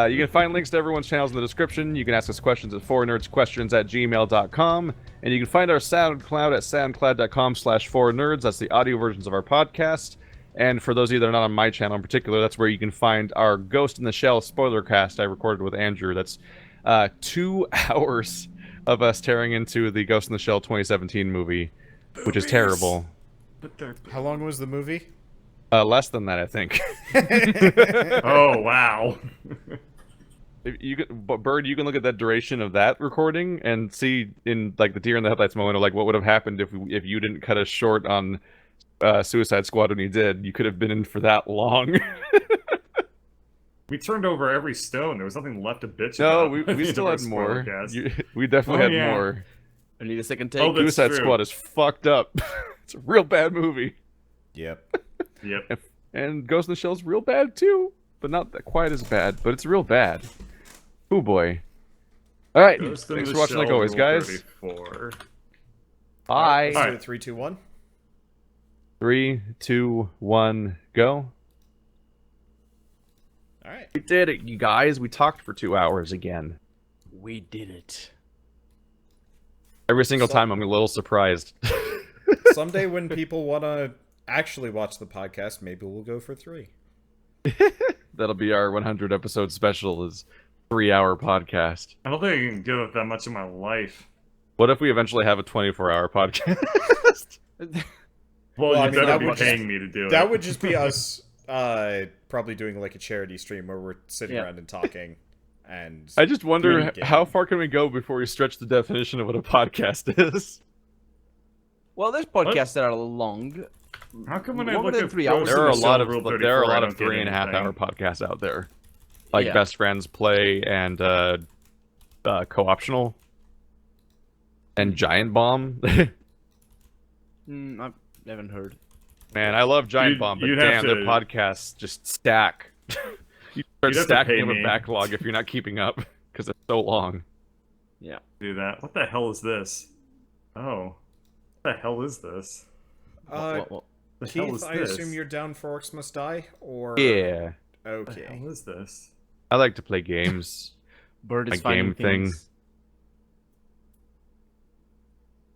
You can find links to everyone's channels in the description. You can ask us questions at fournerdsquestions@gmail.com, and you can find our SoundCloud at soundcloud.com/fournerds. That's the audio versions of our podcast. And for those of you that are not on my channel in particular, that's where you can find our Ghost in the Shell spoiler cast I recorded with Andrew. That's 2 hours of us tearing into the Ghost in the Shell 2017 movie, which is terrible. How long was the movie? Less than that, I think. Oh, wow. Bird, you can look at that duration of that recording and see in like the deer in the headlights moment of like what would have happened if you didn't cut us short on Suicide Squad when you did. You could have been in for that long. We turned over every stone. There was nothing left to bitch No, about. we still had more. We definitely had more. I need a second take. Oh, that's Suicide true. Squad is fucked up. It's a real bad movie. Yep. Yep. And Ghost in the Shell's real bad too, but not that quite as bad. But it's real bad. Oh boy. All right. Ghost in Thanks the for watching, like Shell, always, Rule guys. 34. Bye. All right. 3, 2, 1. 3, 2, 1, go. All right. We did it, you guys. We talked for 2 hours again. We did it. Every single time, I'm a little surprised. Someday when people want to actually watch the podcast, maybe we'll go for 3. That'll be our 100 episode special. Is 3-hour podcast. I don't think I can give up that much of my life. What if we eventually have a 24-hour podcast? Well, I you mean, better that be would paying me to do it. That would just be us probably doing like a charity stream where we're sitting around and talking. And I just wonder doing how far can we go before we stretch the definition of what a podcast is. Well, there's podcasts that are long. How come when I Longer look than at 3 hours? Ghost in There are a the lot Shell of Rule 34, there are a lot I of don't get 3.5-hour anything. podcasts out there, like Yeah. Best Friends Play and Co-optional and Giant Bomb. I haven't heard. Man, I love Giant You'd- Bomb, but you'd have damn, their to- podcasts just stack. You start You'd have to stacking pay them a me. backlog if you're not keeping up because it's so long. Yeah. Do that. What the hell is this? Oh. What the hell is this? What? The hell Keith, is I this? assume you're down for Orcs Must Die, or Yeah, What the okay. hell is this? I like to play games. Bird is My game finding thing. things.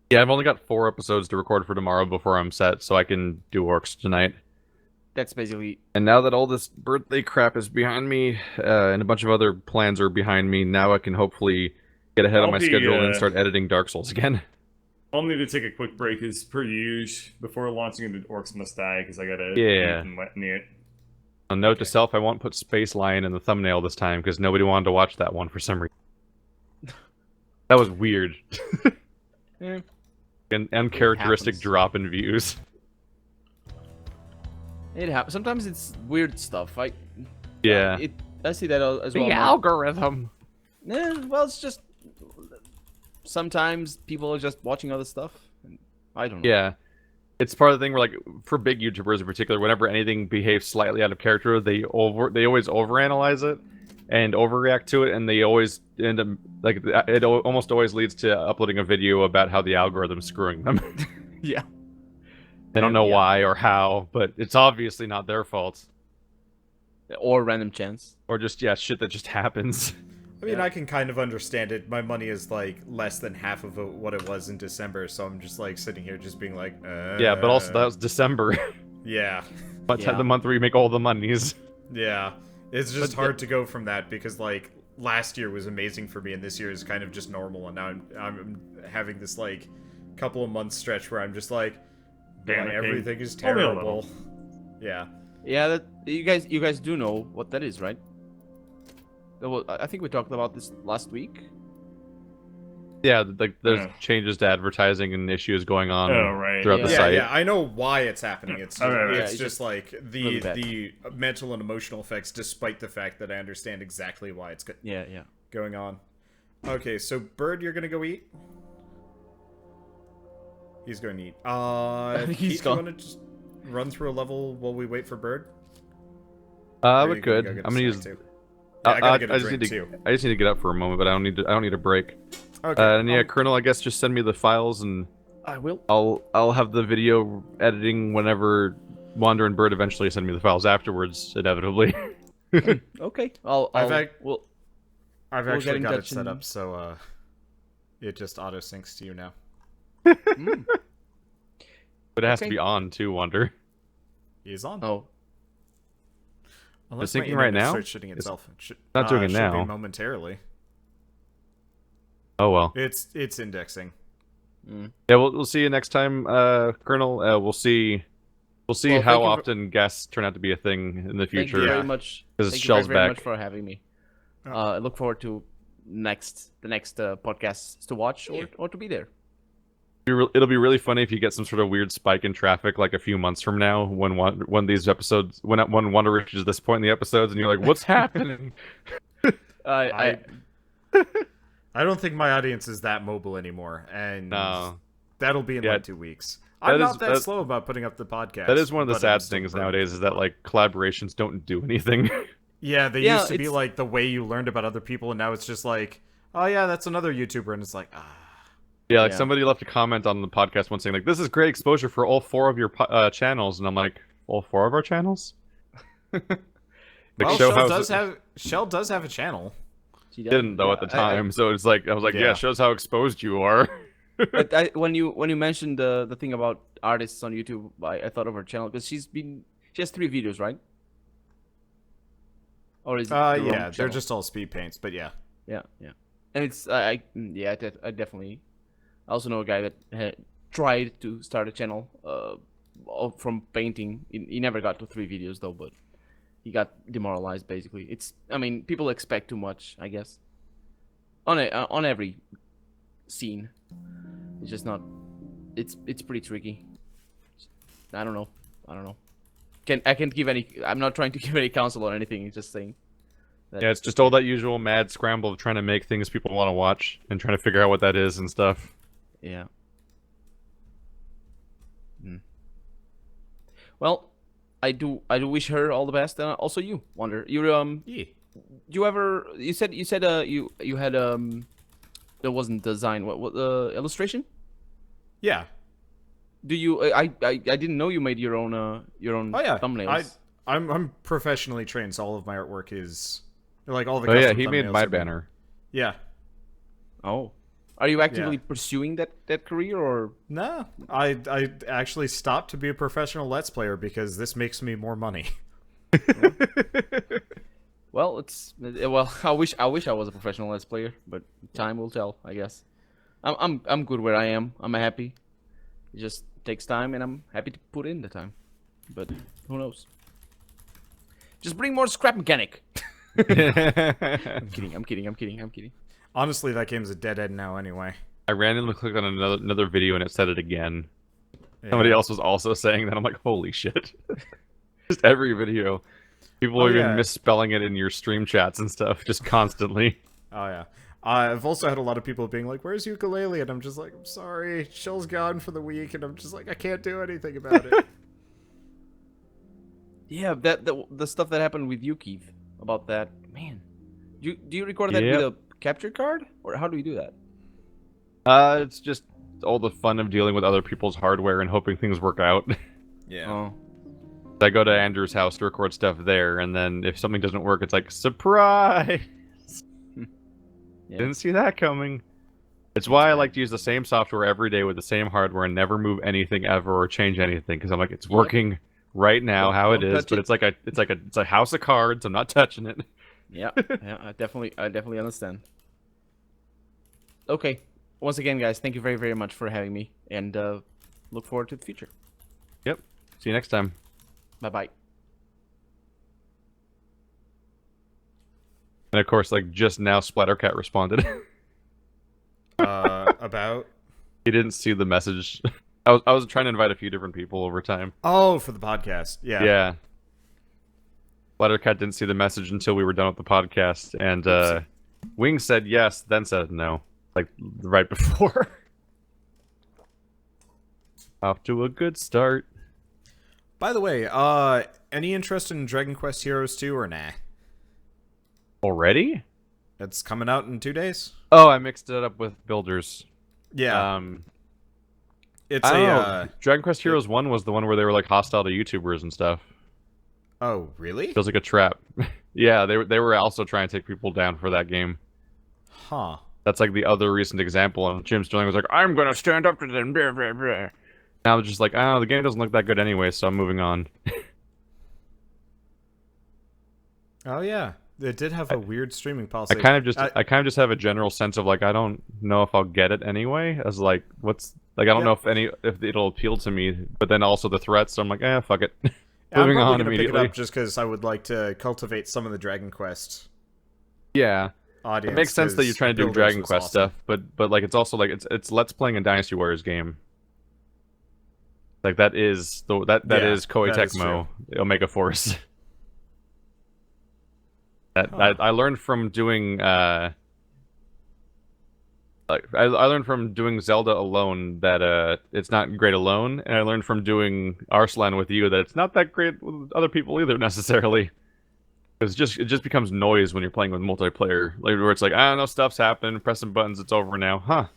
Yeah, I've only got 4 episodes to record for tomorrow before I'm set, so I can do Orcs tonight. That's basically And now that all this birthday crap is behind me, and a bunch of other plans are behind me, now I can hopefully get ahead on I'll my be, schedule and start editing Dark Souls again. I'll need to take a quick break as per usual before launching into Orcs Must Die because I gotta Yeah. eat and wet it. A note to self, I won't put Space Lion in the thumbnail this time because nobody wanted to watch that one for some reason. That was weird. eh, An uncharacteristic happens. drop in views. it happens. Sometimes it's weird stuff. I see that as well. The algorithm. Well, it's just sometimes people are just watching other stuff. I don't know. Yeah. It's part of the thing where, like, for big YouTubers in particular, whenever anything behaves slightly out of character, they always overanalyze it and overreact to it, and they always end up, like, it almost always leads to uploading a video about how the algorithm's screwing them. Yeah. They don't know Yeah. why or how, but it's obviously not their fault. Or random chance. Or just, yeah, shit that just happens. I mean, I can kind of understand it. My money is like less than half of what it was in December, so I'm just like sitting here just being like, Yeah, but also that was December. Yeah. But Yeah. the month where you make all the monies. Yeah. It's just But hard to go from that because like last year was amazing for me and this year is kind of just normal, and now I'm having this like couple of months stretch where I'm just like, Damn boy, it, everything is Only a terrible. little. Yeah. Yeah, that you guys do know what that is, right? I think we talked about this last week. Yeah, like there's Yeah. changes to advertising and issues going on Oh, right. throughout the Yeah, site. Yeah, I know why it's happening. It's Okay, it's yeah, just like really bad. the mental and emotional effects, despite the fact that I understand exactly why it's Yeah. going on. Okay, so Bird, you're gonna go eat. He's going to eat. think he's Keith, gone. you want to just run through a level while we wait for Bird? I Or would you gonna good. go get a I'm gonna snack use. too? Yeah, I gotta get a just drink need to. too. I just need to get up for a moment, but I don't need a break. Okay. And yeah, Colonel, I guess just send me the files and I will. I'll have the video editing whenever Wander and Bird eventually send me the files afterwards, inevitably. Okay. I've ac- We'll I've we'll get actually in got it touch set and- up, so it just auto syncs to you now. Mm. But it has to Okay. be on too, Wander. He's on. Oh, Unless It's syncing right internet now? starts shitting itself. It should, not doing it should now. Be momentarily. Oh well. It's indexing. Yeah, we'll see you next time, Colonel. We'll see Well, how thank you for- often guests turn out to be a thing in the thank you future. very much. 'Cause Thank you Shell's very back. much for having me. Oh. I look forward to the next podcasts to watch or to be there. It'll be really funny if you get some sort of weird spike in traffic like a few months from now when these episodes when Wanda reaches this point in the episodes and you're like, what's happening? I I don't think my audience is that mobile anymore, and No. that'll be in Yeah, like 2 weeks. I'm that not is- that that- slow about putting up the podcast. That is one of the but sad I'm still things running. nowadays is that like collaborations don't do anything. Yeah, they Yeah, used to be it's- like the way you learned about other people, and now it's just like, oh yeah, that's another YouTuber, and it's like, Yeah, like Yeah. somebody left a comment on the podcast once saying like, "This is great exposure for all 4 of your channels," and I'm like, "All 4 of our channels?" Like, well, show Shell does have a channel. she didn't though at the I- time, so it's like I was like, Yeah. "Yeah, shows how exposed you are." But when you mentioned the thing about artists on YouTube, I thought of her channel because she has 3 videos, right? Or is it the wrong Yeah, they're channel? just all speed paints, but yeah. Yeah, and it's I definitely I also know a guy that had tried to start a channel from painting. He never got to 3 videos though, but he got demoralized basically. I mean, people expect too much, I guess. On every scene, it's just not. It's pretty tricky. I don't know. I can't give any. I'm not trying to give any counsel or anything. It's just saying. Yeah, it's just all that usual mad scramble of trying to make things people want to watch and trying to figure out what that is and stuff. Yeah. Well, I do wish her all the best. Also, you, Wonder. Yeah. You said you had there wasn't design. What illustration? Yeah. Do you? I didn't know you made your own Oh yeah. thumbnails. I'm professionally trained, so all of my artwork is like all the. Oh yeah, custom he made thumbnails my are- banner. Yeah. Oh, are you actively pursuing that career or? No, I actually stopped to be a professional Let's Player because this makes me more money. Well, I wish I was a professional Let's Player, but time will tell, I guess. I'm good where I am. I'm happy. It just takes time, and I'm happy to put in the time. But who knows? Just bring more scrap mechanic. I'm kidding. Honestly, that game's a dead end now anyway. I randomly clicked on another video and it said it again. Yeah. Somebody else was also saying that. I'm like, holy shit. Just every video. People Oh, are even yeah. misspelling it in your stream chats and stuff, just constantly. Oh yeah. I've also had a lot of people being like, "Where's ukulele?" And I'm just like, "I'm sorry, Shell's gone for the week," and I'm just like, I can't do anything about it. Yeah, the stuff that happened with you, Keith, about that, man. Do you record that with a capture card, or how do you do that? It's just all the fun of dealing with other people's hardware and hoping things work out. Yeah. Oh. I go to Andrew's house to record stuff there, and then if something doesn't work, it's like, surprise! Yeah. Didn't see that coming. It's why I like to use the same software every day with the same hardware and never move anything ever or change anything, because I'm like, it's working right now how it is, but it's like a house of cards. I'm not touching it. Yeah, yeah, I definitely understand. Okay, once again, guys, thank you very, very much for having me, and look forward to the future. Yep. See you next time. Bye bye. And of course, like just now, Splattercat responded. About? He didn't see the message. I was trying to invite a few different people over time. Oh, for the podcast. Yeah. Yeah. Splattercat didn't see the message until we were done with the podcast, and Wing said yes, then said no, like right before. Off to a good start. By the way, any interest in Dragon Quest Heroes 2 or nah? Already? It's coming out in 2 days. Oh, I mixed it up with Builders. Yeah. It's I don't know. Dragon Quest Heroes 1 was the one where they were like hostile to YouTubers and stuff. Oh, really? Feels like a trap. Yeah, they were also trying to take people down for that game. Huh. That's like the other recent example, and Jim Sterling was like, I'm gonna stand up to them. Blah, blah, blah. And I was just like, oh, the game doesn't look that good anyway, so I'm moving on. Oh yeah, it did have a weird streaming policy. I kind of just have a general sense of like, I don't know if I'll get it anyway. As like, what's like, I don't know if it'll appeal to me, but then also the threats. So I'm like, fuck it. Moving I'm on gonna immediately. pick it up just because I would like to cultivate some of the Dragon Quest Yeah, audience. it makes sense that you're trying to do Builders Dragon was Quest awesome. stuff, but like it's also like it's Let's Playing a Dynasty Warriors game. Like that is that is Koei that is Tecmo Omega Force. I learned from doing like I learned from doing Zelda alone that it's not great alone, and I learned from doing Arslan with you that it's not that great with other people either necessarily. It just becomes noise when you're playing with multiplayer, like where it's like, I don't know, stuff's happened, press some buttons, it's over now, huh?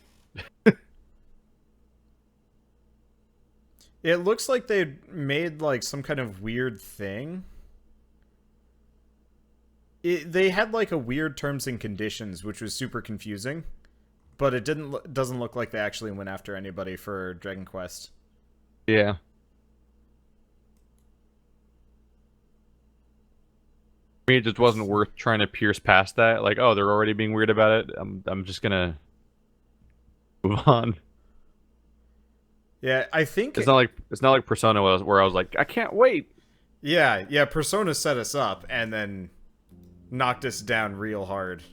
It looks like they made like some kind of weird thing. They had like a weird terms and conditions, which was super confusing, but it doesn't look like they actually went after anybody for Dragon Quest. Yeah. For me, it just wasn't worth trying to pierce past that. Like, oh, they're already being weird about it. I'm just gonna move on. Yeah, I think It's not like Persona was, where I was like, I can't wait. Yeah, Persona set us up and then knocked us down real hard.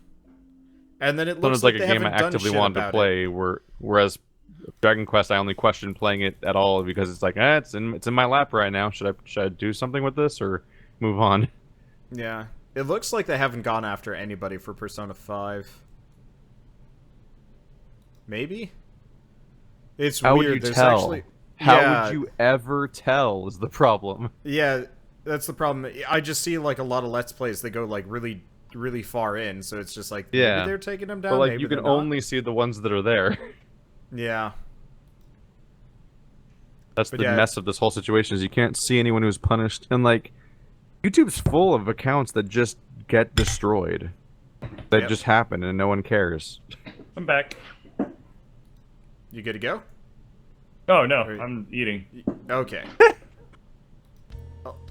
And then it looks Persona's like like a they game I haven't done actively shit wanted to about play, whereas Dragon Quest I only questioned playing it at all because it's like, it's in my lap right now. Should I do something with this or move on? Yeah. It looks like they haven't gone after anybody for Persona 5. Maybe? It's How weird. would you There's tell? actually How would you ever tell is the problem. Yeah, that's the problem. I just see like a lot of Let's Plays that go like really, really far in, so it's just like maybe they're taking them down. But like maybe you can they're not. only see the ones that are there. Yeah. That's But the yeah. mess of this whole situation is you can't see anyone who's punished, and like YouTube's full of accounts that just get destroyed. That just happen and no one cares. I'm back. You good to go? Oh, no, I'm eating. Okay.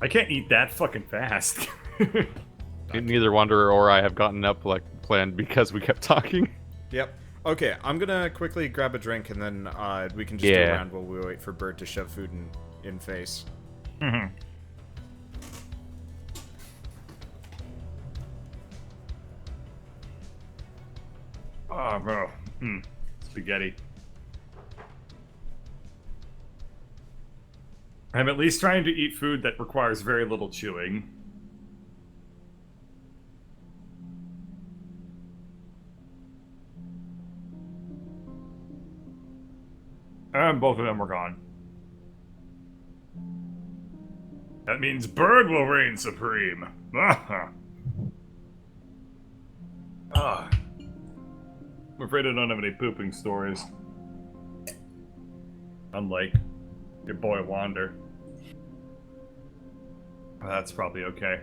I can't eat that fucking fast. Neither Wanderer or I have gotten up like planned because we kept talking. Yep. Okay, I'm gonna quickly grab a drink and then we can just go around while we wait for Bird to shove food in face. Mm-hmm. Oh, bro. Spaghetti. I'm at least trying to eat food that requires very little chewing. And both of them were gone. That means Bird will reign supreme. Ah. I'm afraid I don't have any pooping stories. Unlike your boy Wander. That's probably okay.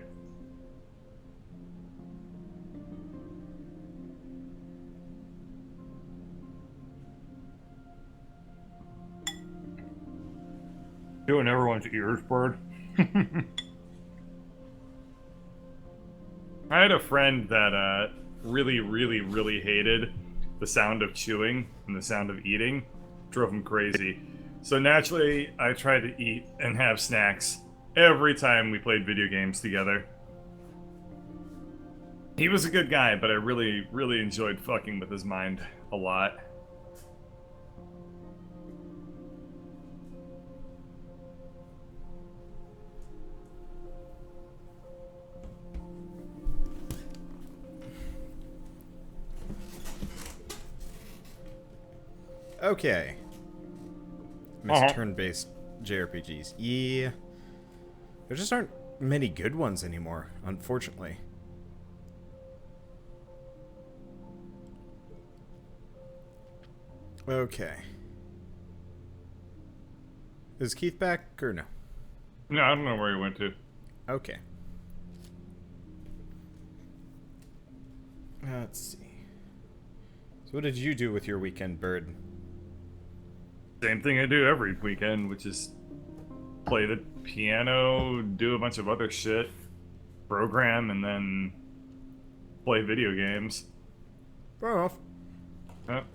Doing everyone's ears, Bird. I had a friend that really, really, really hated the sound of chewing and the sound of eating. Drove him crazy. So naturally, I tried to eat and have snacks every time we played video games together. He was a good guy, but I really, really enjoyed fucking with his mind a lot. Okay. Miss turn-based JRPGs. Yeah. There just aren't many good ones anymore, unfortunately. Okay. Is Keith back or no? No, I don't know where he went to. Okay. Let's see. So what did you do with your weekend, Bird? Same thing I do every weekend, which is play the piano, do a bunch of other shit, program, and then play video games. Fair enough. Yep.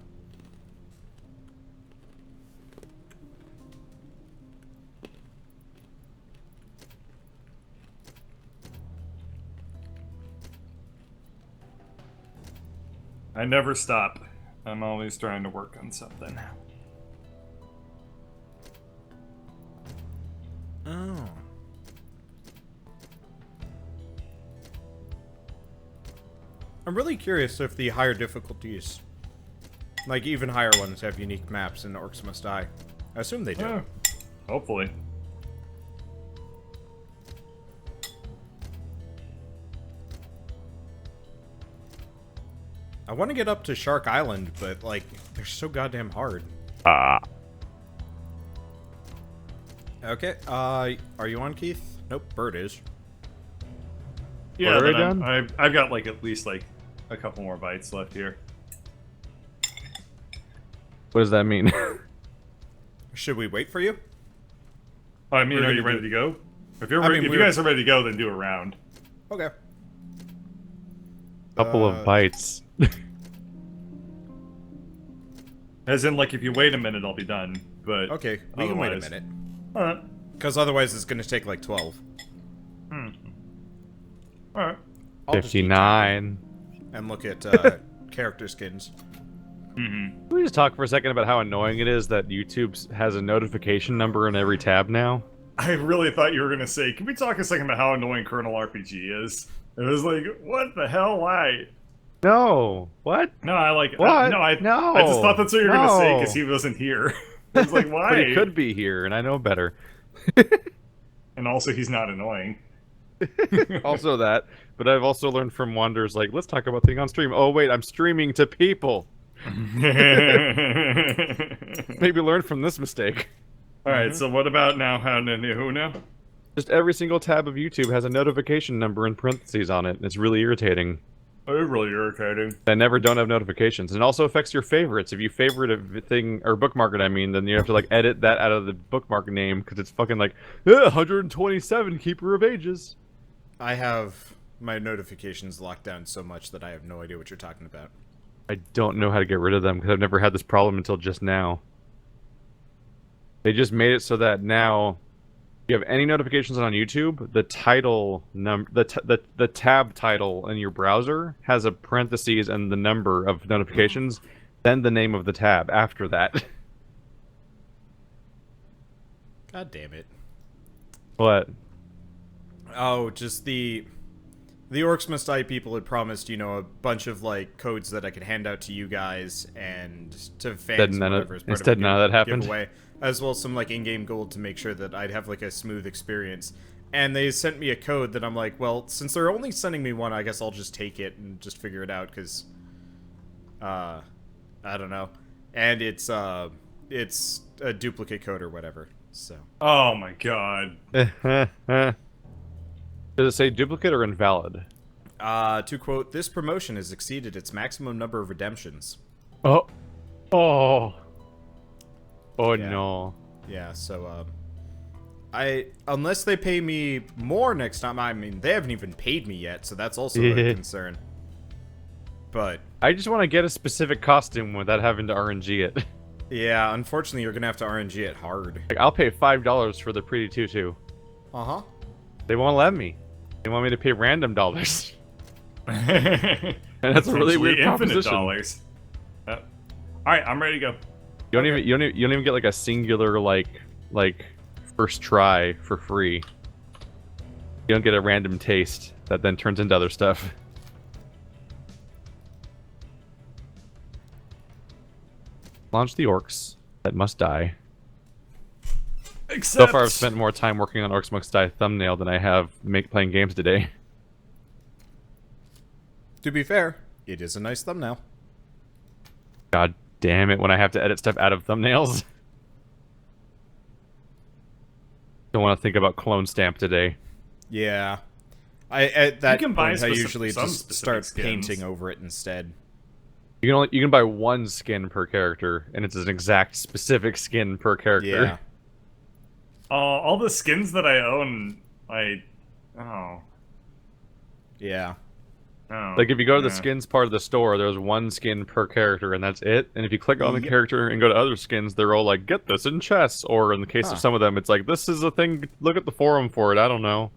I never stop. I'm always trying to work on something. Oh. I'm really curious if the higher difficulties, like even higher ones, have unique maps in Orcs Must Die. I assume they do. Yeah, hopefully. I want to get up to Shark Island, but, like, they're so goddamn hard. Okay, are you on, Keith? Nope, Bird is. Yeah, Already then done? I've got, like, at least, like, a couple more bites left here. What does that mean? Should we wait for you? I mean, We're are you gonna ready to go? If you're I ready, mean, if you we're- guys are ready to go, then do a round. Okay. Couple of bites. As in, like, if you wait a minute, I'll be done. But Okay, we can wait a otherwise- minute. Alright. Because otherwise it's going to take, like, 12. Alright. I'll just keep 59. and look at character skins. Mm-hmm. Can we just talk for a second about how annoying it is that YouTube has a notification number in every tab now? I really thought you were gonna say, can we talk a second about how annoying Colonel RPG is? It was like, what the hell? Why? No. What? No, I like. What? No, I No. just thought that's what you were gonna say No. because he wasn't here. I was like, why? But he could be here, and I know better. And also, he's not annoying. Also that, but I've also learned from Wander's, like, let's talk about things on stream. Oh wait, I'm streaming to people. Maybe learn from this mistake. All right. So what about now? Who now? Just every single tab of YouTube has a notification number in parentheses on it. It's really irritating. Oh, you're really irritating. I never don't have notifications. And it also affects your favorites. If you favorite a thing, or bookmark it, I mean, then you have to, like, edit that out of the bookmark name, because it's fucking like, 127, Keeper of Ages. I have my notifications locked down so much that I have no idea what you're talking about. I don't know how to get rid of them, because I've never had this problem until just now. They just made it so that now, if you have any notifications on YouTube, the title the tab title in your browser has a parentheses and the number of notifications, then the name of the tab after that. God damn it. What? Oh, just the The Orcs Must Die people had promised, you know, a bunch of, like, codes that I could hand out to you guys and to fans and whatever as part instead, of a none of that happened. giveaway, as well as some, like, in-game gold to make sure that I'd have, like, a smooth experience. And they sent me a code that I'm like, well, since they're only sending me one, I guess I'll just take it and just figure it out, because, I don't know. And it's a duplicate code or whatever, so. Oh my god. Does it say duplicate or invalid? To quote, this promotion has exceeded its maximum number of redemptions. Oh. Oh. Oh Yeah. no. Yeah, so, unless they pay me more next time, I mean, they haven't even paid me yet, so that's also a concern. But, I just want to get a specific costume without having to RNG it. yeah, unfortunately, you're gonna have to RNG it hard. Like, I'll pay $5 for the pretty tutu. Uh-huh. They won't let me. They want me to pay random dollars. And that's a really weird infinite proposition. dollars. All right, I'm ready to go. You don't even get like a singular like first try for free. You don't get a random taste that then turns into other stuff. Launch the orcs that must die. Except... So far, I've spent more time working on Orcs Must Die thumbnail than I have playing games today. To be fair, it is a nice thumbnail. God damn it, when I have to edit stuff out of thumbnails. Don't want to think about Clone Stamp today. Yeah. At that can buy point, I usually some just specific start skins. painting over it instead. You can buy one skin per character, and it's an exact specific skin per character. Yeah. all the skins that I own, Yeah. Oh, Like, if you go to the yeah. skins part of the store, there's one skin per character, and that's it. And if you click on the Yep. character and go to other skins, they're all like, get this in chess. Or in the case Huh. of some of them, it's like, this is a thing, look at the forum for it, I don't know.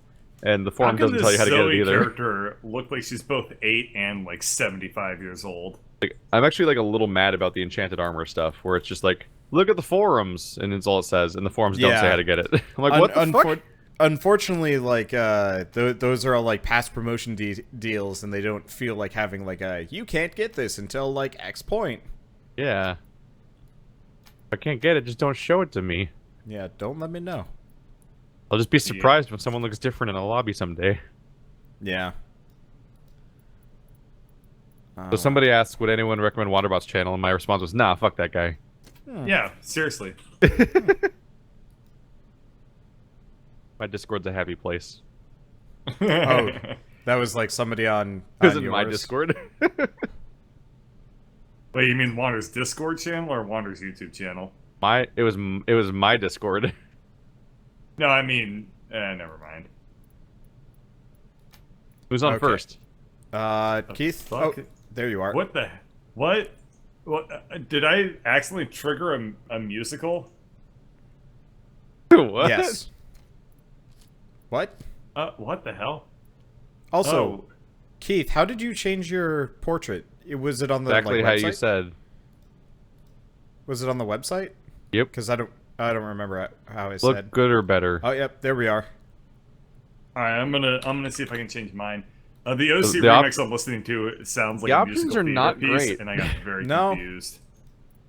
And the How forum come doesn't tell you how to this get it Zoe either. character look like she's both 8 and like 75 years old? Like, I'm actually like a little mad about the enchanted armor stuff, where it's just like, look at the forums, and it's all it says, and the forums don't say Yeah. how to get it. I'm like, what the fuck? Unfortunately, like, those are all, like, past promotion deals, and they don't feel like having, like, you can't get this until, like, X point. Yeah. If I can't get it, just don't show it to me. Yeah, don't let me know. I'll just be surprised when someone looks different in a lobby someday. Yeah. So somebody asked, would anyone recommend Wanderbot's channel? And my response was, nah, fuck that guy. Yeah, seriously. My Discord's a happy place. Oh, that was, like, somebody on Because in my yours? Discord. Wait, you mean Wander's Discord channel or Wander's YouTube channel? It was my Discord. No, I mean, never mind. Who's on Okay. first? Keith? fuck? Oh, there you are. What the? What? Did I accidentally trigger a musical? What? Yes. What? What the hell? Also, Oh. Keith, how did you change your portrait? Was it on the Exactly like, how website? you said. Was it on the website? Yep. Because I don't remember how I Look said. good or better. Oh, yep, there we are. All right, I'm gonna see if I can change mine. The OC The op- remix I'm listening to, it sounds like The a options musical are theater not piece, great. and I got very No. confused.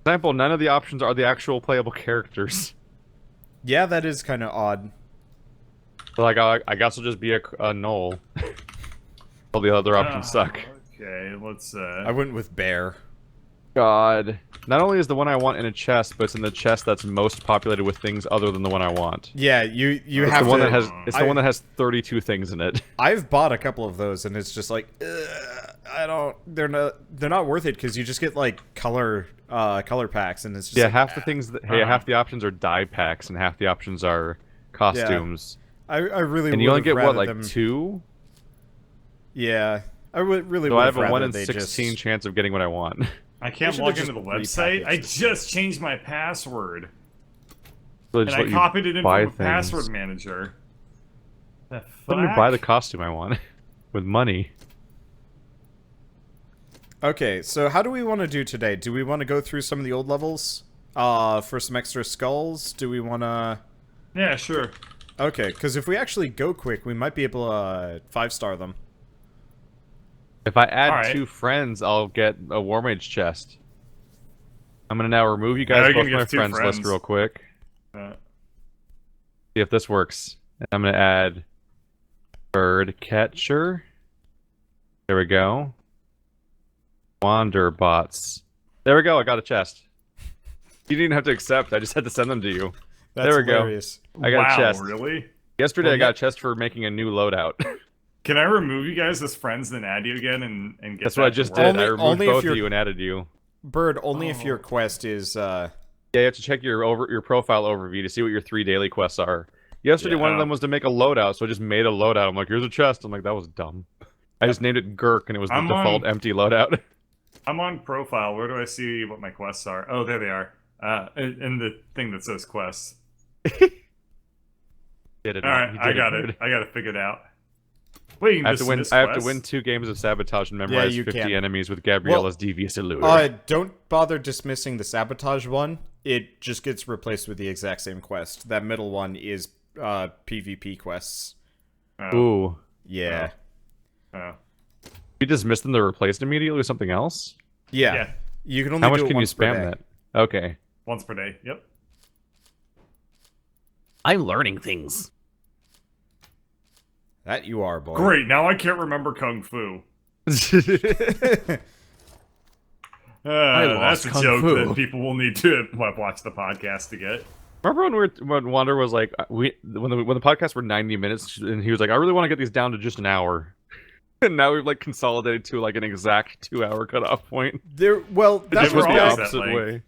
For example, none of the options are the actual playable characters. Yeah, that is kind of odd. So, like, I guess I'll just be a gnoll. All the other options suck. Okay, let's. I went with bear. God. Not only is the one I want in a chest, but it's in the chest that's most populated with things other than the one I want. Yeah, you It's have the one to. that has. It's the one that has 32 things in it. I've bought a couple of those, and it's just like, I don't. They're not worth it because you just get like color packs, and it's just Yeah, like, half the things. Half the options are dye packs, and half the options are costumes. I really. And you only would've get what, rather like them, 2? Yeah, I would really. So I have would've a 1 rather in they 16 just- chance of getting what I want. I can't should've log just into the website. I repackaged it. just changed my password, So they and just I let you copied it in buy from a password things. manager. The Let me buy the fuck? costume I want with money. Okay, so how do we want to do today? Do we want to go through some of the old levels? For some extra skulls? Do we want to... Yeah, sure. Okay, because if we actually go quick, we might be able to 5-star them. If I add Alright. 2 friends, I'll get a War Mage chest. I'm gonna now remove you guys you both can my get 2 friends list friends. real quick. Uh, See if this works. I'm gonna add bird catcher. There we go. Wanderbots. There we go. I got a chest. You didn't have to accept. I just had to send them to you. That's there we hilarious. go. I got a chest. Really? Yesterday Well, I got a chest for making a new loadout. Can I remove you guys as friends, then add you again, and get That's what I that just to work? did. I removed only if both of you're- you and added you. Bird, only if your quest is Yeah, you have to check your profile overview to see what your 3 daily quests are. Yesterday, one of them was to make a loadout, so I just made a loadout. I'm like, here's a chest. I'm like, that was dumb. I just named it Gurk, and it was the default empty loadout. I'm on profile. Where do I see what my quests are? Oh, there they are. In the thing that says quests. Did it? All right, I got it. I got it figured out. Wait, you can I have to win. dismiss I have to quests? win 2 games of sabotage and memorize you 50 can. enemies with Gabriella's devious allure. don't bother dismissing the sabotage one. It just gets replaced with the exact same quest. That middle one is PvP quests. Oh, Ooh, Yeah. oh. you dismissed them to replace it immediately with something else. Yeah. Yeah. You can only How much do it can you once per spam day. that? Okay. Once per day. Yep. I'm learning things. That you are, boy. Great. Now I can't remember Kung Fu. That's lost a Kung joke Fu. that people will need to watch the podcast to get. Remember when Wander was like, when the podcasts were 90 minutes, and he was like, I really want to get these down to just an hour. And now we've like consolidated to like an exact 2-hour cutoff point. Well, that It was were the always back. that opposite length. way.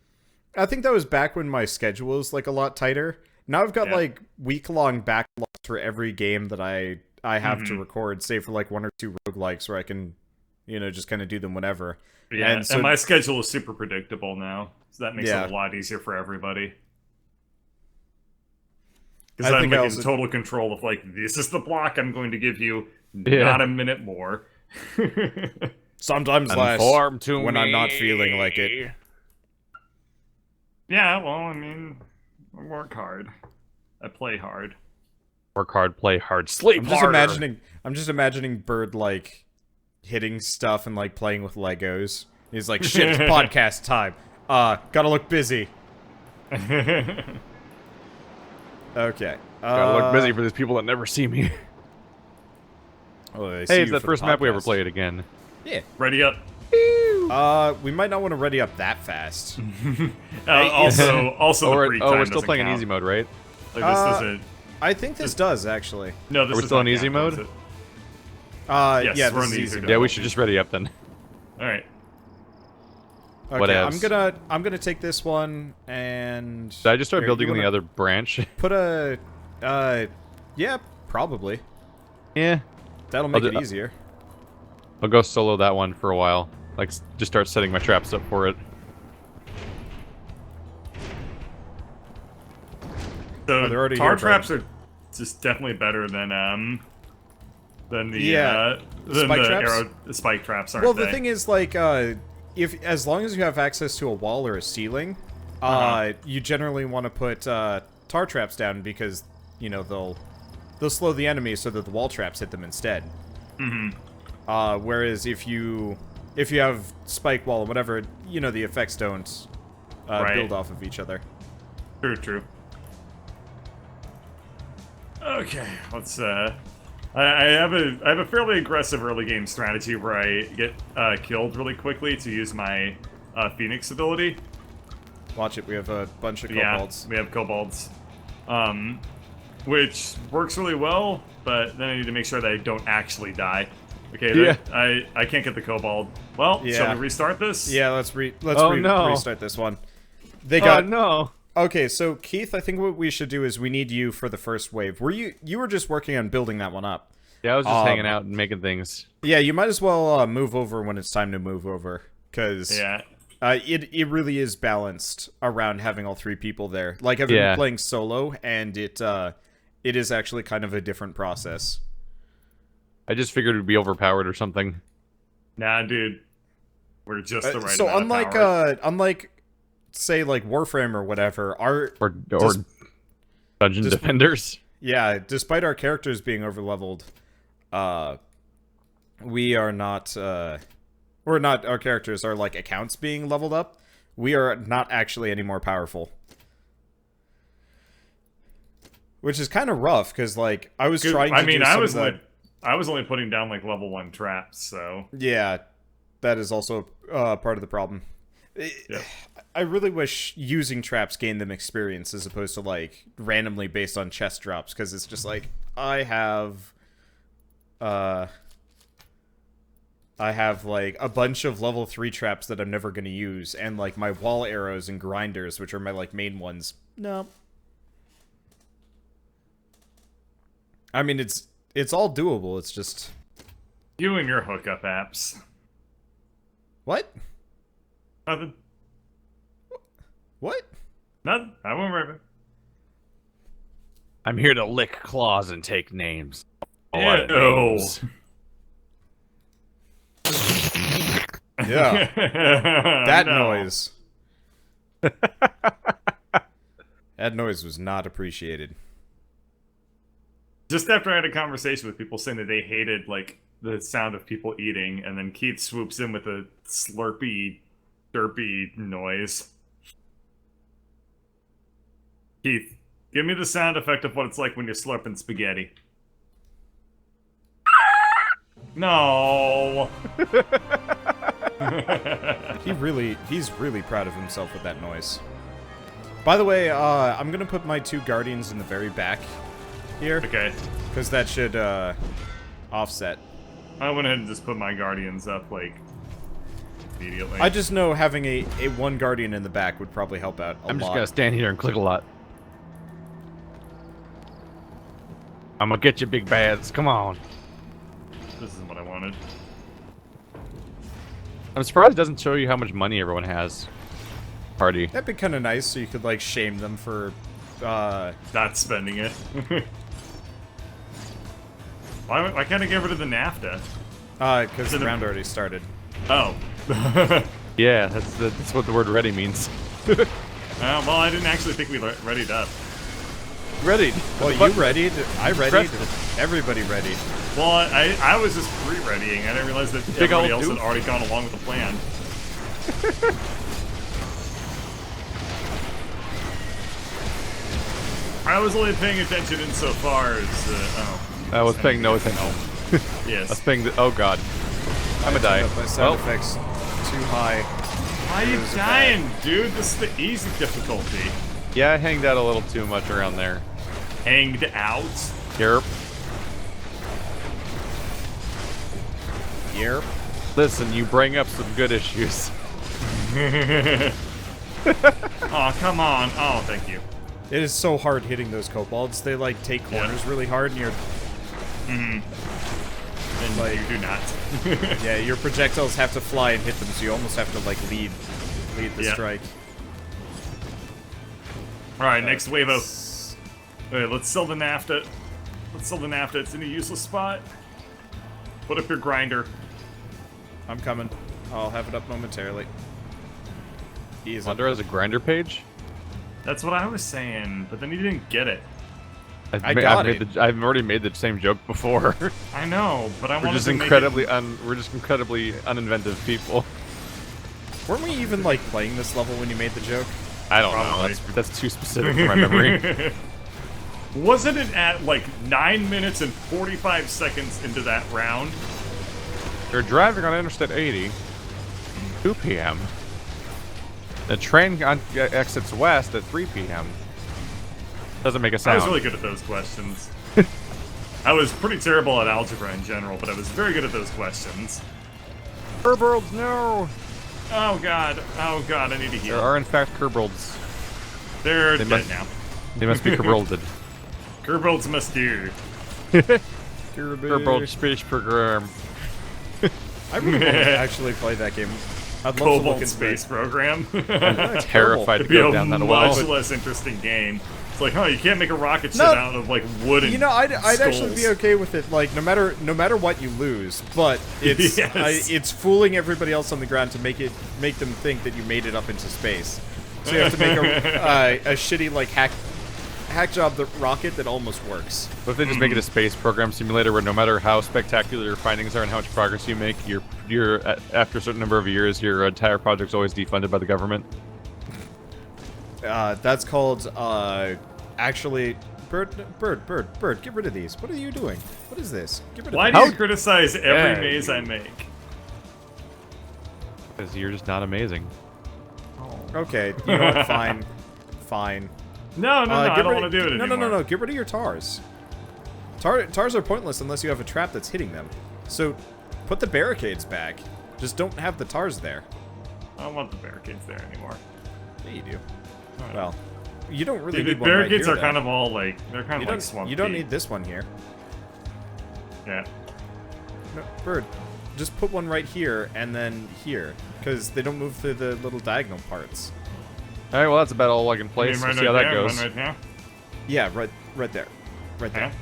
I think that was back when my schedule was like a lot tighter. Now I've got Yeah. like week-long backlogs for every game that I have to record, save for like 1 or 2 roguelikes where I can, just kind of do them whenever. Yeah, And so- and my schedule is super predictable now, so that makes Yeah. it a lot easier for everybody. I Because I'm think I like also- in total control of like, this is the block I'm going to give you, Yeah. not a minute more. Sometimes less Conform to when I'm not me. feeling like it. Yeah, well, I mean, I work hard. I play hard. Work hard, play hard, sleep harder. I'm just imagining Bird like hitting stuff and like playing with Legos. He's like, shit, it's podcast time. Gotta look busy. Okay. Gotta look busy for these people that never see me. Hey, Hey, it's that first map we ever played again. Yeah. Ready up. We might not want to ready up that fast. Also, the We're pre-time still doesn't playing in count. easy mode, right? Like, this doesn't. I think this does actually. No, this Are we does still not in easy count, mode? does it? Yes, Yeah, we're this in is the easy. easy Yeah, we should just ready up then. All right. Okay, Whatevs. I'm gonna take this one and. Did I just start Here, building you on the wanna other branch? Put a. Yeah, probably. Yeah. That'll make I'll it do- easier. I'll go solo that one for a while. Like, just start setting my traps up for it. So they're already tar here, traps are just definitely better than the Yeah. than Spike the traps? spike traps, aren't Well, they? the thing is, like, if as long as you have access to a wall or a ceiling, you generally want to put tar traps down because they'll slow the enemy so that the wall traps hit them instead. Whereas if you have spike wall or whatever, the effects don't build off of each other. True. Okay, let's I have a fairly aggressive early game strategy where I get killed really quickly to use my Phoenix ability. Watch it. We have a bunch of Yeah, kobolds. we have kobolds, which works really well. But then I need to make sure that I don't actually die. Okay, Yeah. I can't get the kobold. Well, Yeah. shall we restart this? Yeah, let's Oh, no. restart this one. They got Oh no! Okay, so Keith, I think what we should do is we need you for the first wave. You were just working on building that one up. Yeah, I was just hanging out and making things. Yeah, you might as well move over when it's time to move over, because Yeah. it really is balanced around having all 3 people there. Like I've Yeah. been playing solo, and it is actually kind of a different process. I just figured it'd be overpowered or something. Nah, dude. We're just the right So amount of power. unlike say like Warframe or whatever, Or Just- Dungeon Defenders. despite our characters being overleveled, we are not, or not, our characters are like accounts being leveled up. We are not actually any more powerful. Which is kind of rough, because, like, I was trying to do some of the... I was only putting down, like, level 1 traps, so... Yeah, that is also part of the problem. Yep. I really wish using traps gained them experience as opposed to, like, randomly based on chest drops, because it's just like, I have, like, a bunch of level 3 traps that I'm never going to use, and, like, my wall arrows and grinders, which are my, like, main ones. No. I mean, it's all doable, it's just... You and your hookup apps. What? Nothing. What? Nothing. I won't worry about it. I'm here to lick claws and take names. A Ew. lot of names. Yeah. That No. noise. That noise was not appreciated. Just after I had a conversation with people saying that they hated, like, the sound of people eating, and then Keith swoops in with a slurpy, derpy noise. Keith, give me the sound effect of what it's like when you're slurping spaghetti. No. He's really proud of himself with that noise. By the way, I'm gonna put my 2 guardians in the very back here. Okay. Because that should, offset. I went ahead and just put my guardians up, like, immediately. I just know having a 1 guardian in the back would probably help out a lot. I'm just gonna stand here and click a lot. I'm gonna get you, big bads. Come on. This is what I wanted. I'm surprised it doesn't show you how much money everyone has. Party. That'd be kind of nice, so you could, like, shame them for, Not spending it. Why can't I get rid of the NAFTA? because the round already started. Oh. Yeah, that's what the word ready means. Well, I didn't actually think we readied up. Ready. Well, you readied, I readied, everybody readied. Well, I was just pre-readying. I didn't realize that Big everybody old else had doof. already gone along with the plan. I was only paying attention insofar as, I was paying no attention. I was Yes. paying the. Oh god. I'm gonna die. My sound effects too high. Why are you dying, dude? This is the easy difficulty. Yeah, I hanged out a little too much around there. Hanged out? Yerp. Yerp. Listen, you bring up some good issues. Oh, come on. Oh, thank you. It is so hard hitting those kobolds. They, like, take corners really hard, and you're... And Like- you do not. Yeah, your projectiles have to fly and hit them, so you almost have to, like, lead the Yeah. strike. Alright, next wave of... Okay, let's sell the NAFTA. Let's sell the NAFTA. It's in a useless spot. Put up your grinder. I'm coming. I'll have it up momentarily. He is up. Wonder has a grinder page? That's what I was saying, but then you didn't get it. I've already made the same joke before. I know, but I We're wanted just to make incredibly it... we're just incredibly uninventive people. Weren't we even, like, playing this level when you made the joke? I don't Probably. know. That's too specific for my memory. Wasn't it at, like, 9 minutes and 45 seconds into that round? You're driving on Interstate 80, 2 p.m. The train exits west at 3 p.m. Doesn't make a I sound. was really good at those questions. I was pretty terrible at algebra in general, but I was very good at those questions. Kerbolds, no! Oh god, I need to There heal. are in fact Kerbolds. They're They dead must- now. They must be Kerbolded. Kerbolds must do. Kerbold Space Program. I really want to actually play that game. I'd love to look Cobalt into Space Program. Terrified to It'd be go a down that much well. less interesting game. It's like, you can't make a rocket ship No. out of like wood and You know, I'd actually be skulls. okay with it. Like, no matter what you lose, but it's Yes. it's fooling everybody else on the ground to make them think that you made it up into space. So you have to make a shitty like hack job the rocket that almost works. But if they just make it a space program simulator where no matter how spectacular your findings are and how much progress you make, after a certain number of years, your entire project's always defunded by the government. That's called, actually... Bird, get rid of these. What are you doing? What is this? Get rid of Why these. do you criticize every maze I make? Because you're just not amazing. Okay, you know what? Fine. Fine. No, I don't want to do it anymore. No. Get rid of your tars. Tars are pointless unless you have a trap that's hitting them. So, put the barricades back. Just don't have the tars there. I don't want the barricades there anymore. Yeah, you do. Right. Well, you don't really The need one right barricades here, are though. kind of all like like swamp. You don't need this one here. Yeah. No, Bird, just put one right here and then here, because they don't move through the little diagonal parts. All right, well that's about all I can place. Right We'll see how that there, goes. one right here. Yeah, right there. Right there. Huh?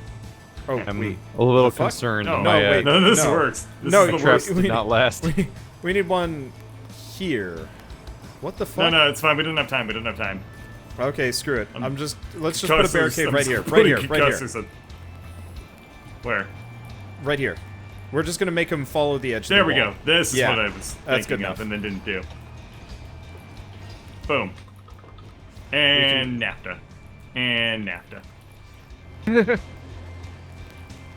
Oh, I'm wait. a little The fuck? concerned. No, that no, my, wait. none of this no. works. This No, is the you- worst. traps we- did not last. We need one here. What the fuck? No, it's fine. We don't have time. We don't have time. Okay, screw it. Let's just put a Concussors, barricade I'm right just here. putting Right here. Right here. concussors in- Where? Right here. We're just gonna make them follow the edge of the There we wall. go. This is Yeah, what I was that's good thinking of enough. and then didn't do. Boom. And NAFTA. And NAFTA.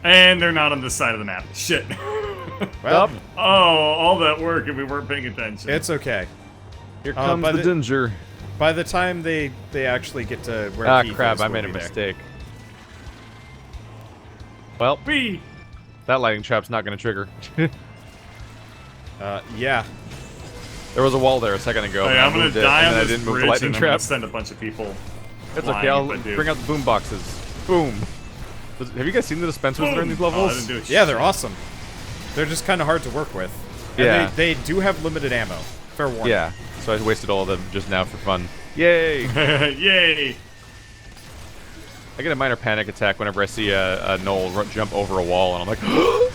And they're not on this side of the map. Shit. Well, Oh, all that work and we weren't paying attention. it's okay. Here comes by the the- danger. By the time they actually get to where Ah, Keith crap! is, I we'll made a be there. mistake. Well, B. that lightning trap's not going to trigger. Yeah. There was a wall there a second ago. Hey, and I I'm gonna moved it, die and on then I this didn't move bridge the lightning and I'm gonna trap. send a bunch of people. That's flying okay. I'll if I do. bring out the boom boxes. Boom. Have you guys seen the dispensers during these Oh, I levels? didn't do it. Yeah, they're awesome. They're just kind of hard to work with. And Yeah. they do have limited ammo. Fair warning. Yeah. So I wasted all of them just now for fun. Yay! Yay! I get a minor panic attack whenever I see a knoll jump over a wall, and I'm like, oh,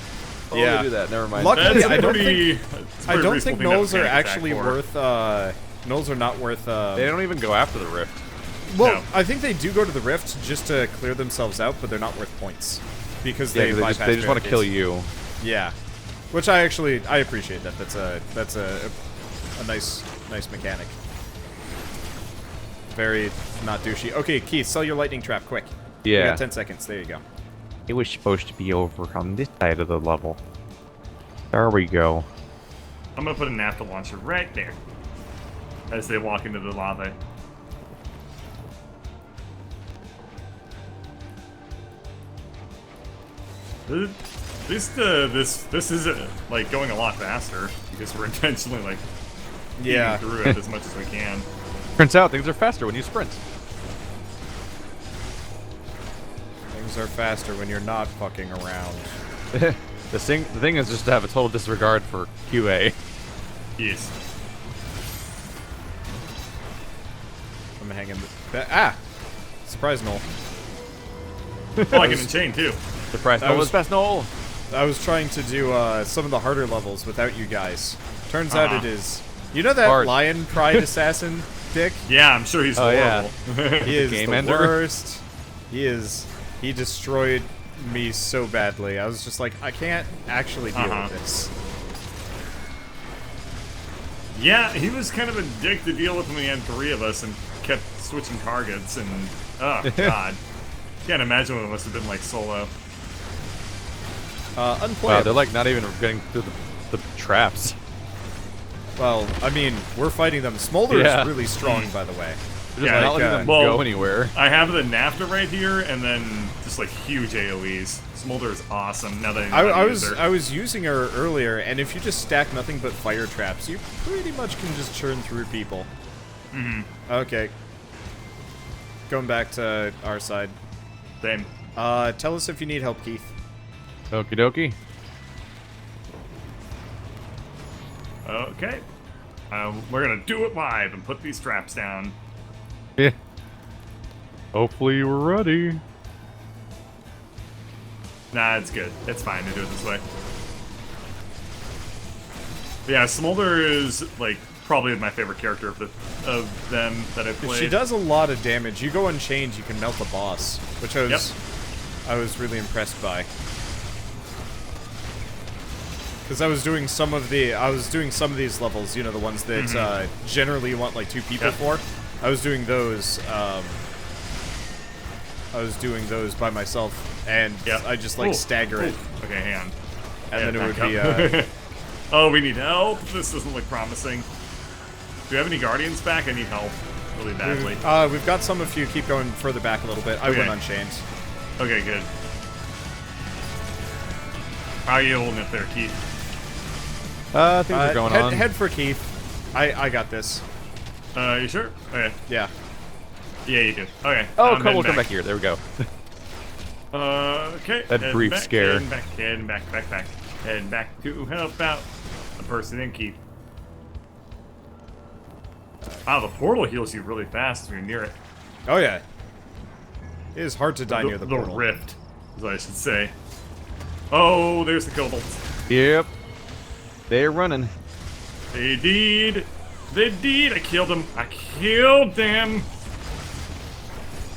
Yeah. they do that. Never mind. Luckily, That's I don't pretty. think that's a I pretty don't reasonable think thing to have a gnolls are panic attack actually for. worth. Gnolls are not worth. They don't even go after the rift. Well, No. I think they do go to the rift just to clear themselves out, but they're not worth points because Yeah, they 'cause bypass they just want to kill barricades. you. Yeah, which I appreciate that. That's a nice mechanic. Very not douchey. Okay, Keith, sell your lightning trap quick. You Yeah. got 10 seconds. There you go. It was supposed to be over on this side of the level. There we go. I'm gonna put a naphtha launcher right there as they walk into the lava. This is like going a lot faster because we're intentionally like Yeah. eating through it as much as we can. Turns out things are faster when you sprint. Things are faster when you're not fucking around. The thing is just to have a total disregard for QA. Yes. I'm hanging. Ah! Surprise, Noel. Oh, I can enchain too. Surprise! That That was- was best Knoll. I was trying to do some of the harder levels without you guys. Turns out Uh-huh. it is. You know that Hard. lion pride assassin, Dick? Yeah, I'm sure he's Oh, yeah. horrible. He is Game the ender. worst. He destroyed me so badly. I was just like, I can't actually deal Uh-huh. with this. Yeah, he was kind of a dick to deal with when we had 3 of us and kept switching targets and oh god. Can't imagine what it must have been like solo. Unplayable. Wow, they're like not even getting through the traps. Well, I mean, we're fighting them. Smolder Yeah. is really strong, by the way. They're just Yeah, not letting like, them well- go anywhere. I have the NAFTA right here and then just like huge AoEs. Smolder is awesome now that I was using her earlier, and if you just stack nothing but fire traps, you pretty much can just churn through people. Mm-hmm. Okay. Going back to our side. Same. Tell us if you need help, Keith. Okie dokie. Okay. We're gonna do it live and put these traps down. Yeah. Hopefully we're ready. Nah, it's good. It's fine to do it this way. But yeah, Smolder is like probably my favorite character of them that I played. She does a lot of damage. You go unchained, you can melt the boss, which I was really impressed by. Because I was doing some of these levels, you know, the ones that generally you want like 2 people for. I was doing those. By myself, and I just like stagger it. Okay, hang on. And then it would be. Oh, we need help. This doesn't look promising. Do we have any guardians back? I need help really badly. We've got some if you keep going further back a little bit. I went unchained. Okay, good. How are you holding up there, Keith? Things are going on. Head for Keith. I got this. You sure? Okay. Yeah. Yeah, you do. Okay. Oh, come back here. There we go. Okay. That brief scare. Heading back to help out the person in Keith. Wow, the portal heals you really fast when you're near it. Oh yeah. It is hard to die near the portal. The rift, as I should say. Oh, there's the kobolds. Yep. They're running. They did. They did. I killed him. I killed them.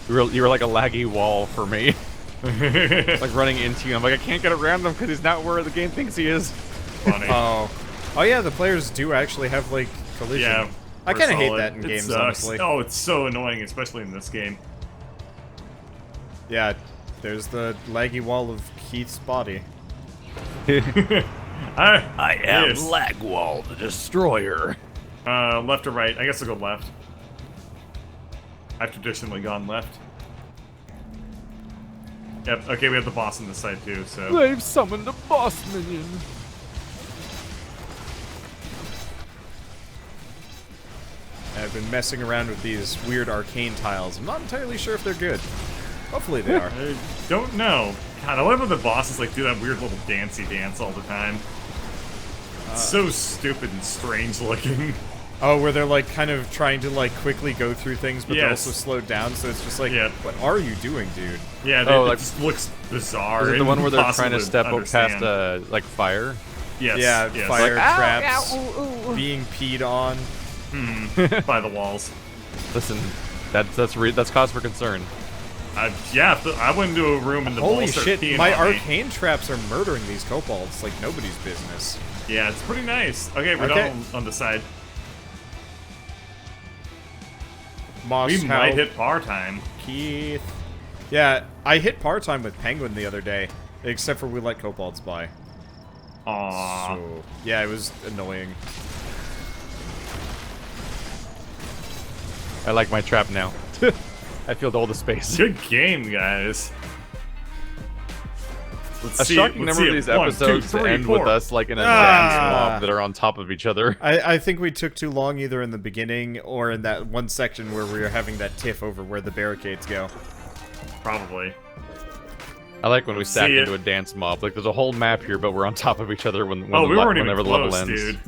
You were like a laggy wall for me. Like running into you. I'm like, I can't get around him because he's not where the game thinks he is. Funny. Oh yeah, the players do actually have like collision. Yeah. I kind of hate that in games, sucks. honestly. Oh, it's so annoying, especially in this game. Yeah, there's the laggy wall of Keith's body. I am Lagwall, the Destroyer. Left or right? I guess I'll go left. I've traditionally gone left. Yep, okay, we have the boss on this side too, so... They've summoned a boss minion. I've been messing around with these weird arcane tiles. I'm not entirely sure if they're good. Hopefully they are. I don't know. God, I love when the bosses like do that weird little dancey dance all the time. It's so stupid and strange looking. Oh, where they're like kind of trying to like quickly go through things, but they're also slowed down, so it's just like, what are you doing, dude? Yeah, it just looks bizarre. Is it the one where they're trying to step up past like fire? Yes. Yeah, yes. fire Like, ow, traps, ow, ooh, ooh. being peed on. By the walls. Listen, that's cause for concern. Yeah, I went into a room and the Holy walls started shit, peeing my on me. arcane traps are murdering these kobolds like nobody's business. Yeah, it's pretty nice. Okay, we're done on the side. Moss, We might hit par time. Keith. Yeah, I hit par time with Penguin the other day, except for we let kobolds by. Aww. So, yeah, it was annoying. I like my trap now. I filled all the space. Good game, guys. Let's A shocking number of these episodes end with us like in a dance mob that are on top of each other. I think we took too long either in the beginning or in that one section where we were having that tiff over where the barricades go. Probably. I like when we stack into a dance mob. Like there's a whole map here, but we're on top of each other when we weren't even whenever the close, level ends. dude.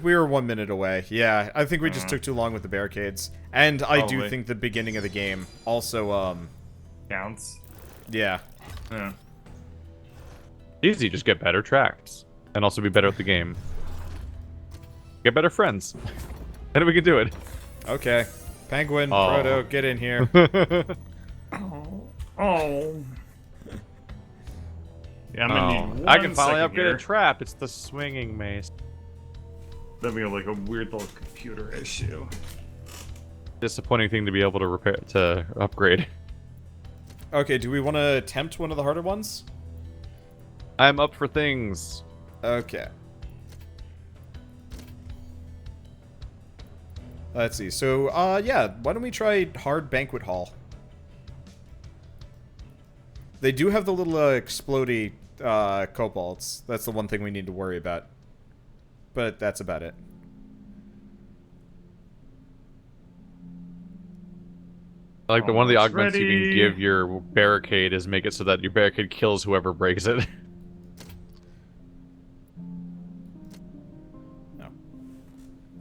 We were 1 minute away. Yeah, I think we just took too long with the barricades. And I do think the beginning of the game also, counts. Yeah. Yeah. Easy, just get better tracks. And also be better at the game. Get better friends. And we can do it. Okay. Penguin, Frodo, get in here. Oh. Yeah, I'm gonna need I can finally second upgrade here. a trap. It's the swinging mace. Then we have like a weird little computer issue. Disappointing thing to be able to upgrade. Okay, do we want to attempt one of the harder ones? I'm up for things. Okay. Let's see. So, yeah, why don't we try Hard Banquet Hall? They do have the little explodey kobolds. That's the one thing we need to worry about. But that's about it. I like one of the augments you can give your barricade is make it so that your barricade kills whoever breaks it. No.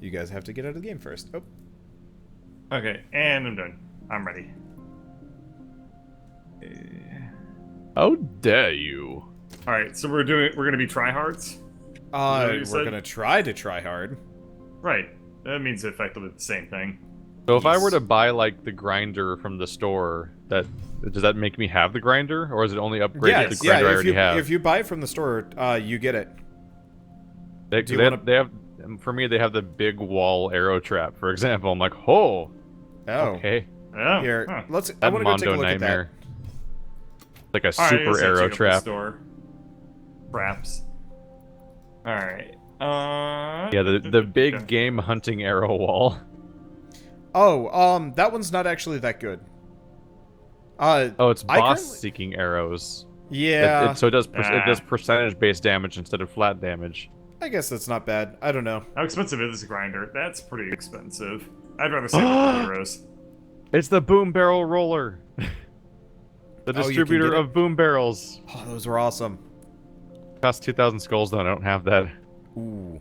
You guys have to get out of the game first. Oh. Okay, and I'm done. I'm ready. How dare you? All right, so we're gonna be tryhards. We're gonna try hard. Right. That means effectively the same thing. So if I were to buy like the grinder from the store, does that make me have the grinder, or is it only upgraded to the grinder I already have? If you buy it from the store, you get it. They have, for me, they have the big wall arrow trap, for example. I'm like, oh, okay. Yeah. Here, huh. I want to go take a look nightmare. at that. Like a super arrow trap. Traps. All right. Yeah, the big game hunting arrow wall. Oh, that one's not actually that good. Oh, it's boss seeking arrows. Yeah. So it does percentage based damage instead of flat damage. I guess that's not bad. I don't know. How expensive is this grinder? That's pretty expensive. I'd rather save the heroes. It's the boom barrel roller. The distributor of boom barrels. Oh, those were awesome. Cost 2,000 skulls though. I don't have that. Ooh.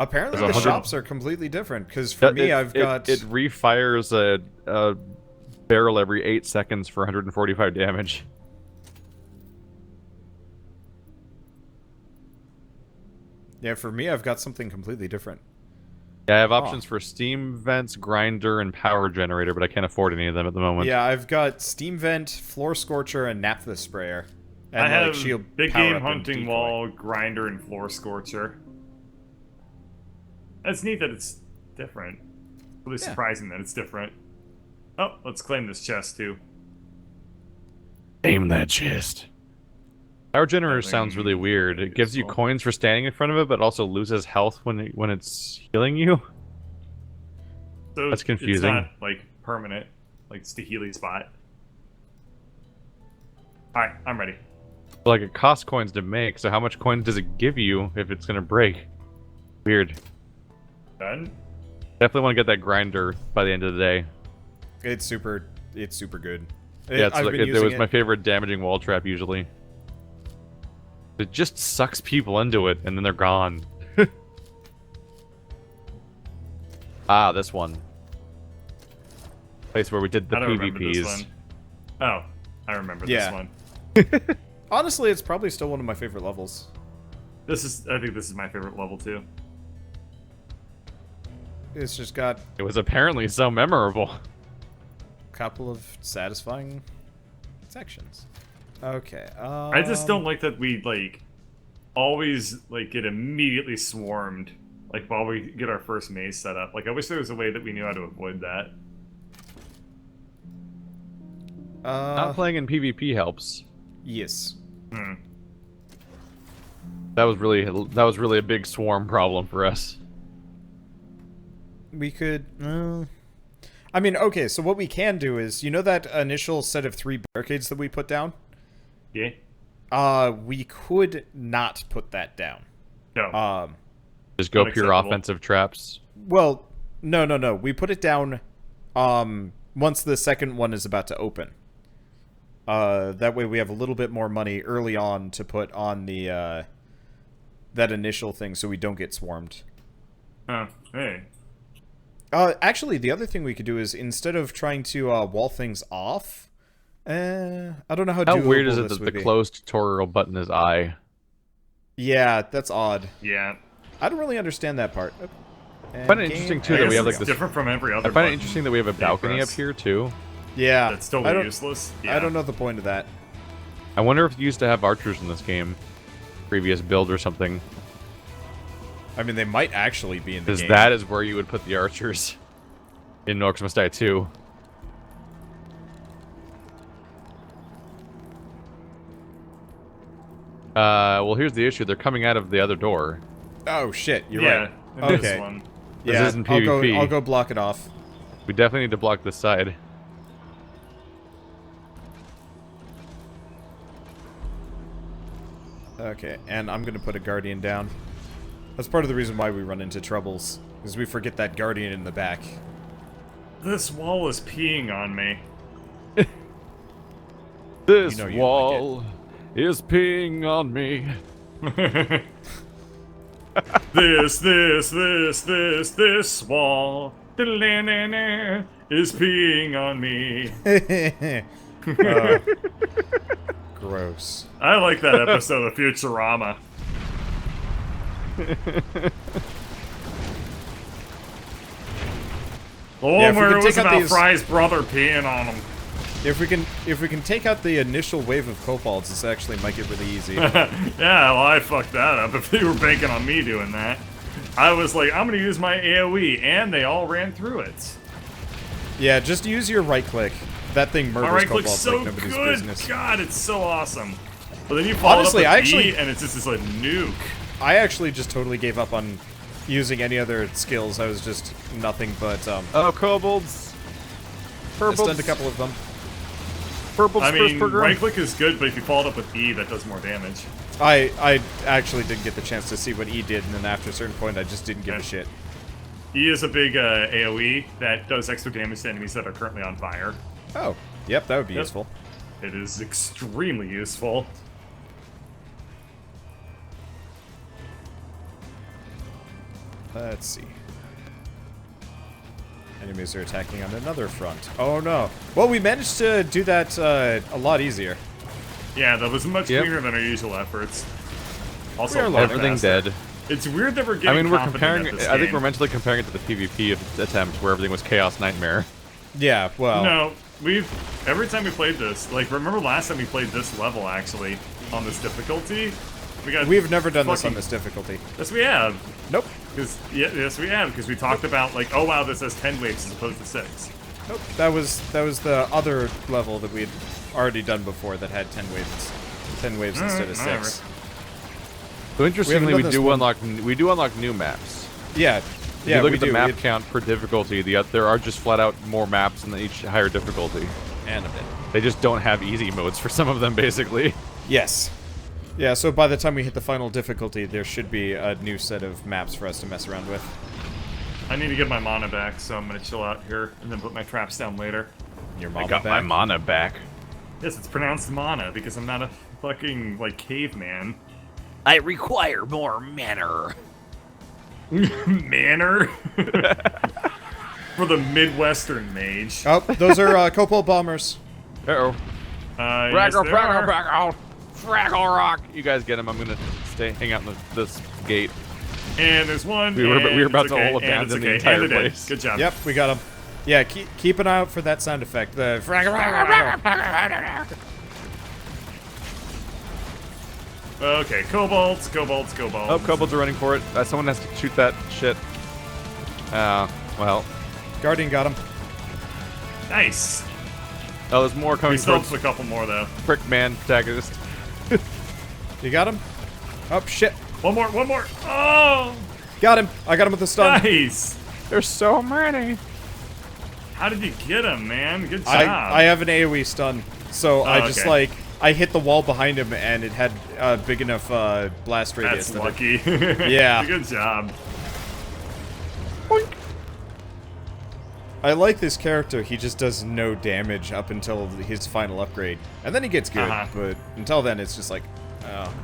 Apparently the shops are completely different, because for me I've got... It refires a barrel every 8 seconds for 145 damage. Yeah, for me I've got something completely different. Yeah, I have options for steam vents, grinder, and power generator, but I can't afford any of them at the moment. Yeah, I've got steam vent, floor scorcher, and naphtha sprayer. And I have shield big power game up hunting and wall, grinder, and floor scorcher. That's neat that it's different. Really surprising that it's different. Oh, let's claim this chest too. Aim that chest. Power generator sounds really weird. It gives you coins for standing in front of it, but also loses health when it's healing you. So that's confusing. It's not like permanent, like it's the healing spot. All right, I'm ready. Like it costs coins to make, so how much coins does it give you if it's gonna break? Weird. Done. Definitely want to get that grinder by the end of the day. It's super good. Yeah, it was my favorite damaging wall trap usually. It just sucks people into it, and then they're gone. Ah, this one. Place where we did the PvPs. Oh, I remember this one. Honestly, it's probably still one of my favorite levels. I think this is my favorite level too. It's just got... It was apparently so memorable. A couple of satisfying sections. Okay, I just don't like that we, like, always, like, get immediately swarmed, like, while we get our first maze set up. Like, I wish there was a way that we knew how to avoid that. Not playing in PvP helps. Yes. That was really a big swarm problem for us. We could... I mean, okay, so what we can do is, you know that initial set of 3 barricades that we put down? Yeah. We could not put that down. No. Just go pure offensive traps. Well, no. We put it down once the second one is about to open. That way we have a little bit more money early on to put on the that initial thing so we don't get swarmed. Hey. Actually, the other thing we could do is, instead of trying to wall things off... I don't know how weird is it that the closed tutorial button is I? Yeah, that's odd. Yeah. I don't really understand that part. I find it interesting too that we have like this. Different from every other. I find it interesting that we have a balcony up here too. Yeah. That's totally useless. Yeah. I don't know the point of that. I wonder if you used to have archers in this game, previous build or something. I mean, they might actually be in the game. Because that is where you would put the archers in Orcs Must Die 2. Well, here's the issue. They're coming out of the other door. Oh, shit. You're right. Okay. This one. This isn't PvP. I'll go block it off. We definitely need to block this side. Okay, and I'm gonna put a guardian down. That's part of the reason why we run into troubles, is we forget that guardian in the back. This wall is peeing on me. This wall is peeing on me. This wall is peeing on me. Gross. I like that episode of Futurama. Oh, Yeah, if we where can it was take out about these- Fry's brother peeing on him. If we can take out the initial wave of kobolds, this actually might get really easy. Yeah, well, I fucked that up. If they were banking on me doing that, I was like, I'm gonna use my AoE, and they all ran through it. Yeah, just use your right click. That thing My murders right click's kobolds so like nobody's good. business. God, it's so awesome. But then you follow Honestly, up with I actually- E, and it's just a nuke. I actually just totally gave up on using any other skills. I was just nothing but Oh, kobolds. I stunned a Purples. couple of them. Purples I mean, first burger. right click is good, but if you follow it up with E, that does more damage. I actually didn't get the chance to see what E did, and then after a certain point, I just didn't give a shit. E is a big AoE that does extra damage to enemies that are currently on fire. Oh, yep, that would be Yep. useful. It is extremely useful. Let's see. Enemies are attacking on another front. Oh no. Well, we managed to do that a lot easier. Yeah, that was much Yep. cleaner than our usual efforts. Also, We are a lot Everything faster. dead. It's weird that we're I getting mean, we're confident comparing. at this I think we're game. mentally comparing it to the PvP attempt where everything was Chaos Nightmare. Yeah, well, No, every time we played this, like, remember last time we played this level, actually, on this difficulty? we've never done this on fucking- this difficulty. Yes, we have. Nope. Yes, we have, because we talked about, like, oh wow, this has 10 waves as opposed to 6. Nope. That was the other level that we had already done before that had 10 waves. 10 waves instead of whatever. 6. So interestingly, done we this do one. unlock new maps. Yeah. If Yeah, you look we at the do. map count per difficulty, there are just flat out more maps in each higher difficulty. And a bit. They just don't have easy modes for some of them, basically. Yes. Yeah, so by the time we hit the final difficulty, there should be a new set of maps for us to mess around with. I need to get my mana back, so I'm gonna chill out here and then put my traps down later. Your I mama got my back. mana back. Yes, it's pronounced mana because I'm not a fucking, like, caveman. I require more manner. Manner? For the Midwestern mage. Oh, those are kobold bombers. Uh-oh. Yes, Fraggle, they fraggle, are. fraggle. Fraggle rock. You guys get him. I'm gonna hang out in this gate. And there's one. We were and about it's to okay, all and abandon it's the okay, entire and they're dead. place. Good job. Yep, we got them. Yeah, keep an eye out for that sound effect. The Okay, kobolds. Oh, kobolds are running for it. Someone has to shoot that shit. Well. Guardian got him. Nice. Oh, there's more We coming still towards have a couple more though. Prickman protagonist. You got him? Oh, shit. One more. Oh, Got him. I got him with the stun. nice. There's so many. How did you get him, man? Good job. I have an AoE stun, so I just okay. like I hit the wall behind him and it had a big enough blast radius. That's that it- lucky. Yeah. Good job. I like this character. He just does no damage up until his final upgrade, and then he gets good. Uh-huh. But until then, it's just like, oh.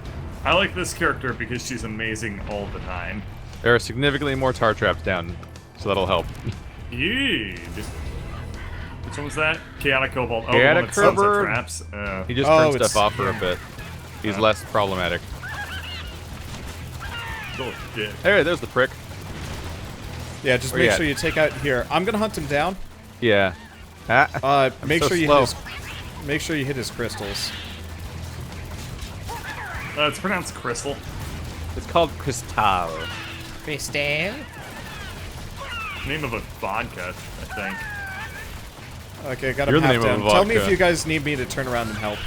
I like this character because she's amazing all the time. There are significantly more tar traps down, so that'll help. Yee. Which one was that? Chaotic Kobold. Oh, Chaotic the one that Kobold. traps. He just Oh, turns it's stuff off for a him. bit. He's less problematic. Oh, shit. Hey, there's the prick. Yeah, just Where you make at? sure you take out here. I'm gonna hunt him down. Yeah. I'm Make so sure you slow. make sure you hit his crystals. It's pronounced Crystal. It's called Cristal. Crystal? Name of a vodka, I think. Okay, got him You're the half name of down. a Tell me if vodka. you guys need me to turn around and help.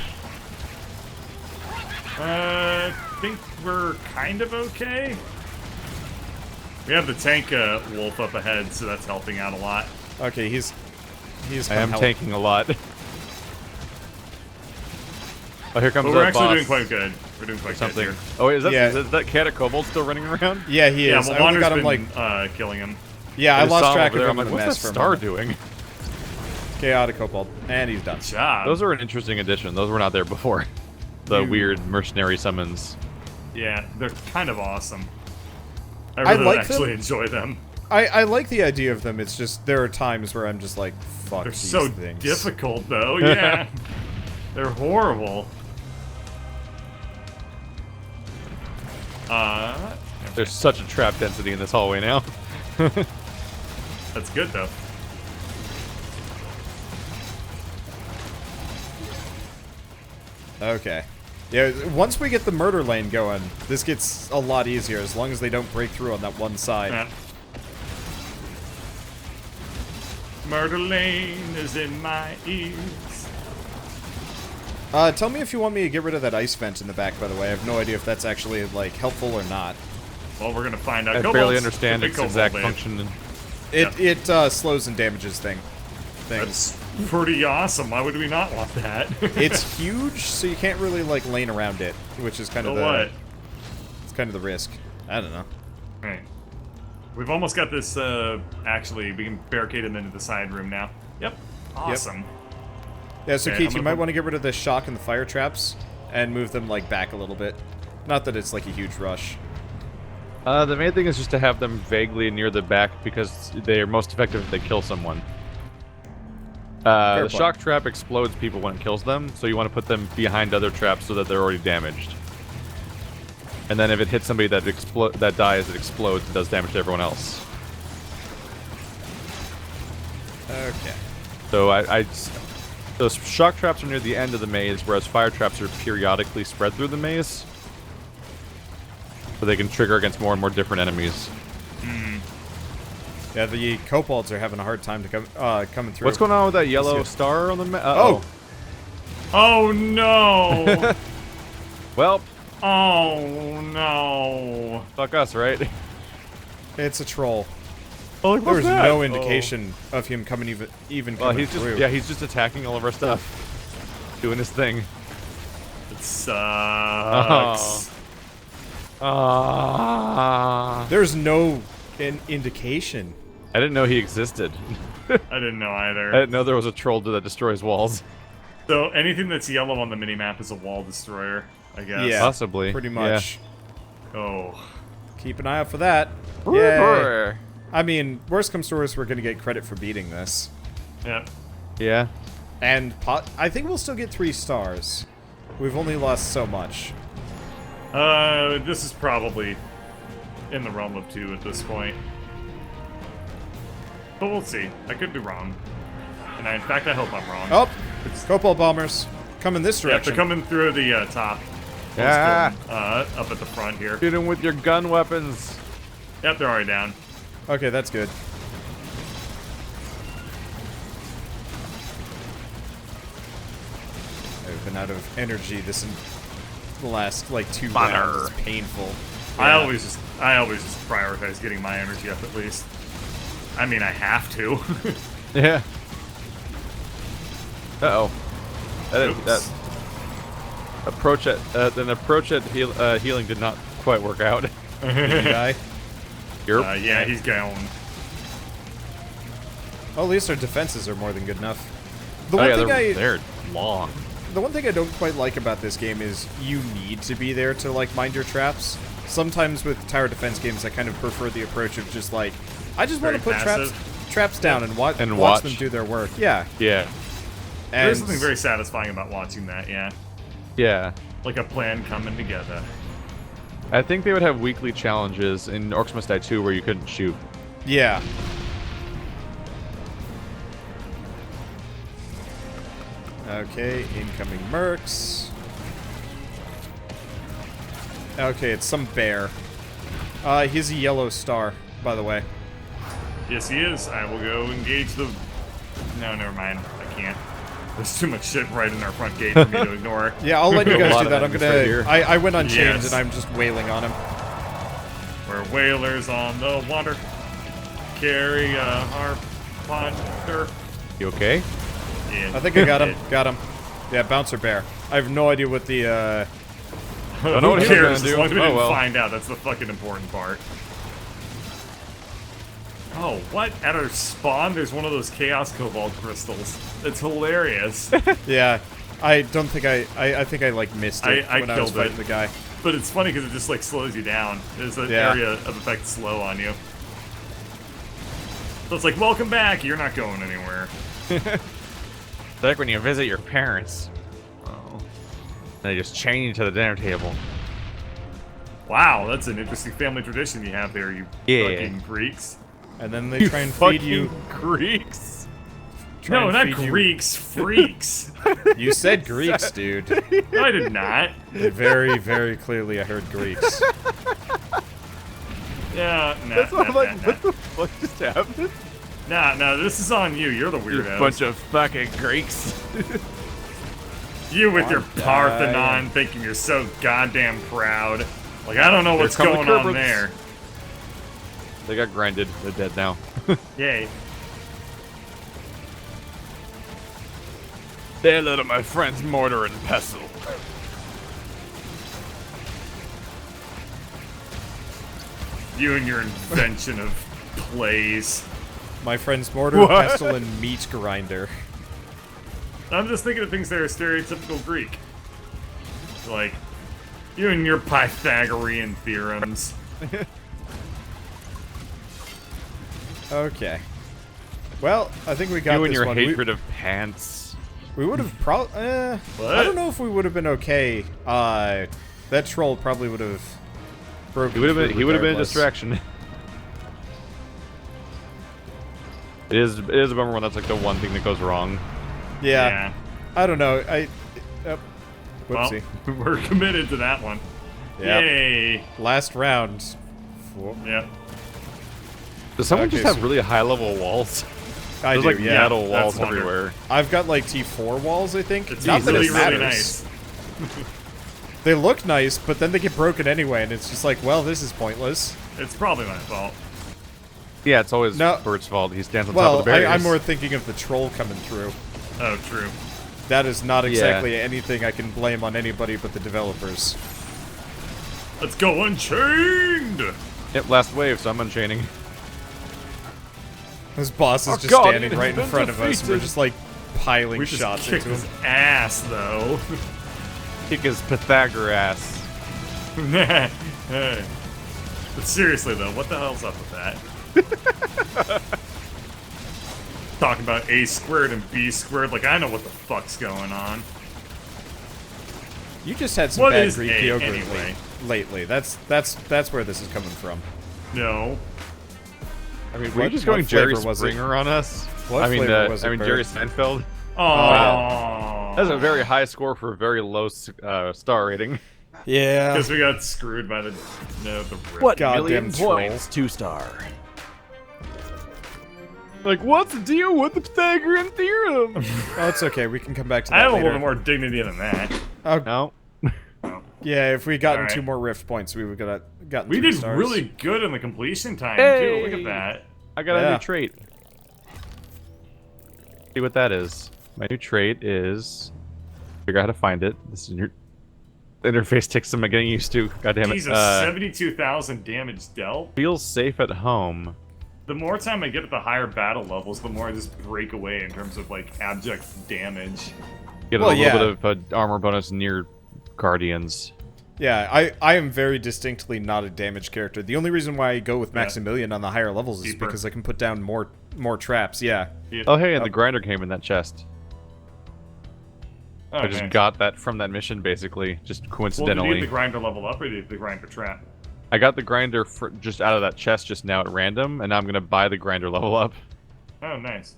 I think we're kind of okay. We have the tank wolf up ahead, so that's helping out a lot. Okay, he's I am help. tanking a lot. Oh, here comes But we're our actually boss. doing quite good. We're doing quite Something. good here. Oh, wait, Yeah. is that cat of kobold still running around? Yeah, he Yeah, is. well, I only Wander's got him been like killing him. yeah, I just saw lost him track over there. of him I'm in like, the what's mess that for a star moment. doing? Chaotic Kobold, and he's done. Good job. Those are an interesting addition. Those were not there before. The You- weird mercenary summons. Yeah, they're kind of awesome. I I really like actually them. enjoy them. I like the idea of them. It's just there are times where I'm just like, fuck They're these so things. difficult, though. Yeah, they're horrible. There's such a trap density in this hallway now. That's good though. Okay. Yeah, once we get the murder lane going, this gets a lot easier, as long as they don't break through on that one side. Yeah. Murder lane is in my ears. Tell me if you want me to get rid of that ice vent in the back, by the way. I have no idea if that's actually, like, helpful or not. Well, we're gonna find out. I barely understand its exact function. It slows and damages things. That's pretty awesome. Why would we not want that? It's huge, so you can't really, like, lane around it, which is kind of it's kind of the risk. I don't know. Right. We've almost got this, actually, we can barricade him into the side room now. Yep. Awesome. Yeah, so Okay, Keith, you might want to get rid of the shock and the fire traps and move them, like, back a little bit. Not that it's, like, a huge rush. The main thing is just to have them vaguely near the back because they are most effective if they kill someone. The shock trap explodes people when it kills them, so you want to put them behind other traps so that they're already damaged. And then if it hits somebody that dies, it explodes and does damage to everyone else. Okay. So those shock traps are near the end of the maze, whereas fire traps are periodically spread through the maze. So they can trigger against more and more different enemies. Yeah, the kobolds are having a hard time to coming through. What's going on with that yellow star on the map? Oh! Oh no! Well, oh no! fuck us, right? It's a troll. Oh, There was no indication of him coming even Well, coming he's through. he's just attacking all of our stuff, doing his thing. It sucks. There's no indication. I didn't know he existed. I didn't know either. I didn't know there was a troll that destroys walls. So anything that's yellow on the minimap is a wall destroyer, I guess. Yeah, Possibly. pretty much. Oh. Keep an eye out for that. Yeah. Yay. I mean, worst comes to worst, we're gonna get credit for beating this, Yep. Yeah. and I think we'll still get 3 stars. We've only lost so much. This is probably in the realm of 2 at this point. But we'll see. I could be wrong. And in fact, I hope I'm wrong. Oh, kobold bombers coming this Yeah, direction. they're coming through the top. Yeah. Up at the front here. Shoot him with your gun weapons. Yep, they're already down. Okay, that's good. I've been out of energy the last like 2 rounds. It's painful. I Yeah. always just prioritize getting my energy up at least. I mean, I have to. Yeah. Uh-oh. Oops. That approach at healing did not quite work out. Did you die? Yeah, he's going. Well, at least our defenses are more than good enough. The Oh one yeah, thing they're long. The one thing I don't quite like about this game is you need to be there to, like, mind your traps. Sometimes with tower defense games, I kind of prefer the approach of just, like, I just want to Very put passive. traps down and watch watch. them do their work. Yeah. Yeah. And There's something very satisfying about watching that, yeah. Yeah. Like a plan coming together. I think they would have weekly challenges in Orcs Must Die 2 where you couldn't shoot. Yeah. Okay, incoming mercs. Okay, it's some bear. He's a yellow star, by the way. Yes, he is. I will go engage the... No, never mind. I can't. There's too much shit right in our front gate for me to ignore. Yeah, I'll let you A guys lot do of that. I'm enemies gonna. right here. I went unchained Yes. and I'm just wailing on him. We're whalers on the water. Carry a harpooner. You okay? Yeah. I think I got him. Got him. Yeah, bouncer bear. I have no idea what the. Don't know what Who he was cares? gonna As do. long as we Oh, didn't well. find out. That's the fucking important part. Oh, what? At our spawn, there's one of those Chaos Cobalt crystals. It's hilarious. Yeah, I don't think I think I like missed it I when I was killed it. fighting the guy. But it's funny because it just like slows you down. There's an Yeah. area of effect slow on you. So it's like, welcome back, you're not going anywhere. It's like when you visit your parents. Oh. They just chain you to the dinner table. Wow, that's an interesting family tradition you have there, you Yeah. fucking Greeks. And then they try and feed you. Greeks. try No, and not feed you- Greeks, freaks. You said Greeks, dude. No, I did not. Very, very clearly I heard Greeks. Yeah, nah, That's what I'm like, nah. what the fuck just happened? Nah, this is on you. You're the You weirdo. bunch of fucking Greeks. You with your dying. Parthenon thinking you're so goddamn proud. Like, I don't know what's come the going on Kerbits. there. They got grinded. They're dead now. Yay. Say hello to my friends Mortar and Pestle. You and your invention of plays. My friends Mortar, What? Pestle, and Meat Grinder. I'm just thinking of things that are stereotypical Greek. Like, you and your Pythagorean theorems. Okay. Well, I think we got You and this your one. hatred of pants. We would have probably. What? I don't know if we would have been okay. That troll probably would have broken. He would have been. through He would have been a regardless. distraction. It is a bummer when that's like the one thing that goes wrong. Yeah. I don't know. Well, Whoopsie. we're committed to that one. Yep. Yay. Last round. Yep. Does someone Okay, just have so- really high level walls? I There's do, like yeah. metal that's walls wonderful. everywhere. I've got like T4 walls, I think. It's Not that really, it really matters. nice. They look nice, but then they get broken anyway, and it's just like, well, this is pointless. It's probably my fault. Yeah, it's always No. Bert's fault. He stands on top Well, of the barriers. I'm more thinking of the troll coming through. Oh, true. That is not exactly anything I can blame on anybody but the developers. Let's go Unchained! Yep, last wave, so I'm unchaining. This boss is Oh, just God, standing he's right in been front of us, and we're defeated. just like piling We just shots kicked into his him. ass, though. Kick his Pythagoras. But seriously, though, what the hell's up with that? Talking about A squared and B squared, like I know what the fuck's going on. You just had some What bad is Greek A, yogurt anyway? lately. That's where this is coming from. No. I mean, were you What- just what going Jerry flavor was it? Springer on us? What I mean, flavor was it, I mean Bert? Jerry Seinfeld. Oh. That's a very high score for a very low star rating. Yeah. Because we got screwed by the rip. What Goddamn million troll. points? 2-star. Like, what's the deal with the Pythagorean theorem? Oh, it's okay. We can come back to that I have a later. little bit more dignity than that. Oh, No. yeah. If we gotten Alright. 2 more rift points, we would have gotten We 3 did stars. really good in the completion time, Hey! too. Look at that. I got a Yeah. new trait. See what that is. My new trait is figure out how to find it. This is your interface takes some getting used to. God damn it. Jesus, 72,000 damage dealt. Feels safe at home. The more time I get at the higher battle levels, the more I just break away in terms of, like, abject damage. Get Well, a little yeah. bit of armor bonus near Guardians. Yeah, I am very distinctly not a damage character. The only reason why I go with Maximilian on the higher levels is Deeper. because I can put down more traps. Yeah. Oh hey, and the grinder came in that chest. Oh, I just nice. got that from that mission basically, just Well, did you coincidentally. get the grinder level up or did you get the grinder trap? I got the grinder just out of that chest just now at random, and now I'm gonna buy the grinder level up. Oh, nice.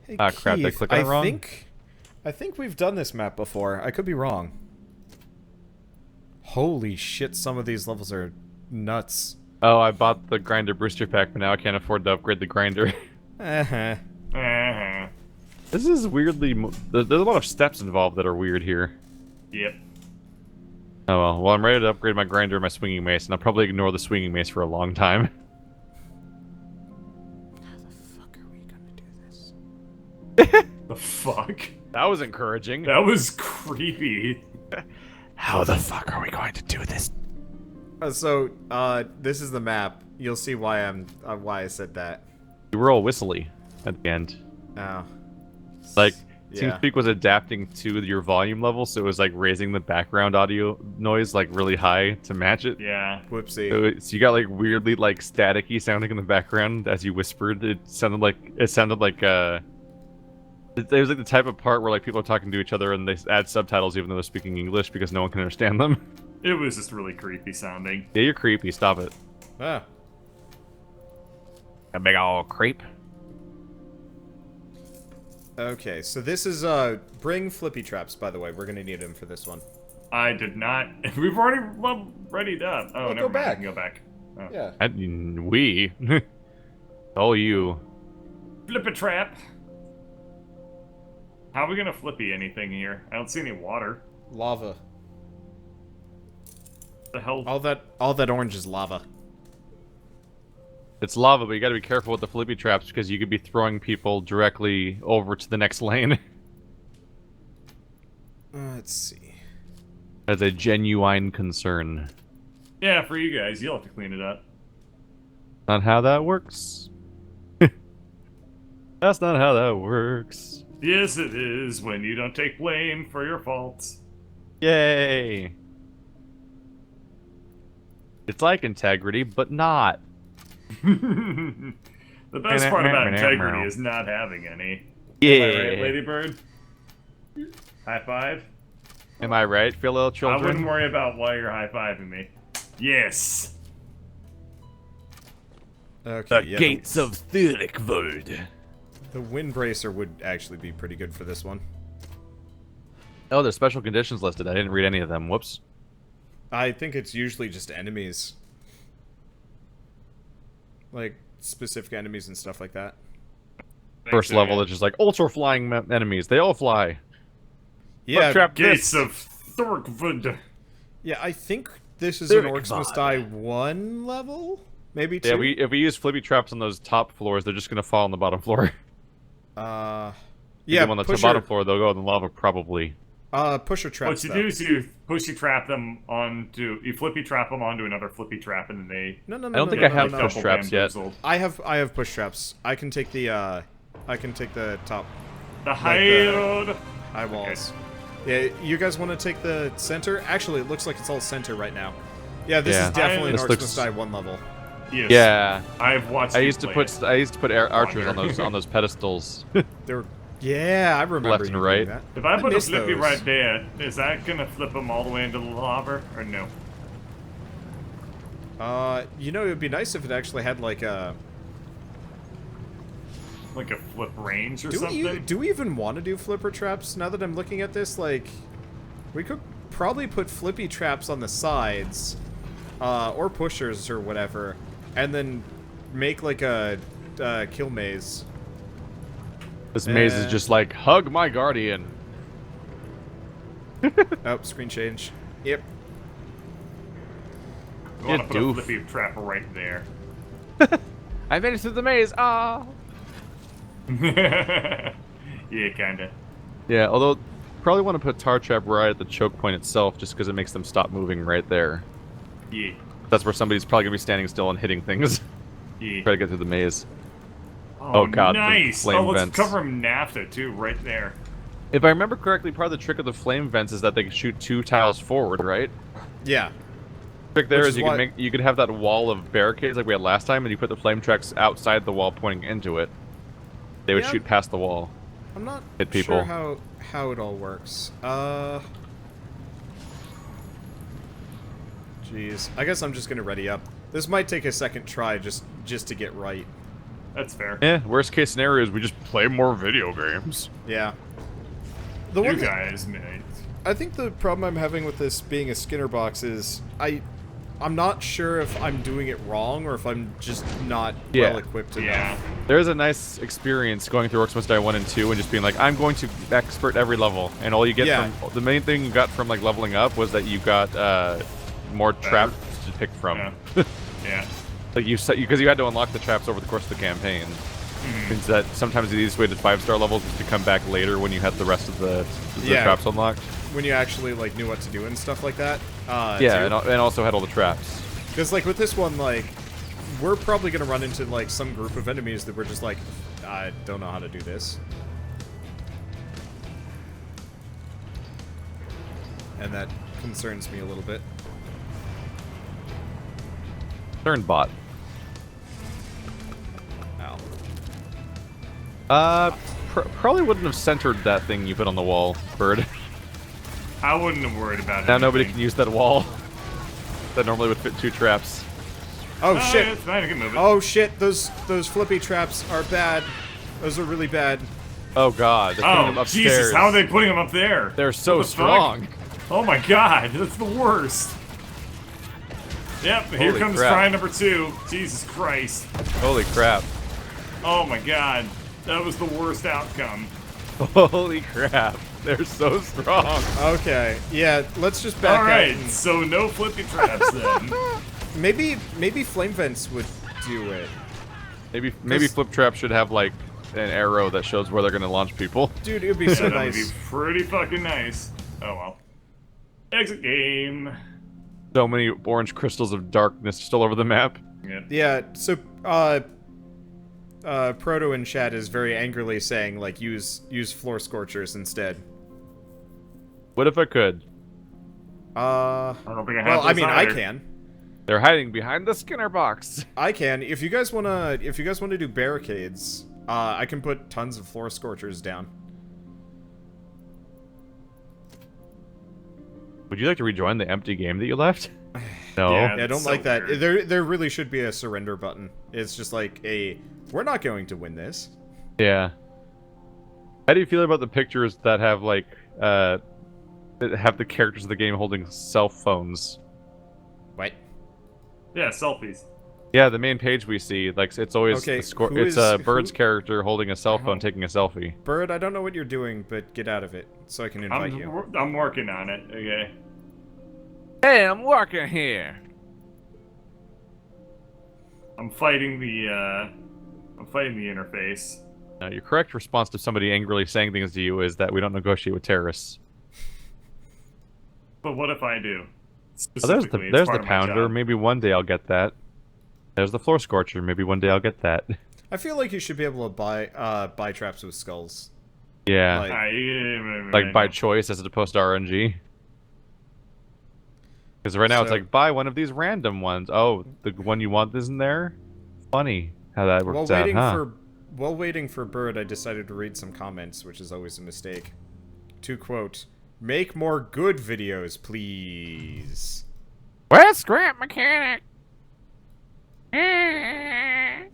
Hey, Ah, crap, did I click on it wrong? I think we've done this map before. I could be wrong. Holy shit, some of these levels are nuts. Oh, I bought the grinder booster pack, but now I can't afford to upgrade the grinder. Uh-huh. Uh-huh. This is weirdly... There's a lot of steps involved that are weird here. Yep. Oh well. Well, I'm ready to upgrade my grinder and my swinging mace, and I'll probably ignore the swinging mace for a long time. Fuck, are we gonna do this? The fuck? That was encouraging. That was creepy. How the fuck are we going to do this? This is the map. You'll see why why I said that. You were all whistly at the end. Oh. Like, Yeah. TeamSpeak was adapting to your volume level, so it was like raising the background audio noise like really high to match it. Yeah. Whoopsie. So you got like weirdly like staticky sounding in the background as you whispered. It sounded like it was like the type of part where like people are talking to each other and they add subtitles even though they're speaking English because no one can understand them. It was just really creepy sounding. Yeah, you're creepy. Stop it. Ah. A big ol' creep. Okay, so this is bring flippy traps. By the way, we're gonna need them for this one. I did not. We've already readied up. Oh, Well, never go mind. I back. can go back. Oh. Yeah. We. All you. Flip a trap. How are we gonna flippy anything here? I don't see any water. Lava. The hell? All that orange is lava. It's lava, but you gotta be careful with the flippy traps because you could be throwing people directly over to the next lane. Let's see. That's a genuine concern. Yeah, for you guys, you'll have to clean it up. Not how that works. That's not how that works. Yes, it is when you don't take blame for your faults. Yay! It's like integrity, but not. The best part about integrity is not having any. Yeah. Am I right, Ladybird? High five? Am I right, fellow children? I wouldn't worry about why you're high-fiving me. Yes! Okay. Yeah, of Thurikvold. the windbracer would actually be pretty good for this one. Oh, there's special conditions listed. I didn't read any of them. Whoops. I think it's usually just enemies. Like, specific enemies and stuff like that. First level, it's just like ultra-flying enemies. They all fly. Yeah, Trap Gates this. of Thorkwood. yeah, I think this is an Thurikvad. Orcs Must Die 1 level? Maybe 2? Yeah, if we use flippy traps on those top floors, they're just gonna fall on the bottom floor. Yeah, On the pusher, bottom floor, they'll go in the lava probably. pusher traps, What you though. do is you pushy trap them onto, you flippy trap them onto another flippy trap, and then they. No, I don't think I have push traps yet. bamboozled. I have push traps. I can take the top The high high walls. Yeah, you guys want to take the center? Actually, it looks like it's all center right now. Yeah, this Yeah. is definitely an This Orcs looks- Must Die 1 level. Yes. Yeah, I've watched. I you used to play put it. archers on Wonder. those pedestals. They're yeah, I remember Left you and doing right. that. If I put a miss flippy those. right there, is that gonna flip them all the way into the lava, or no? You know, it would be nice if it actually had like a. Like a flip range or Do something? we even want to do flipper traps? Now that I'm looking at this, like, we could probably put flippy traps on the sides, or pushers or whatever, and then make like a kill maze. This maze is just like, hug my guardian. Oh, screen change. Yep. You want You to put a doof. flippy trap right there. I made it through the maze. Ah. Yeah, kinda. Yeah, although probably want to put tar trap right at the choke point itself, just because it makes them stop moving right there. Yeah. That's where somebody's probably gonna be standing still and hitting things. Yeah. Try to get through the maze. Oh, God, the nice! flame Oh, let's vents. cover them naphtha too, right there. If I remember correctly, part of the trick of the flame vents is that they can shoot 2 tiles forward, right? Yeah. Trick there Which is is you why- can you could have that wall of barricades like we had last time, and you put the flame tracks outside the wall pointing into it. They would Yeah. shoot past the wall. I'm not Hit people. sure how it all works. Jeez. I guess I'm just gonna ready up. This might take a second try just to get right. That's fair. Worst case scenario is we just play more video games. Yeah. The You one that, guys, man. I think the problem I'm having with this being a Skinner box is I'm not sure if I'm doing it wrong or if I'm just not Yeah. well equipped enough. Yeah. There's a nice experience going through Orcs Must Die 1 and 2 and just being like, I'm going to expert every level. And all you get Yeah. from... The main thing you got from like leveling up was that you got more traps to pick from. Yeah. Yeah. Like because you had to unlock the traps over the course of the campaign. Means that sometimes the easiest way to 5-star levels is to come back later when you had the rest of the Yeah. traps unlocked. When you actually like knew what to do and stuff like that. Yeah, and also had all the traps. Because like with this one, like we're probably gonna run into like some group of enemies that we're just like, I don't know how to do this. And that concerns me a little bit. Turn bot. Ow. Probably wouldn't have centered that thing you put on the wall, Bird. I wouldn't have worried about it. Now nobody can use that wall. That normally would fit 2 traps. Oh shit! It's fine, I can move it. Oh shit! Those flippy traps are bad. Those are really bad. Oh god, they're putting them Oh, upstairs. Jesus, how are they putting them up there? They're so What the strong. fuck? Oh my god, that's the worst. Yep, here Holy comes crap. try number 2. Jesus Christ. Holy crap. Oh my god, that was the worst outcome. Holy crap. They're so strong. Okay, yeah, let's just back Alright, out. And so no flippy traps then. maybe flame vents would do it. Maybe Flip Trap should have like an arrow that shows where they're gonna launch people. Dude, it would be Yeah, so that would nice. be pretty fucking nice. Oh well. Exit game. So many orange crystals of darkness still over the map. Yep. Yeah, so Proto in chat is very angrily saying like use floor scorchers instead. What if I could? I don't think I have Well, I those mean, I either. can. They're hiding behind the Skinner box. I can. If you guys wanna do barricades, I can put tons of floor scorchers down. Would you like to rejoin the empty game that you left? No. Yeah. Yeah, I don't so like that. weird. There really should be a surrender button. It's just like we're not going to win this. Yeah. How do you feel about the pictures that have like that have the characters of the game holding cell phones? What? Yeah, selfies. Yeah, the main page we see, like it's always Okay, the score. who It's is- Bird's who- character holding a cell phone, taking a selfie. Bird, I don't know what you're doing, but get out of it so I can invite you. I'm working on it. Okay. Hey, I'm working here. I'm fighting the interface. Now, your correct response to somebody angrily saying things to you is that we don't negotiate with terrorists. But what if I do? Oh, there's Specifically, it's the part of my pounder. job. Maybe one day I'll get that. There's the floor scorcher. Maybe one day I'll get that. I feel like you should be able to buy traps with skulls. Yeah, Like- like by choice as opposed to RNG. Because right now it's So- like buy one of these random ones. Oh, the one you want isn't there. Funny how that works out, huh? While waiting for Bird, I decided to read some comments, which is always a mistake. To quote, "Make more good videos, please." Where's Scrap Mechanic? I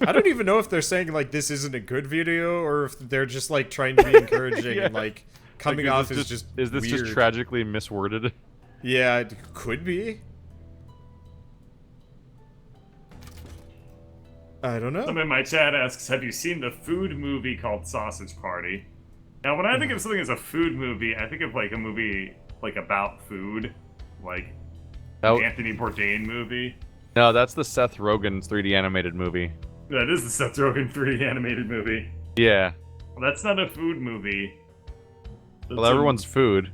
don't even know if they're saying like this isn't a good video or if they're just like trying to be encouraging and like coming Like, off is as this just is this weird. just tragically misworded? Yeah, it could be. I don't know. Someone in my chat asks, have you seen the food movie called Sausage Party? Now, when I think of something as a food movie, I think of like a movie like about food, like Oh, an Anthony Bourdain movie. no, that's the Seth Rogen's 3D animated movie. That is the Seth Rogen 3D animated movie. Yeah. Well, that's not a food movie. Well, everyone's food.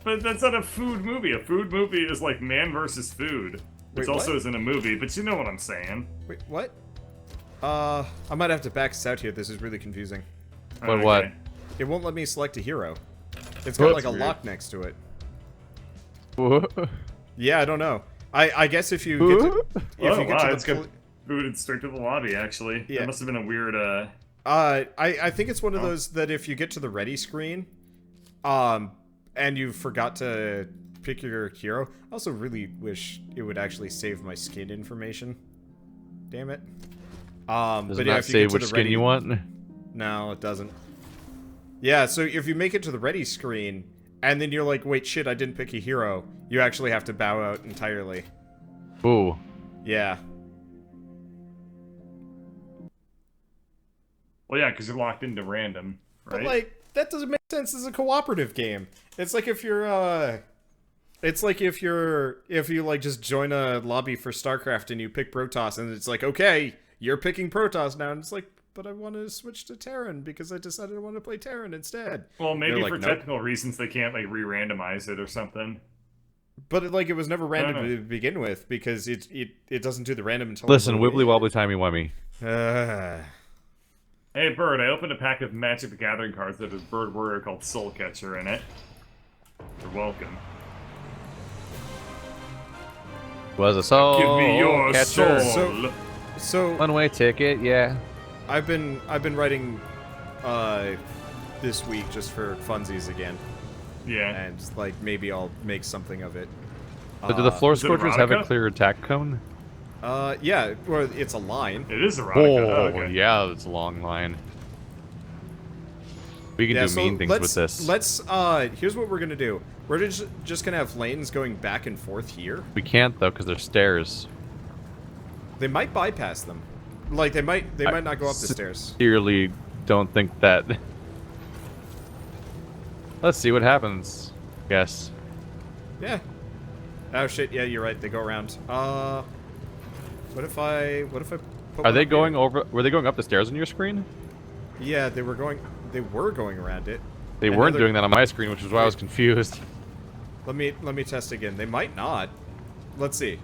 But that's not a food movie. A food movie is like man versus food. Which Wait, also what? isn't a movie, but you know what I'm saying. Wait, what? I might have to back this out here. This is really confusing. But what? It won't let me select a hero. It's got like a weird. lock next to it. Yeah, I don't know. I guess if you get to, if Oh, you get wow, to it's the got booted straight to the lobby, actually. Yeah. That must have been a weird, I think it's one of those that if you get to the ready screen, and you forgot to pick your hero. I also really wish it would actually save my skin information. Damn it. Does but it yeah, not if you say get to which the skin ready, you want? No, it doesn't. Yeah, so if you make it to the ready screen, and then you're like, wait, shit, I didn't pick a hero, you actually have to bow out entirely. Ooh. Yeah. well, yeah, because you're locked into random, right? But, like, that doesn't make sense as a cooperative game. It's like if you're, it's like if you, like, just join a lobby for StarCraft and you pick Protoss, and it's like, okay, you're picking Protoss now, and it's like, but I want to switch to Terran because I decided I want to play Terran instead. Well, maybe They're like, for nope. technical reasons they can't, like, re-randomize it or something. But, like, it was never random No. to begin with because it doesn't do the random until... Listen, wibbly wobbly timey wimey. Hey, Bird, I opened a pack of Magic the Gathering cards that has Bird Warrior called Soul Catcher in it. You're welcome. Was a soul Give me your catcher. soul! So One-way ticket, yeah. I've been writing this week just for funsies again, Yeah. and like maybe I'll make something of it. So do the floor is it scorchers have a erotica? clear attack cone? Yeah, well, it's a line. It is erotica. Oh, okay. yeah, that's a long line. We can Yeah, do so mean things with this. Let's, here's what we're gonna do. We're just gonna have lanes going back and forth here. We can't, though, because there's stairs. They might bypass them. Like, they might not go up the stairs. Sincerely don't think that. Let's see what happens. Yes. Yeah. Oh, shit, yeah, you're right, they go around. What if I put Are they one up going here? over? Were they going up the stairs on your screen? Yeah, they were going around it. They And weren't now doing that on my screen, which is why I was confused. Let me test again. They might not. Let's see.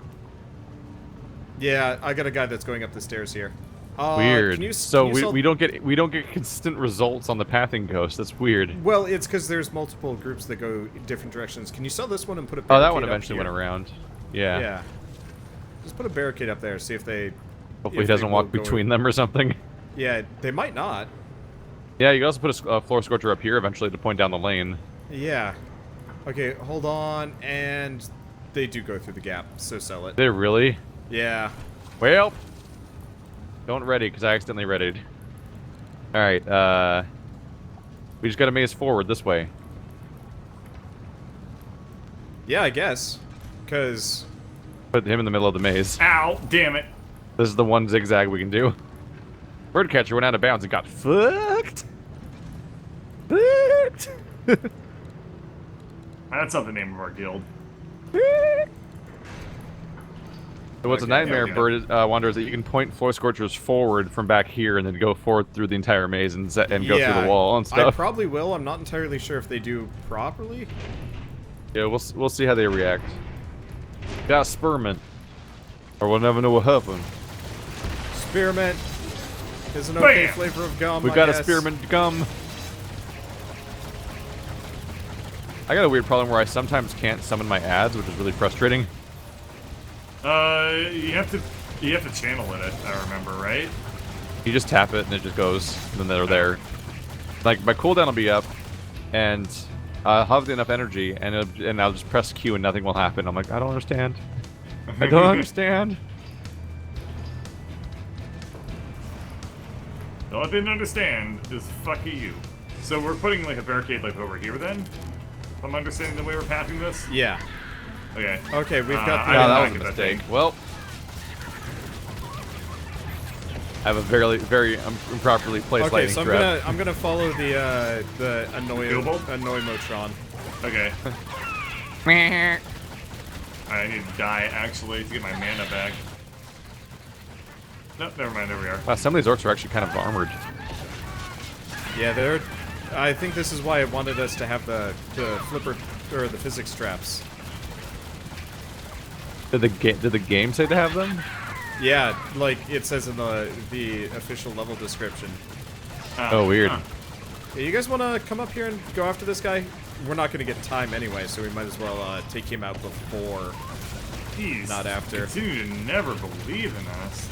Yeah, I got a guy that's going up the stairs here. Weird. Can you, So can you we don't get consistent results on the pathing ghost. That's weird. Well, it's because there's multiple groups that go different directions. Can you sell this one and put a Oh, barricade that one up eventually here? went around. Yeah. Yeah. Just put a barricade up there. See if they. Hopefully he if they doesn't will walk go- between them or something. Yeah, they might not. Yeah, you can also put a floor scorcher up here eventually to point down the lane. Yeah. Okay, hold on, and they do go through the gap. So sell it. They really? Yeah. Well, don't ready because I accidentally readied. All right. We just got to maze forward this way. Yeah, I guess. Cause. Put him in the middle of the maze. Ow! Damn it! This is the one zigzag we can do. Birdcatcher went out of bounds and got fucked. Fucked. That's not the name of our guild. So what's a Okay, nightmare, yeah, Bird Wander, is that you can point floor scorchers forward from back here and then go forward through the entire maze and go through the wall and I stuff. probably will. I'm not entirely sure if they do properly. Yeah, we'll see how they react. Got spearmint, or we'll never know what happened. Spearmint is an okay Bam! flavor of gum. We I got a guess. spearmint gum. I got a weird problem where I sometimes can't summon my ads, which is really frustrating. You have to channel it. I remember, right? You just tap it and it just goes, and then they're there. Like my cooldown will be up, and I'll have enough energy, and I'll just press Q and nothing will happen. I'm like, I don't understand. I don't understand. The only thing to understand is fuck you. So we're putting like a barricade like over here then? If I'm understanding the way we're pathing this? Yeah. Okay. Okay, we've got I the. did Oh, that not was a get that mistake. thing. Well, I have a very improperly placed Okay, lightning so trap. I'm gonna follow the Google? Annoy-motron. Okay. I need to die actually to get my mana back. Nope, never mind, there we are. Wow, some of these orcs are actually kind of armored. Yeah, they're. I think this is why I wanted us to have the flipper or the physics traps. Did the game say to have them? Yeah, like it says in the official level description. Oh, weird. Yeah, you guys want to come up here and go after this guy? We're not going to get time anyway, so we might as well take him out before, Jeez. not after. Continue to never believe in us.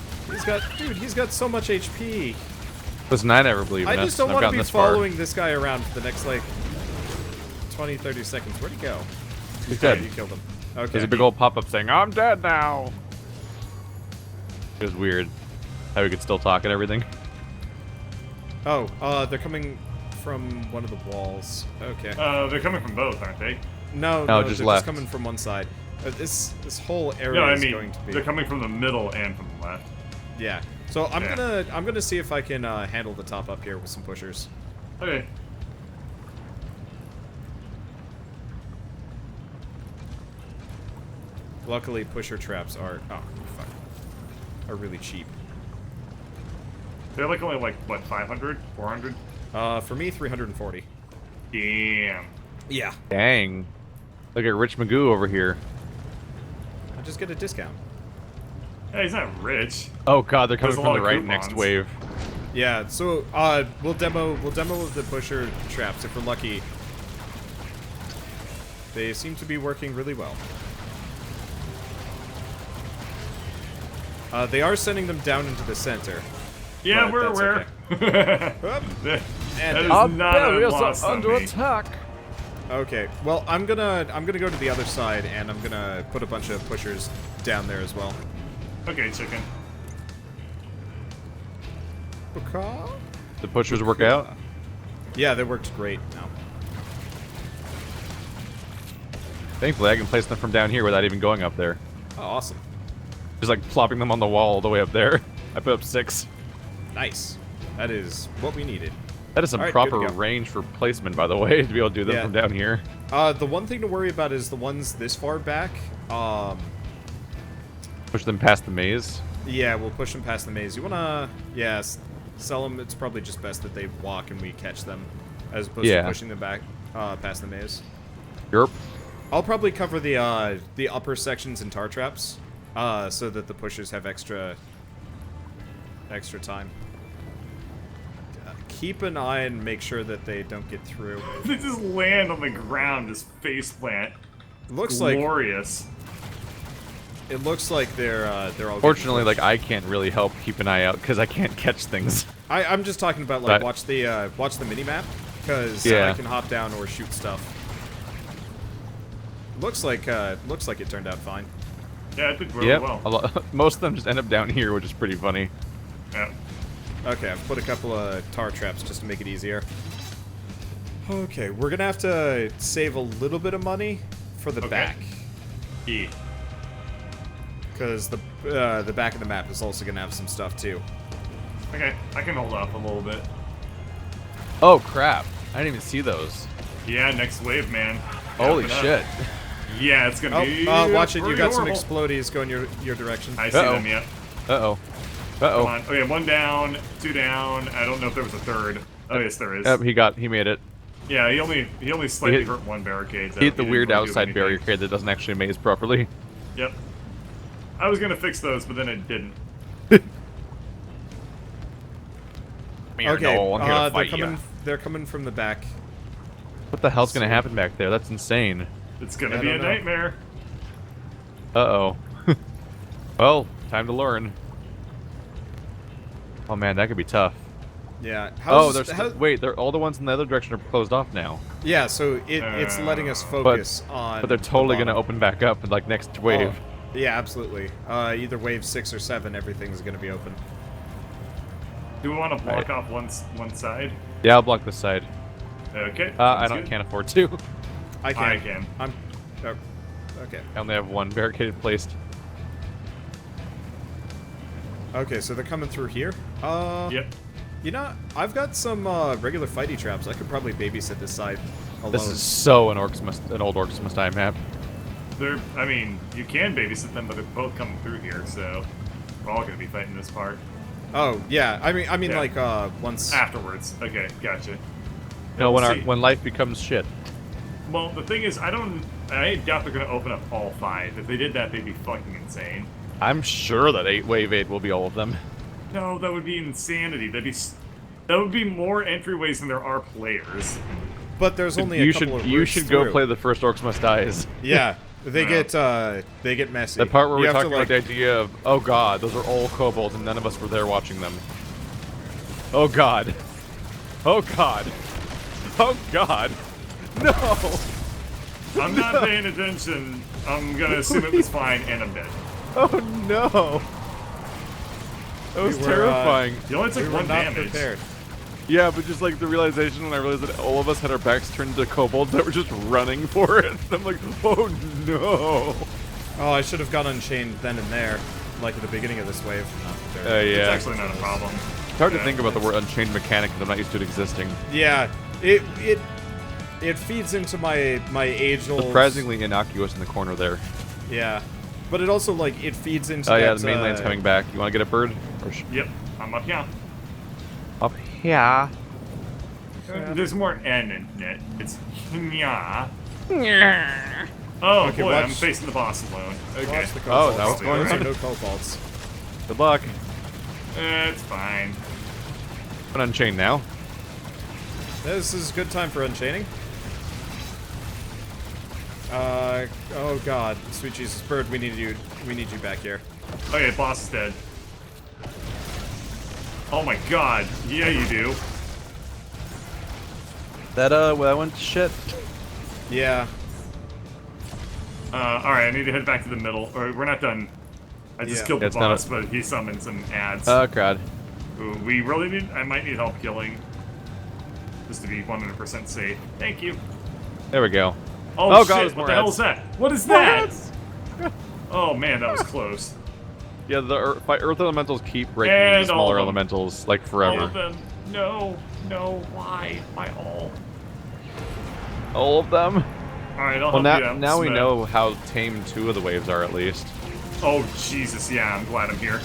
He's got so much HP. Listen, I never believe in I us. just don't I've want to gotten be this far. following this guy around for the next, like, 20, 30 seconds. Where'd he go? He's Oh, dead. you killed him. Okay. There's a big old pop-up saying, I'm dead now. It was weird how we could still talk and everything. Oh, they're coming from one of the walls. Okay. They're coming from both, aren't they? No, just they're left. just coming from one side. This whole area No, I is mean, going to be. they're coming from the middle and from the left. Yeah. So I'm Yeah. gonna see if I can handle the top up here with some pushers. Okay. Luckily, pusher traps are really cheap. They're like only like, what, 500? 400? For me, 340. Damn. Yeah. Dang. Look at Rich Magoo over here. I just get a discount. Hey, he's not rich. Oh god, they're coming There's a from lot the of right coupons. next wave. Yeah. So we'll demo the pusher traps if we're lucky. They seem to be working really well. They are sending them down into the center. Yeah, but we're that's aware. okay. Oop. that And is Our not a loss on me. attack. Okay. Well, I'm gonna go to the other side, and I'm gonna put a bunch of pushers down there as well. Okay, chicken. Okay. The pushers work out. Yeah, they worked great. No. Thankfully, I can place them from down here without even going up there. Oh, awesome. Just like plopping them on the wall all the way up there. I put up 6. Nice. That is what we needed. That is some All right, proper good to go. range for placement, by the way, to be able to do them Yeah. from down here. The one thing to worry about is the ones this far back. Push them past the maze. Yeah, we'll push them past the maze. You wanna, sell them. It's probably just best that they walk and we catch them, as opposed to pushing them back past the maze. Yerp. I'll probably cover the upper sections and tar traps, so that the pushers have extra time. Keep an eye and make sure that they don't get through. They just land on the ground, just face plant. Looks like Glorious. it looks like they're all. Fortunately, like, I can't really help keep an eye out because I can't catch things. I'm just talking about like But- watch the mini map because Yeah. I can hop down or shoot stuff. Looks like it turned out fine. Yeah, it did really Yep. well. Most of them just end up down here, which is pretty funny. Yeah. Okay, I've put a couple of tar traps just to make it easier. Okay, we're gonna have to save a little bit of money for the Okay. back, E. because the back of the map is also gonna have some stuff too. Okay, I can hold off a little bit. Oh, crap. I didn't even see those. Yeah, next wave, man. Holy Open up. shit. Yeah, it's gonna be. Watch it! You pretty got some horrible. explodies going your direction. I see Uh-oh. them, yeah. Uh-oh. Come Uh-oh. on. Okay, 1 down, 2 down. I don't know if there was a third. Oh, yes, there is. Yep, he made it. Yeah, he only slightly hit- hurt one barricade. So He hit the didn't weird really do outside anything. barricade that doesn't actually maze properly. Yep. I was gonna fix those, but then it didn't. Okay, No, I'm here to they're fight coming. ya. They're coming from the back. What the hell's gonna happen back there? That's insane. It's gonna I be a don't know. nightmare. Uh-oh. Well, time to learn. Oh man, that could be tough. Yeah. Wait, they're all the ones in the other direction are closed off now. Yeah, so it's letting us focus on. But they're totally the gonna bottom. open back up like next wave. Oh, yeah, absolutely. Either wave 6 or 7, everything's gonna be open. Do we want to block Right. off one side? Yeah, I'll block this side. Okay. I sounds good. can't afford to. I can. I can. I'm. Oh, okay. I only have one barricade placed. Okay, so they're coming through here. Yep. You know, I've got some regular fighty traps. I could probably babysit this side alone. This is so an old Orcs Must Die map. I mean, you can babysit them, but they're both coming through here, so we're all gonna be fighting this part Oh yeah, I mean Yeah. like once. afterwards. Okay, gotcha. No, we'll see. when life becomes shit. Well, the thing is, I doubt they're gonna open up all 5. If they did that, they'd be fucking insane. I'm sure that wave 8 will be all of them. No, that would be insanity. That would be more entryways than there are players. But there's only a couple of You routes should go through. play the first Orcs Must Dies. Yeah, they No. get messy. The part where You we have talked to, about the idea of, oh god, those are all kobolds and none of us were there watching them. Oh god. Oh god. Oh god. No! I'm not paying attention. I'm gonna assume it was fine, and I'm dead. Oh no! That was We were, terrifying. You only we took were 1 not damage. prepared. Yeah, but just like the realization when I realized that all of us had our backs turned to kobolds that were just running for it. I'm like, oh no! Oh, I should have gone unchained then and there, like at the beginning of this wave. It's Yeah. actually not a problem. It's hard to Yeah. think about the word unchained mechanic because I'm not used to it existing. Yeah, it feeds into my age-old. Surprisingly innocuous in the corner there. Yeah, but it also like it feeds into. Oh yeah, that, the main lane's coming back. You want to get a bird? Or Yep, I'm up here. up here? There's more N in it. It's nya. Oh Okay, boy, I'm watch- facing the boss alone. Okay. Watch the Oh, kobolds. that was going Those are on. no kobolds. Good luck. It's fine. I'm unchained now. This is a good time for unchaining. Oh god, sweet Jesus, bird, we need you back here. Okay, boss is dead. Oh my god. Yeah, you do. That went to shit. Yeah, Alright, I need to head back to the middle. Or we're not done. I just Yeah. killed the It's not boss, a- but he summoned some ads. Oh god. Ooh, we really need. I might need help killing. just to be 100% safe. Thank you. There we go. Oh, God, shit, what the hell is that? What is that? Oh man, that was close. Yeah, the Earth elementals keep breaking And into smaller elementals like forever. All of them. No, why? Why all? All of them? Alright, I'll Well, help you out. now we know how tame 2 of the waves are, at least. Oh, Jesus, yeah, I'm glad I'm here.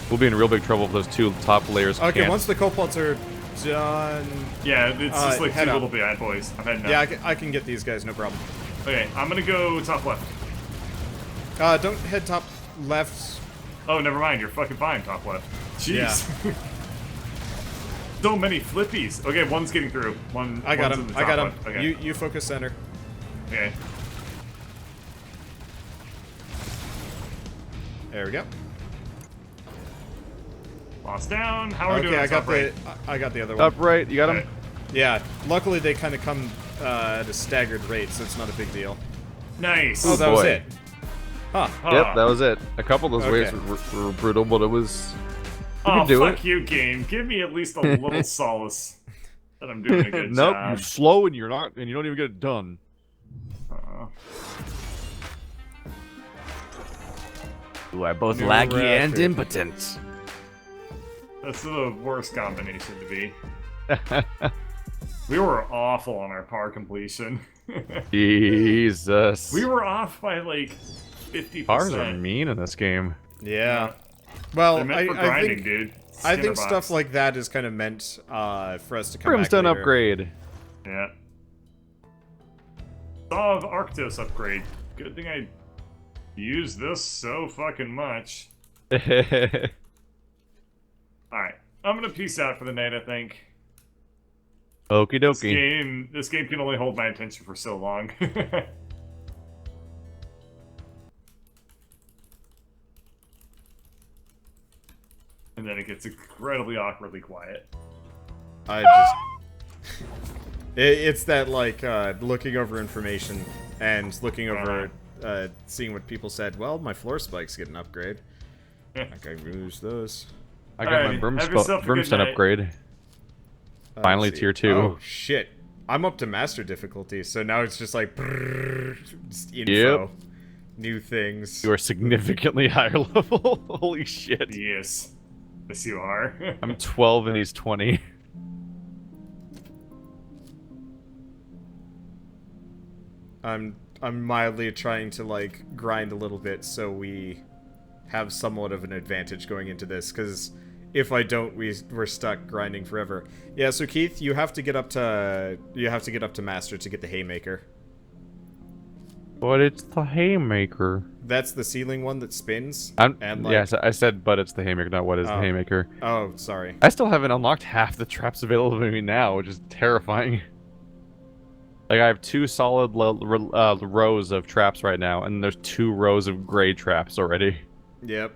We'll be in real big trouble if those 2 top layers Okay, can't. once the copals are done... Yeah, it's just like 2 out. little bad boys. I'm heading Yeah, out. I can get these guys, no problem. Okay, I'm gonna go top left. Don't head top left. Oh, never mind, you're fucking fine, top left. Jeez. Yeah. So many flippies. Okay, one's getting through. I got one's him. in the I top got him. left. Okay. You focus center. Okay. There we go. Lost down. How are we doing? Okay, on top right? I got the other one. Up right, you got him? Okay. Yeah. Luckily, they kind of come at a staggered rate, so it's not a big deal. Nice. Oh, that was boy. it. Huh. Yep, that was it. A couple of those Okay. waves were brutal, but it was... We Oh, could do fuck it. you, game. Give me at least a little solace that I'm doing a good Nope, job. you're slow and you don't even get it done. You are both New laggy and record. impotent. That's the worst combination to be. We were awful on our par completion. Jesus. We were off by like 50%. Pars are mean in this game. Yeah. Well, They're meant for I grinding, think dude. I think Skinner stuff box. like that is kind of meant for us to come Brimstone back later. upgrade. Yeah. Saw of Arctos upgrade. Good thing I used this so fucking much. Alright. I'm gonna peace out for the night, I think. Okie dokie. This game can only hold my attention for so long. And then it gets incredibly awkwardly quiet. I just... it's that, like, looking over information and looking over, seeing what people said. Well, my floor spike's get an upgrade. Like, I use those. I got my Alrighty, have yourself a good brimstone night. upgrade. Finally, Let's see. tier 2. Oh, shit. I'm up to master difficulty, so now it's just like... just info. Yep. New things. You are significantly higher level. Holy shit. Yes. Yes, you are. I'm 12 and he's 20. I'm mildly trying to, like, grind a little bit so we have somewhat of an advantage going into this, because if I don't, we're stuck grinding forever. Yeah, so Keith, you have to get up to master to get the haymaker. But it's the haymaker. That's the ceiling one that spins. Yes, I said, but it's the haymaker, not what is the haymaker. Oh, sorry. I still haven't unlocked half the traps available to me now, which is terrifying. Like, I have 2 solid rows of traps right now, and there's 2 rows of gray traps already. Yep.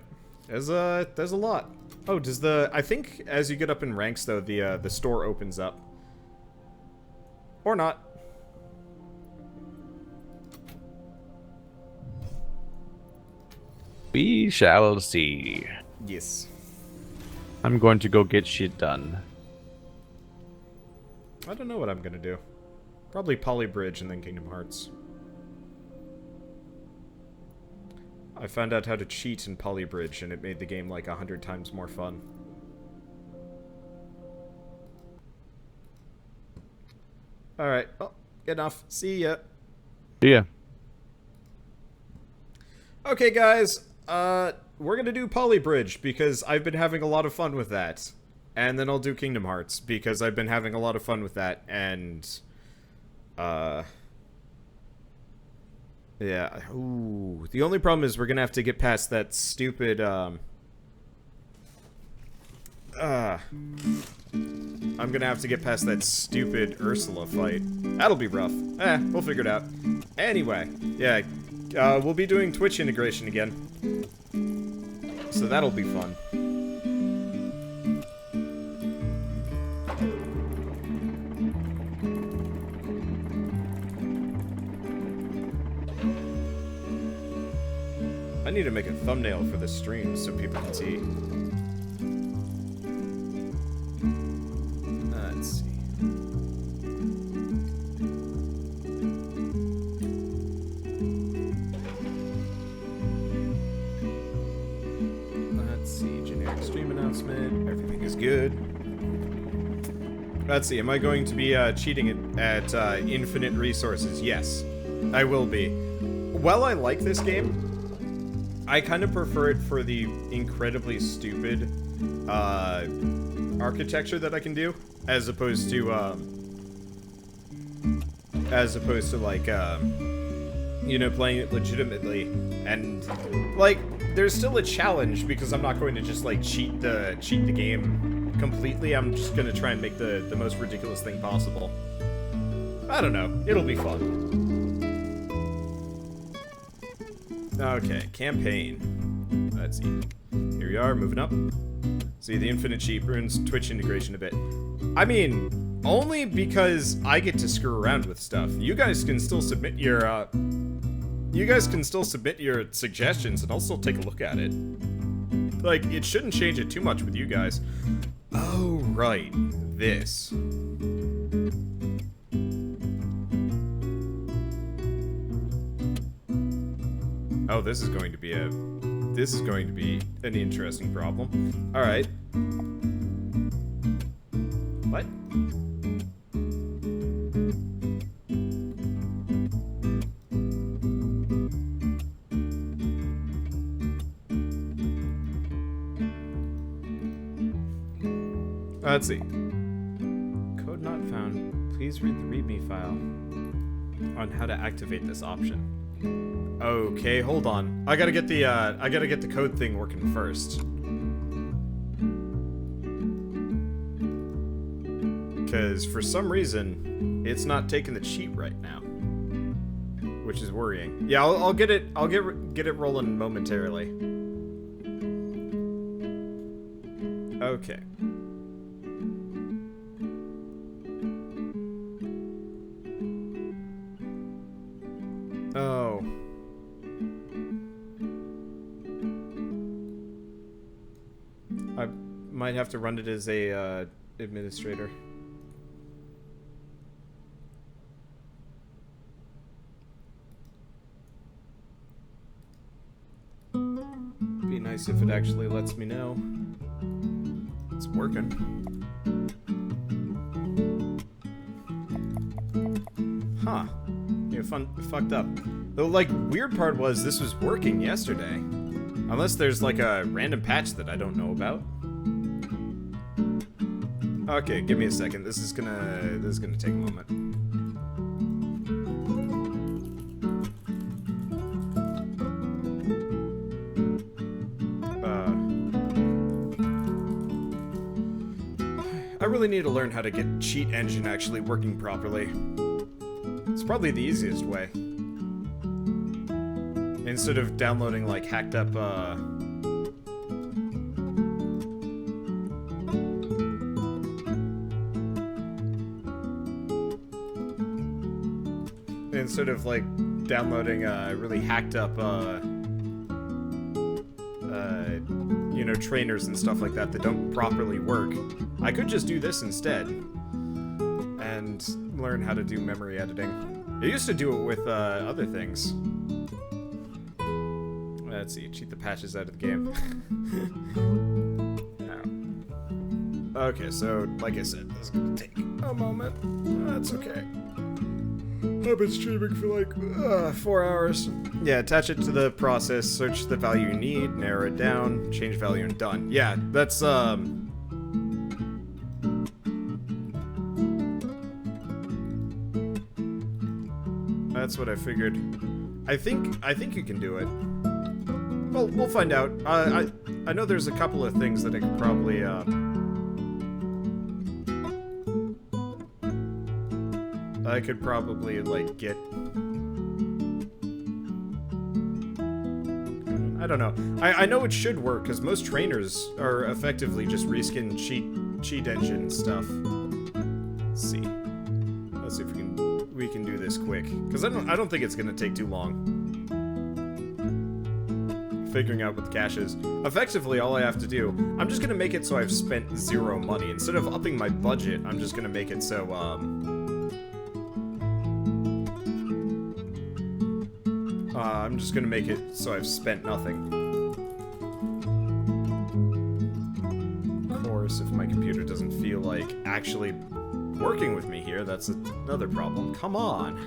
There's a lot. Oh, I think as you get up in ranks though, the store opens up. Or not. We shall see. Yes. I'm going to go get shit done. I don't know what I'm gonna do. Probably Polybridge and then Kingdom Hearts. I found out how to cheat in Polybridge and it made the game like 100 times more fun. Alright, well, enough. See ya. See ya. Okay, guys, we're gonna do Polybridge because I've been having a lot of fun with that. And then I'll do Kingdom Hearts because I've been having a lot of fun with that, and... yeah, ooh. The only problem is we're gonna have to get past that stupid, I'm gonna have to get past that stupid Ursula fight. That'll be rough. We'll figure it out. Anyway, yeah, we'll be doing Twitch integration again. So that'll be fun. I need to make a thumbnail for this stream so people can see. Let's see. good. Let's see, am I going to be cheating at infinite resources? Yes, I will be. While I like this game, I kind of prefer it for the incredibly stupid architecture that I can do, as opposed to like, you know, playing it legitimately. And like, there's still a challenge because I'm not going to just like cheat the game completely. I'm just gonna try and make the most ridiculous thing possible. I don't know. It'll be fun. Okay, campaign. Let's see. Here we are, moving up. See, the infinite cheat ruins Twitch integration a bit. I mean, only because I get to screw around with stuff. You guys can still submit your, suggestions, and I'll still take a look at it. Like, it shouldn't change it too much with you guys. Oh, right. This. Oh, this is going to be an interesting problem. All right. What? Let's see. Code not found. Please read the README file on how to activate this option. Okay, hold on. I gotta get the code thing working first. Because for some reason, it's not taking the cheat right now, which is worrying. Yeah, I'll get it rolling momentarily. Okay. Oh. I might have to run it as a administrator. Be nice if it actually lets me know it's working. Huh. Yeah, fucked up. The, like, weird part was this was working yesterday. Unless there's, like, a random patch that I don't know about. Okay, give me a second. This is gonna take a moment. I really need to learn how to get Cheat Engine actually working properly. It's probably the easiest way. Instead of downloading, like, hacked up, instead of, like, downloading, really hacked up, you know, trainers and stuff like that that don't properly work. I could just do this instead. And learn how to do memory editing. I used to do it with, other things. Let's see, cheat the patches out of the game. Ow. Okay, so, like I said, this is gonna take a moment. That's okay. I've been streaming for like 4 hours. Yeah, attach it to the process, search the value you need, narrow it down, change value, and done. Yeah, that's what I figured. I think you can do it. Well, we'll find out. I know there's a couple of things that I could probably like get. I don't know. I know it should work because most trainers are effectively just reskin cheat engine stuff. Let's see. Let's see if we can do this quick because I don't think it's gonna take too long. Figuring out what the cache is. Effectively, all I have to do, I'm just gonna make it so I've spent 0 money. Instead of upping my budget, I'm just gonna make it so I'm just gonna make it so I've spent nothing. Of course, if my computer actually working with me here. That's another problem. Come on.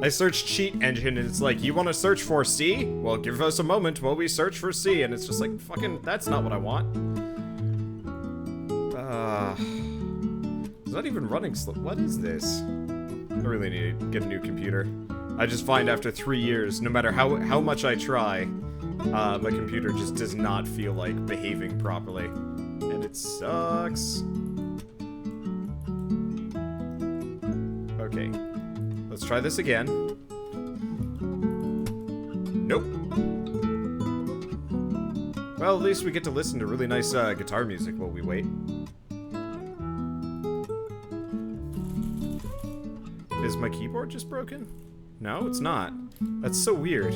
I searched cheat engine and it's like, you want to search for C? Well, give us a moment while we search for C. And it's just like, fucking, that's not what I want. It's not even running slow. What is this? I really need to get a new computer. I just find after 3 years, no matter how much I try, my computer just does not feel like behaving properly. And it sucks. Okay. Let's try this again. Nope. Well, at least we get to listen to really nice guitar music while we wait. Is my keyboard just broken? No, it's not. That's so weird.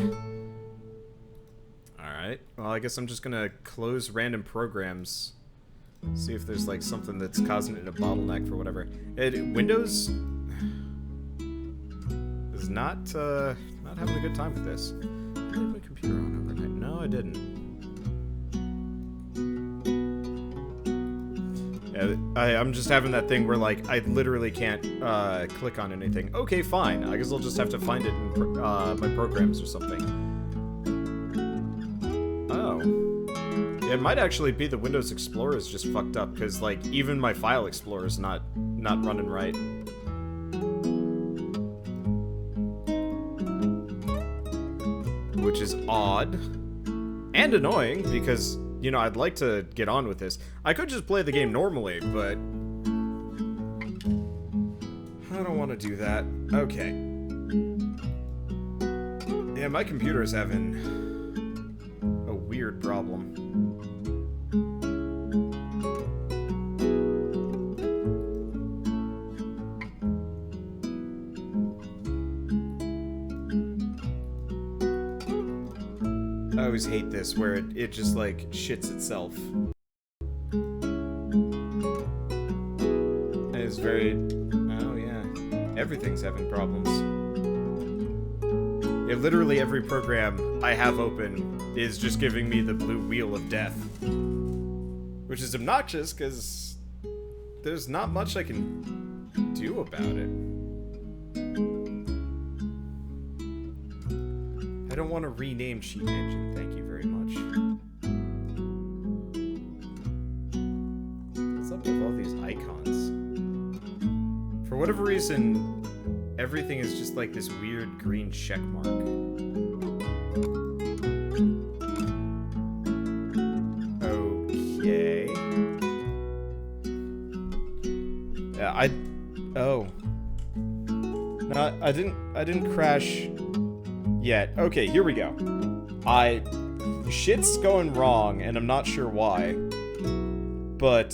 Alright. Well, I guess I'm just gonna close random programs. See if there's like something that's causing it a bottleneck for whatever. Windows is not having a good time with this. Did I leave my computer on overnight? No, I didn't. Yeah, I'm just having that thing where, like, I literally can't click on anything. Okay, fine. I guess I'll just have to find it in my programs or something. Oh. Yeah, it might actually be the Windows Explorer is just fucked up, because, like, even my File Explorer is not running right. Which is odd. And annoying, because... You know, I'd like to get on with this. I could just play the game normally, but... I don't want to do that. Okay. Yeah, my computer is having... a weird problem. I always hate this, where it just, like, shits itself. It's very... Oh, yeah. Everything's having problems. Yeah, literally every program I have open is just giving me the blue wheel of death. Which is obnoxious, because there's not much I can do about it. I don't want to rename Cheat Engine, thank you very much. What's up with all these icons? For whatever reason, everything is just like this weird green check mark. Okay. Yeah, oh. No, I didn't crash... yet. Okay, here we go. Shit's going wrong, and I'm not sure why. But,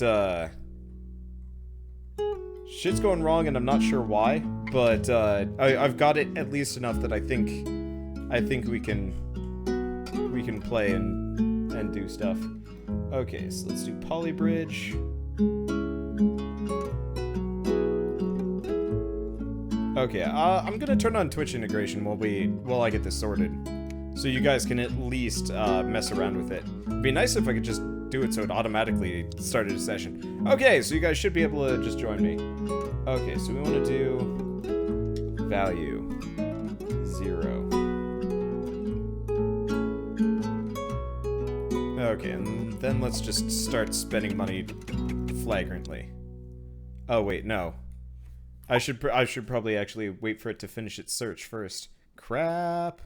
shit's going wrong, and I'm not sure why. But, I've got it at least enough that I think we can play and do stuff. Okay, so let's do Polybridge. Okay, I'm gonna turn on Twitch integration while I get this sorted, so you guys can at least mess around with it. It'd be nice if I could just do it so it automatically started a session. Okay, so you guys should be able to just join me. Okay, so we want to do value 0. Okay, and then let's just start spending money flagrantly. Oh wait, no. I should probably actually wait for it to finish its search first. Crap.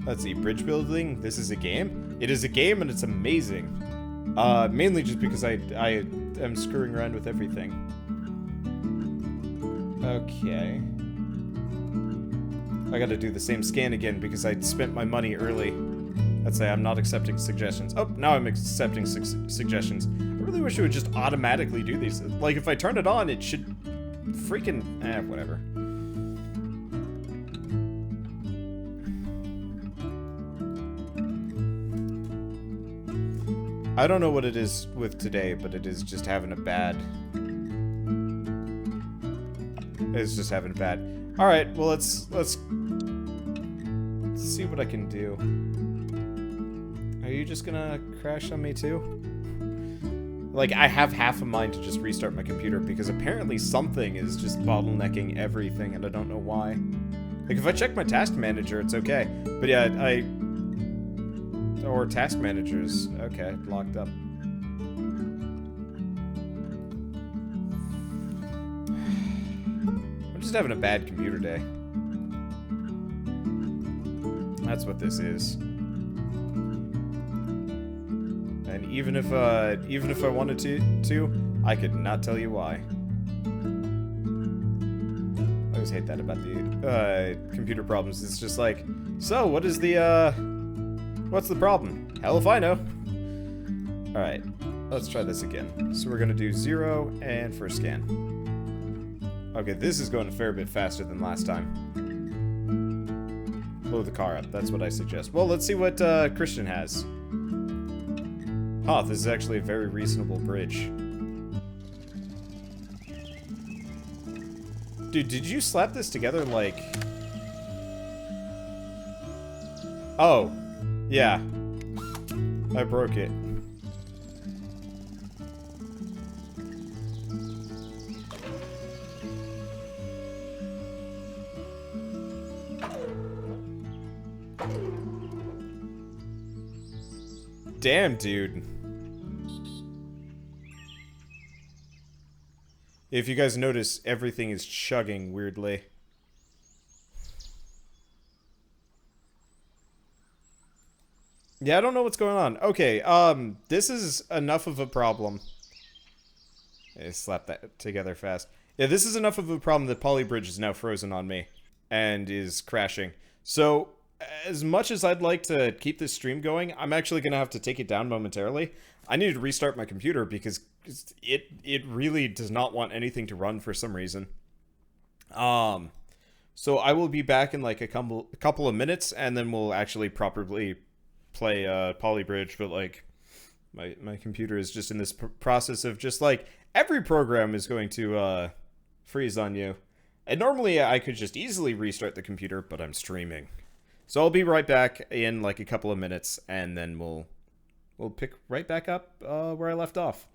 Let's see, bridge building. This is a game? It is a game and it's amazing. Mainly just because I am screwing around with everything. Okay. I gotta do the same scan again because I spent my money early. I'd say I'm not accepting suggestions. Oh, now I'm accepting suggestions. I really wish it would just automatically do these. Like, if I turn it on, it should freaking... whatever. I don't know what it is with today, but it is just having a bad... It's just having a bad... Alright, well, let's see what I can do. Are you just gonna crash on me too? Like, I have half a mind to just restart my computer because apparently something is just bottlenecking everything and I don't know why. Like, if I check my task manager, it's okay. But yeah, or task managers. Okay, locked up. I'm just having a bad computer day. That's what this is. And even if I wanted to, I could not tell you why. I always hate that about the computer problems. It's just like, so what is the what's the problem? Hell if I know. All right, let's try this again. So we're gonna do 0 and first scan. Okay, this is going a fair bit faster than last time. Blow the car up. That's what I suggest. Well, let's see what Christian has. Huh, this is actually a very reasonable bridge. Dude, did you slap this together like... Oh. Yeah. I broke it. Damn, dude. If you guys notice, everything is chugging weirdly. Yeah, I don't know what's going on. Okay, this is enough of a problem. I slapped that together fast. Yeah, this is enough of a problem that Polybridge is now frozen on me and is crashing. So, as much as I'd like to keep this stream going, I'm actually going to have to take it down momentarily. I need to restart my computer because it really does not want anything to run for some reason. So I will be back in like a couple of minutes, and then we'll actually properly play Polybridge. But like, my computer is just in this process of just like every program is going to freeze on you. And normally I could just easily restart the computer, but I'm streaming. So I'll be right back in like a couple of minutes, and then we'll pick right back up where I left off.